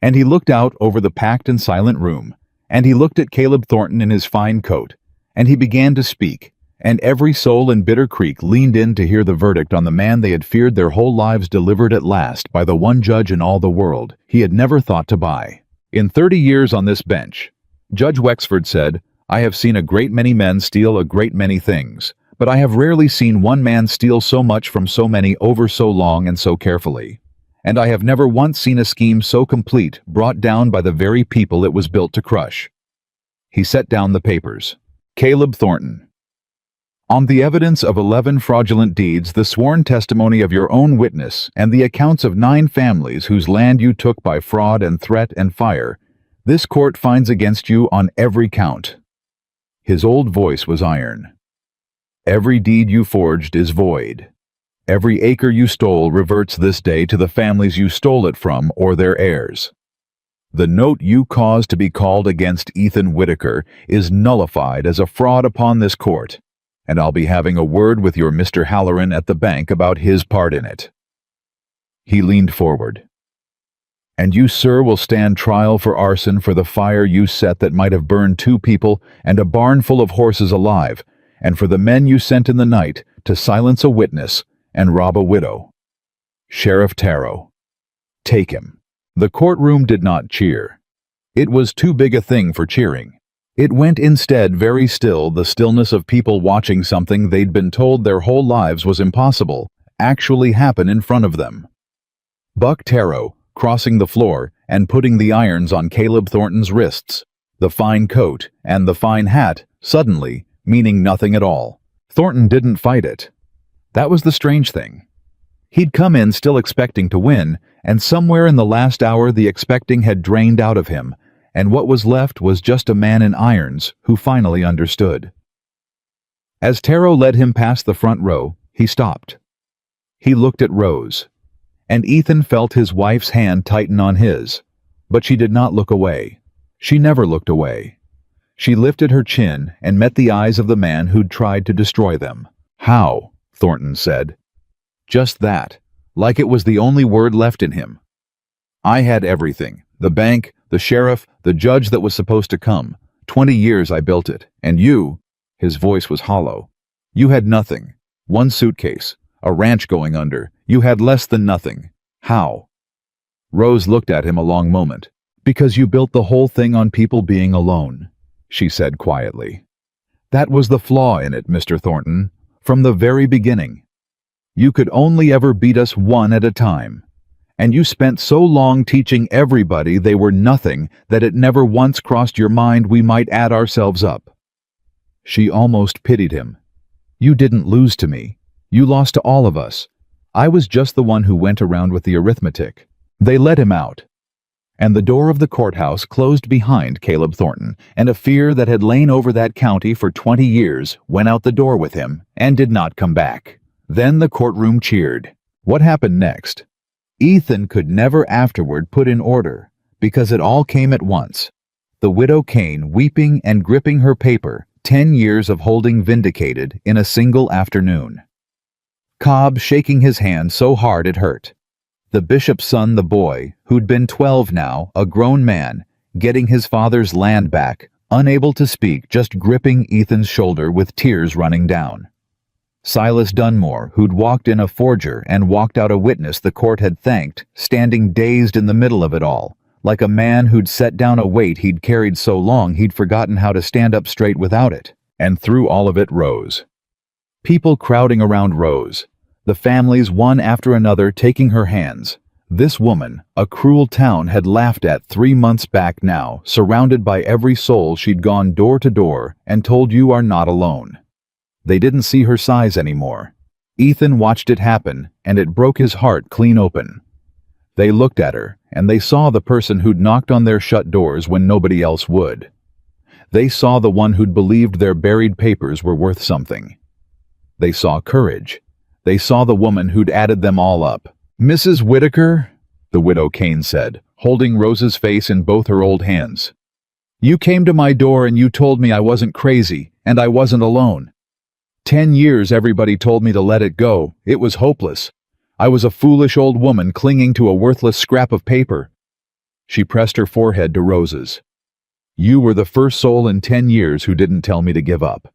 And he looked out over the packed and silent room, and he looked at Caleb Thornton in his fine coat, and he began to speak, and every soul in Bitter Creek leaned in to hear the verdict on the man they had feared their whole lives delivered at last by the one judge in all the world he had never thought to buy. In 30 years on this bench, Judge Wexford said, "I have seen a great many men steal a great many things, but I have rarely seen one man steal so much from so many over so long and so carefully. And I have never once seen a scheme so complete brought down by the very people it was built to crush." He set down the papers. Caleb Thornton. "On the evidence of 11 fraudulent deeds, the sworn testimony of your own witness, and the accounts of 9 families whose land you took by fraud and threat and fire, this court finds against you on every count." His old voice was iron. "Every deed you forged is void. Every acre you stole reverts this day to the families you stole it from or their heirs. The note you caused to be called against Ethan Whitaker is nullified as a fraud upon this court, and I'll be having a word with your Mr. Halloran at the bank about his part in it." He leaned forward. "And you, sir, will stand trial for arson for the fire you set that might have burned 2 people and a barn full of horses alive, and for the men you sent in the night to silence a witness and rob a widow. Sheriff Tarrow, take him." The courtroom did not cheer. It was too big a thing for cheering. It went instead very still, the stillness of people watching something they'd been told their whole lives was impossible actually happen in front of them. Buck Tarrow, crossing the floor and putting the irons on Caleb Thornton's wrists, the fine coat and the fine hat, suddenly meaning nothing at all. Thornton didn't fight it. That was the strange thing. He'd come in still expecting to win, and somewhere in the last hour the expecting had drained out of him, and what was left was just a man in irons who finally understood. As Tarrow led him past the front row, he stopped. He looked at Rose, and Ethan felt his wife's hand tighten on his, but she did not look away. She never looked away. She lifted her chin and met the eyes of the man who'd tried to destroy them. "How?" Thornton said. Just that, like it was the only word left in him. "I had everything. The bank, the sheriff, the judge that was supposed to come. 20 years I built it. And you," his voice was hollow, "you had nothing. 1 suitcase, a ranch going under. You had less than nothing. How?" Rose looked at him a long moment. "Because you built the whole thing on people being alone," she said quietly. "That was the flaw in it, Mr. Thornton, from the very beginning. You could only ever beat us one at a time. And you spent so long teaching everybody they were nothing that it never once crossed your mind we might add ourselves up." She almost pitied him. "You didn't lose to me. You lost to all of us. I was just the one who went around with the arithmetic." They let him out, and the door of the courthouse closed behind Caleb Thornton, and a fear that had lain over that county for 20 years went out the door with him and did not come back. Then the courtroom cheered. What happened next? Ethan could never afterward put in order, because it all came at once. The widow Kane weeping and gripping her paper, 10 years of holding vindicated in a single afternoon. Cobb shaking his hand so hard it hurt. The bishop's son, the boy, who'd been 12 now, a grown man, getting his father's land back, unable to speak, just gripping Ethan's shoulder with tears running down. Silas Dunmore, who'd walked in a forger and walked out a witness the court had thanked, standing dazed in the middle of it all, like a man who'd set down a weight he'd carried so long he'd forgotten how to stand up straight without it. And through all of it, Rose. People crowding around Rose, the families one after another taking her hands. This woman, a cruel town had laughed at 3 months back now, surrounded by every soul she'd gone door to door and told you are not alone. They didn't see her size anymore. Ethan watched it happen, and it broke his heart clean open. They looked at her, and they saw the person who'd knocked on their shut doors when nobody else would. They saw the one who'd believed their buried papers were worth something. They saw courage. They saw the woman who'd added them all up. "Mrs. Whitaker," the widow Kane said, holding Rose's face in both her old hands. "You came to my door and you told me I wasn't crazy, and I wasn't alone. 10 years everybody told me to let it go. It was hopeless. I was a foolish old woman clinging to a worthless scrap of paper." She pressed her forehead to Rose's. "You were the first soul in 10 years who didn't tell me to give up.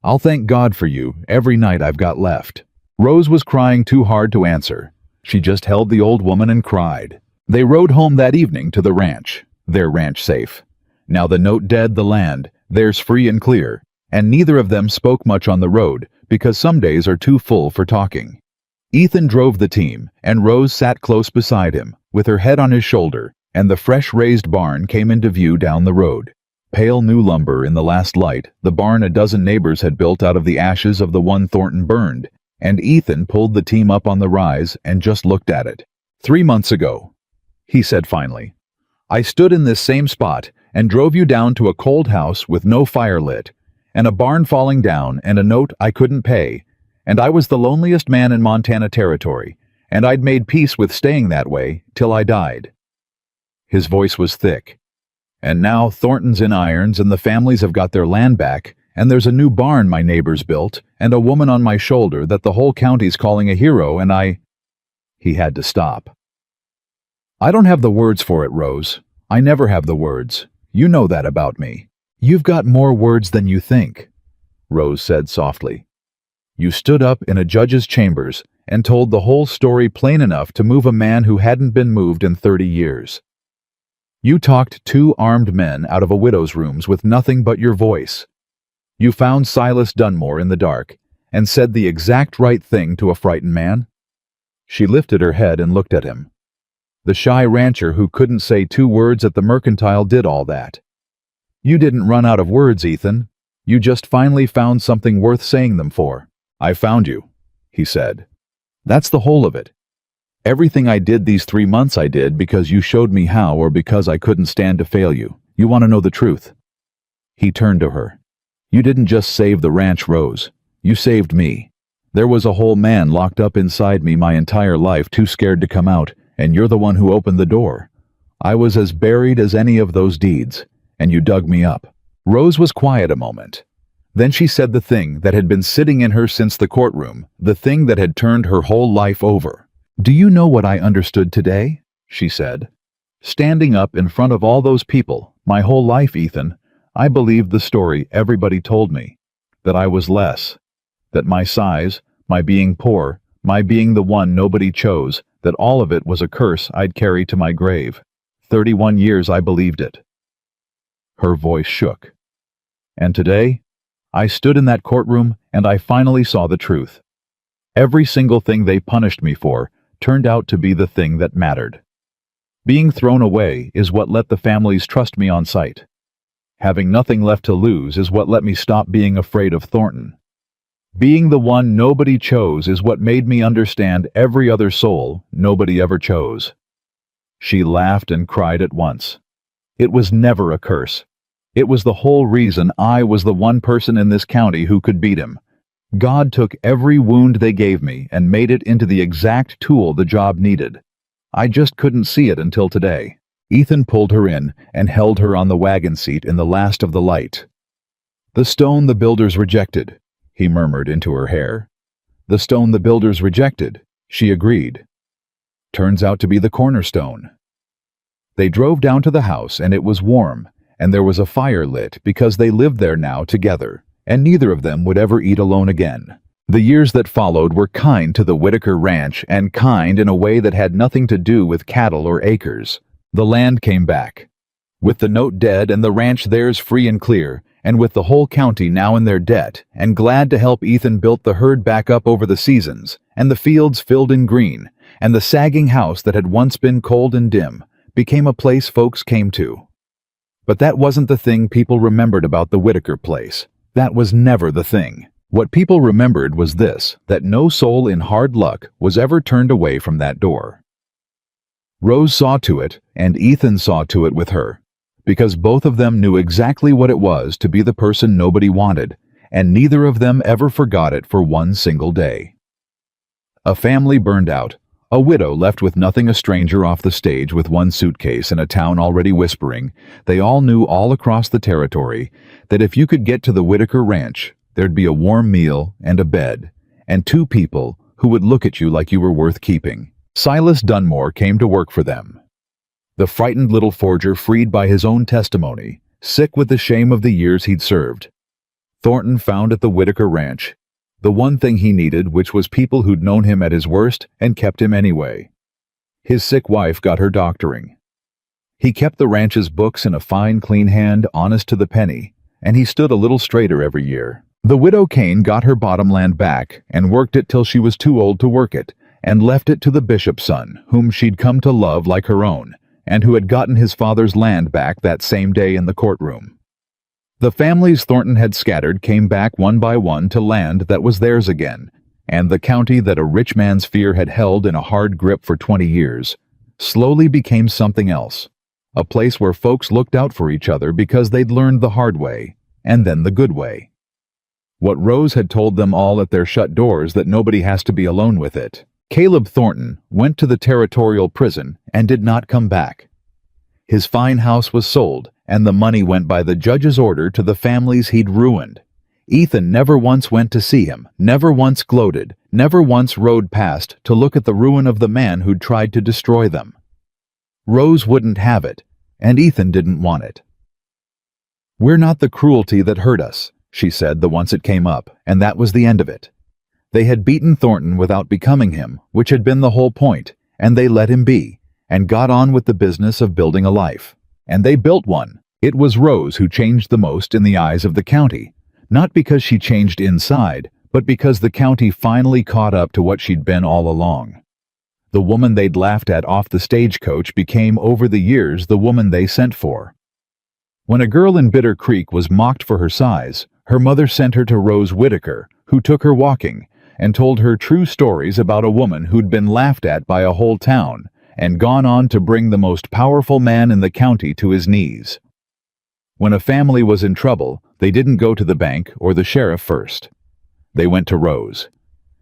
I'll thank God for you every night I've got left." Rose was crying too hard to answer. She just held the old woman and cried. They rode home that evening to the ranch, their ranch safe. Now the note dead, the land, theirs free and clear, and neither of them spoke much on the road because some days are too full for talking. Ethan drove the team, and Rose sat close beside him, with her head on his shoulder, and the fresh raised barn came into view down the road. Pale new lumber in the last light, the barn a dozen neighbors had built out of the ashes of the one Thornton burned, and Ethan pulled the team up on the rise and just looked at it. 3 months ago, he said finally, I stood in this same spot and drove you down to a cold house with no fire lit, and a barn falling down and a note I couldn't pay, and I was the loneliest man in Montana Territory, and I'd made peace with staying that way till I died. His voice was thick. And now Thornton's in irons and the families have got their land back, and there's a new barn my neighbors built, and a woman on my shoulder that the whole county's calling a hero, and He had to stop. I don't have the words for it, Rose. I never have the words. You know that about me. You've got more words than you think, Rose said softly. You stood up in a judge's chambers and told the whole story plain enough to move a man who hadn't been moved in 30 years. You talked 2 armed men out of a widow's rooms with nothing but your voice. You found Silas Dunmore in the dark and said the exact right thing to a frightened man. She lifted her head and looked at him. The shy rancher who couldn't say 2 words at the mercantile did all that. You didn't run out of words, Ethan. You just finally found something worth saying them for. I found you, he said. That's the whole of it. Everything I did these 3 months I did because you showed me how or because I couldn't stand to fail you. You want to know the truth? He turned to her. You didn't just save the ranch, Rose. You saved me. There was a whole man locked up inside me my entire life, too scared to come out, and you're the one who opened the door. I was as buried as any of those deeds, and you dug me up. Rose was quiet a moment. Then she said the thing that had been sitting in her since the courtroom, the thing that had turned her whole life over. Do you know what I understood today? She said. Standing up in front of all those people, my whole life, Ethan, I believed the story everybody told me, that I was less, that my size, my being poor, my being the one nobody chose, that all of it was a curse I'd carry to my grave. 31 years I believed it. Her voice shook. And today, I stood in that courtroom and I finally saw the truth. Every single thing they punished me for turned out to be the thing that mattered. Being thrown away is what let the families trust me on sight. Having nothing left to lose is what let me stop being afraid of Thornton. Being the one nobody chose is what made me understand every other soul nobody ever chose. She laughed and cried at once. It was never a curse. It was the whole reason I was the one person in this county who could beat him. God took every wound they gave me and made it into the exact tool the job needed. I just couldn't see it until today. Ethan pulled her in and held her on the wagon seat in the last of the light. The stone the builders rejected, he murmured into her hair. The stone the builders rejected, she agreed. Turns out to be the cornerstone. They drove down to the house and it was warm, and there was a fire lit because they lived there now together, and neither of them would ever eat alone again. The years that followed were kind to the Whitaker Ranch, and kind in a way that had nothing to do with cattle or acres. The land came back. With the note dead and the ranch theirs free and clear, and with the whole county now in their debt, and glad to help Ethan built the herd back up over the seasons, and the fields filled in green, and the sagging house that had once been cold and dim became a place folks came to. But that wasn't the thing people remembered about the Whitaker place. That was never the thing. What people remembered was this, that no soul in hard luck was ever turned away from that door. Rose saw to it, and Ethan saw to it with her, because both of them knew exactly what it was to be the person nobody wanted, and neither of them ever forgot it for one single day. A family burned out, a widow left with nothing, a stranger off the stage with one suitcase in a town already whispering. They all knew all across the territory that if you could get to the Whitaker Ranch, there'd be a warm meal and a bed, and 2 people who would look at you like you were worth keeping. Silas Dunmore came to work for them. The frightened little forger freed by his own testimony, sick with the shame of the years he'd served. Thornton found at the Whitaker Ranch the one thing he needed, which was people who'd known him at his worst and kept him anyway. His sick wife got her doctoring. He kept the ranch's books in a fine, clean hand, honest to the penny, and he stood a little straighter every year. The widow Kane got her bottomland back and worked it till she was too old to work it, and left it to the bishop's son, whom she'd come to love like her own, and who had gotten his father's land back that same day in the courtroom. The families Thornton had scattered came back one by one to land that was theirs again, and the county that a rich man's fear had held in a hard grip for 20 years slowly became something else, a place where folks looked out for each other because they'd learned the hard way, and then the good way. What Rose had told them all at their shut doors, that nobody has to be alone with it. Caleb Thornton went to the territorial prison and did not come back. His fine house was sold, and the money went by the judge's order to the families he'd ruined. Ethan never once went to see him, never once gloated, never once rode past to look at the ruin of the man who'd tried to destroy them. Rose wouldn't have it, and Ethan didn't want it. "We're not the cruelty that hurt us," she said the once it came up, and that was the end of it. They had beaten Thornton without becoming him, which had been the whole point, and they let him be, and got on with the business of building a life. And they built one. It was Rose who changed the most in the eyes of the county, not because she changed inside, but because the county finally caught up to what she'd been all along. The woman they'd laughed at off the stagecoach became over the years the woman they sent for. When a girl in Bitter Creek was mocked for her size, her mother sent her to Rose Whitaker, who took her walking, and told her true stories about a woman who'd been laughed at by a whole town, and gone on to bring the most powerful man in the county to his knees. When a family was in trouble, they didn't go to the bank or the sheriff first. They went to Rose.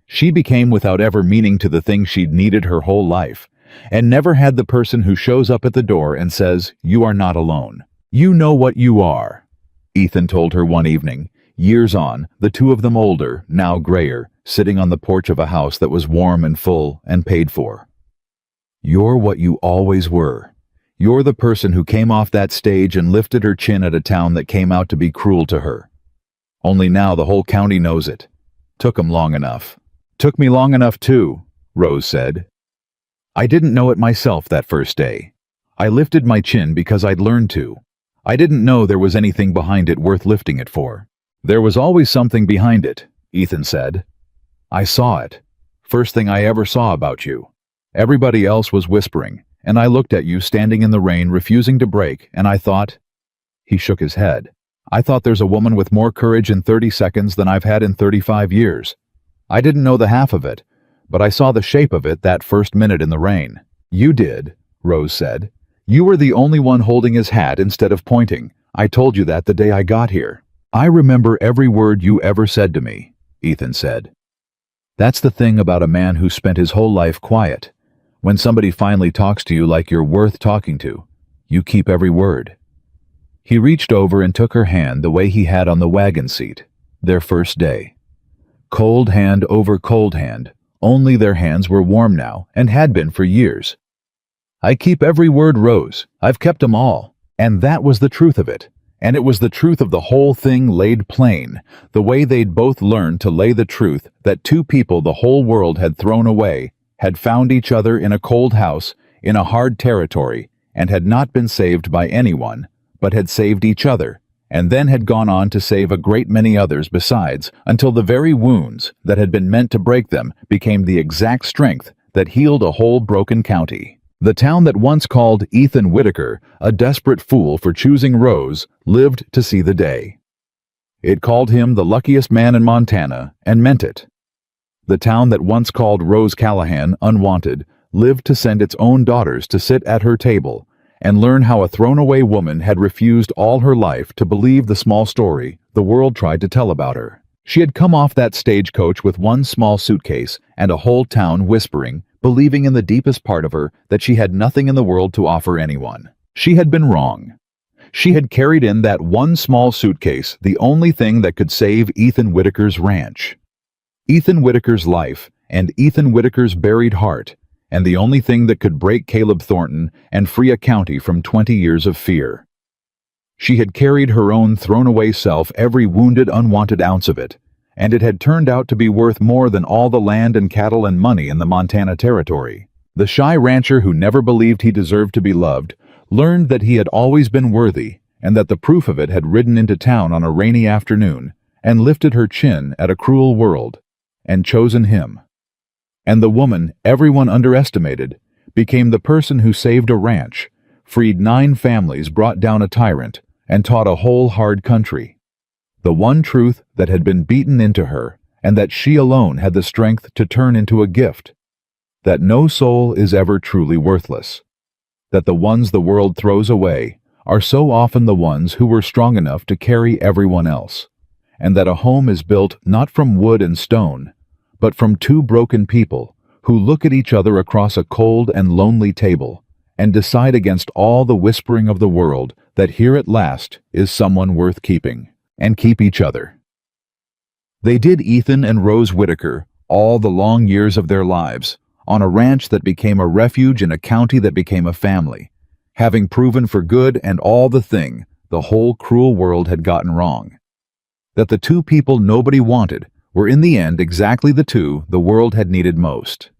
She became, without ever meaning to, the thing she'd needed her whole life, and never had the person who shows up at the door and says, "You are not alone. You know what you are," Ethan told her one evening, years on, the two of them older, now grayer, sitting on the porch of a house that was warm and full and paid for. "You're what you always were. You're the person who came off that stage and lifted her chin at a town that came out to be cruel to her. Only now the whole county knows it. Took 'em long enough." "Took me long enough too," Rose said. "I didn't know it myself that first day. I lifted my chin because I'd learned to. I didn't know there was anything behind it worth lifting it for." "There was always something behind it," Ethan said. "I saw it. First thing I ever saw about you. Everybody else was whispering, and I looked at you standing in the rain refusing to break, and I thought—" He shook his head. "I thought there's a woman with more courage in 30 seconds than I've had in 35 years. I didn't know the half of it, but I saw the shape of it that first minute in the rain." "You did," Rose said. "You were the only one holding his hat instead of pointing. I told you that the day I got here." "I remember every word you ever said to me," Ethan said. "That's the thing about a man who spent his whole life quiet. When somebody finally talks to you like you're worth talking to, you keep every word." He reached over and took her hand the way he had on the wagon seat, their first day. Cold hand over cold hand, only their hands were warm now and had been for years. "I keep every word, Rose. I've kept 'em all." And that was the truth of it. And it was the truth of the whole thing laid plain, the way they'd both learned to lay the truth that two people the whole world had thrown away had found each other in a cold house, in a hard territory, and had not been saved by anyone, but had saved each other, and then had gone on to save a great many others besides, until the very wounds that had been meant to break them became the exact strength that healed a whole broken county. The town that once called Ethan Whitaker a desperate fool for choosing Rose lived to see the day. It called him the luckiest man in Montana, and meant it. The town that once called Rose Callahan unwanted lived to send its own daughters to sit at her table and learn how a thrown-away woman had refused all her life to believe the small story the world tried to tell about her. She had come off that stagecoach with one small suitcase and a whole town whispering, believing in the deepest part of her that she had nothing in the world to offer anyone. She had been wrong. She had carried in that one small suitcase, the only thing that could save Ethan Whitaker's ranch. Ethan Whitaker's life and Ethan Whitaker's buried heart, and the only thing that could break Caleb Thornton and free a county from 20 years of fear. She had carried her own thrown-away self, every wounded, unwanted ounce of it, and it had turned out to be worth more than all the land and cattle and money in the Montana Territory. The shy rancher who never believed he deserved to be loved learned that he had always been worthy, and that the proof of it had ridden into town on a rainy afternoon and lifted her chin at a cruel world, and chosen him. And the woman everyone underestimated became the person who saved a ranch, freed 9 families, brought down a tyrant, and taught a whole hard country. The one truth that had been beaten into her, and that she alone had the strength to turn into a gift: that no soul is ever truly worthless. That the ones the world throws away are so often the ones who were strong enough to carry everyone else. And that a home is built not from wood and stone, but from 2 broken people who look at each other across a cold and lonely table and decide against all the whispering of the world that here at last is someone worth keeping, and keep each other. They did Ethan and Rose Whitaker all the long years of their lives, on a ranch that became a refuge in a county that became a family, having proven for good and all the thing the whole cruel world had gotten wrong. That the 2 people nobody wanted were in the end exactly the 2 the world had needed most.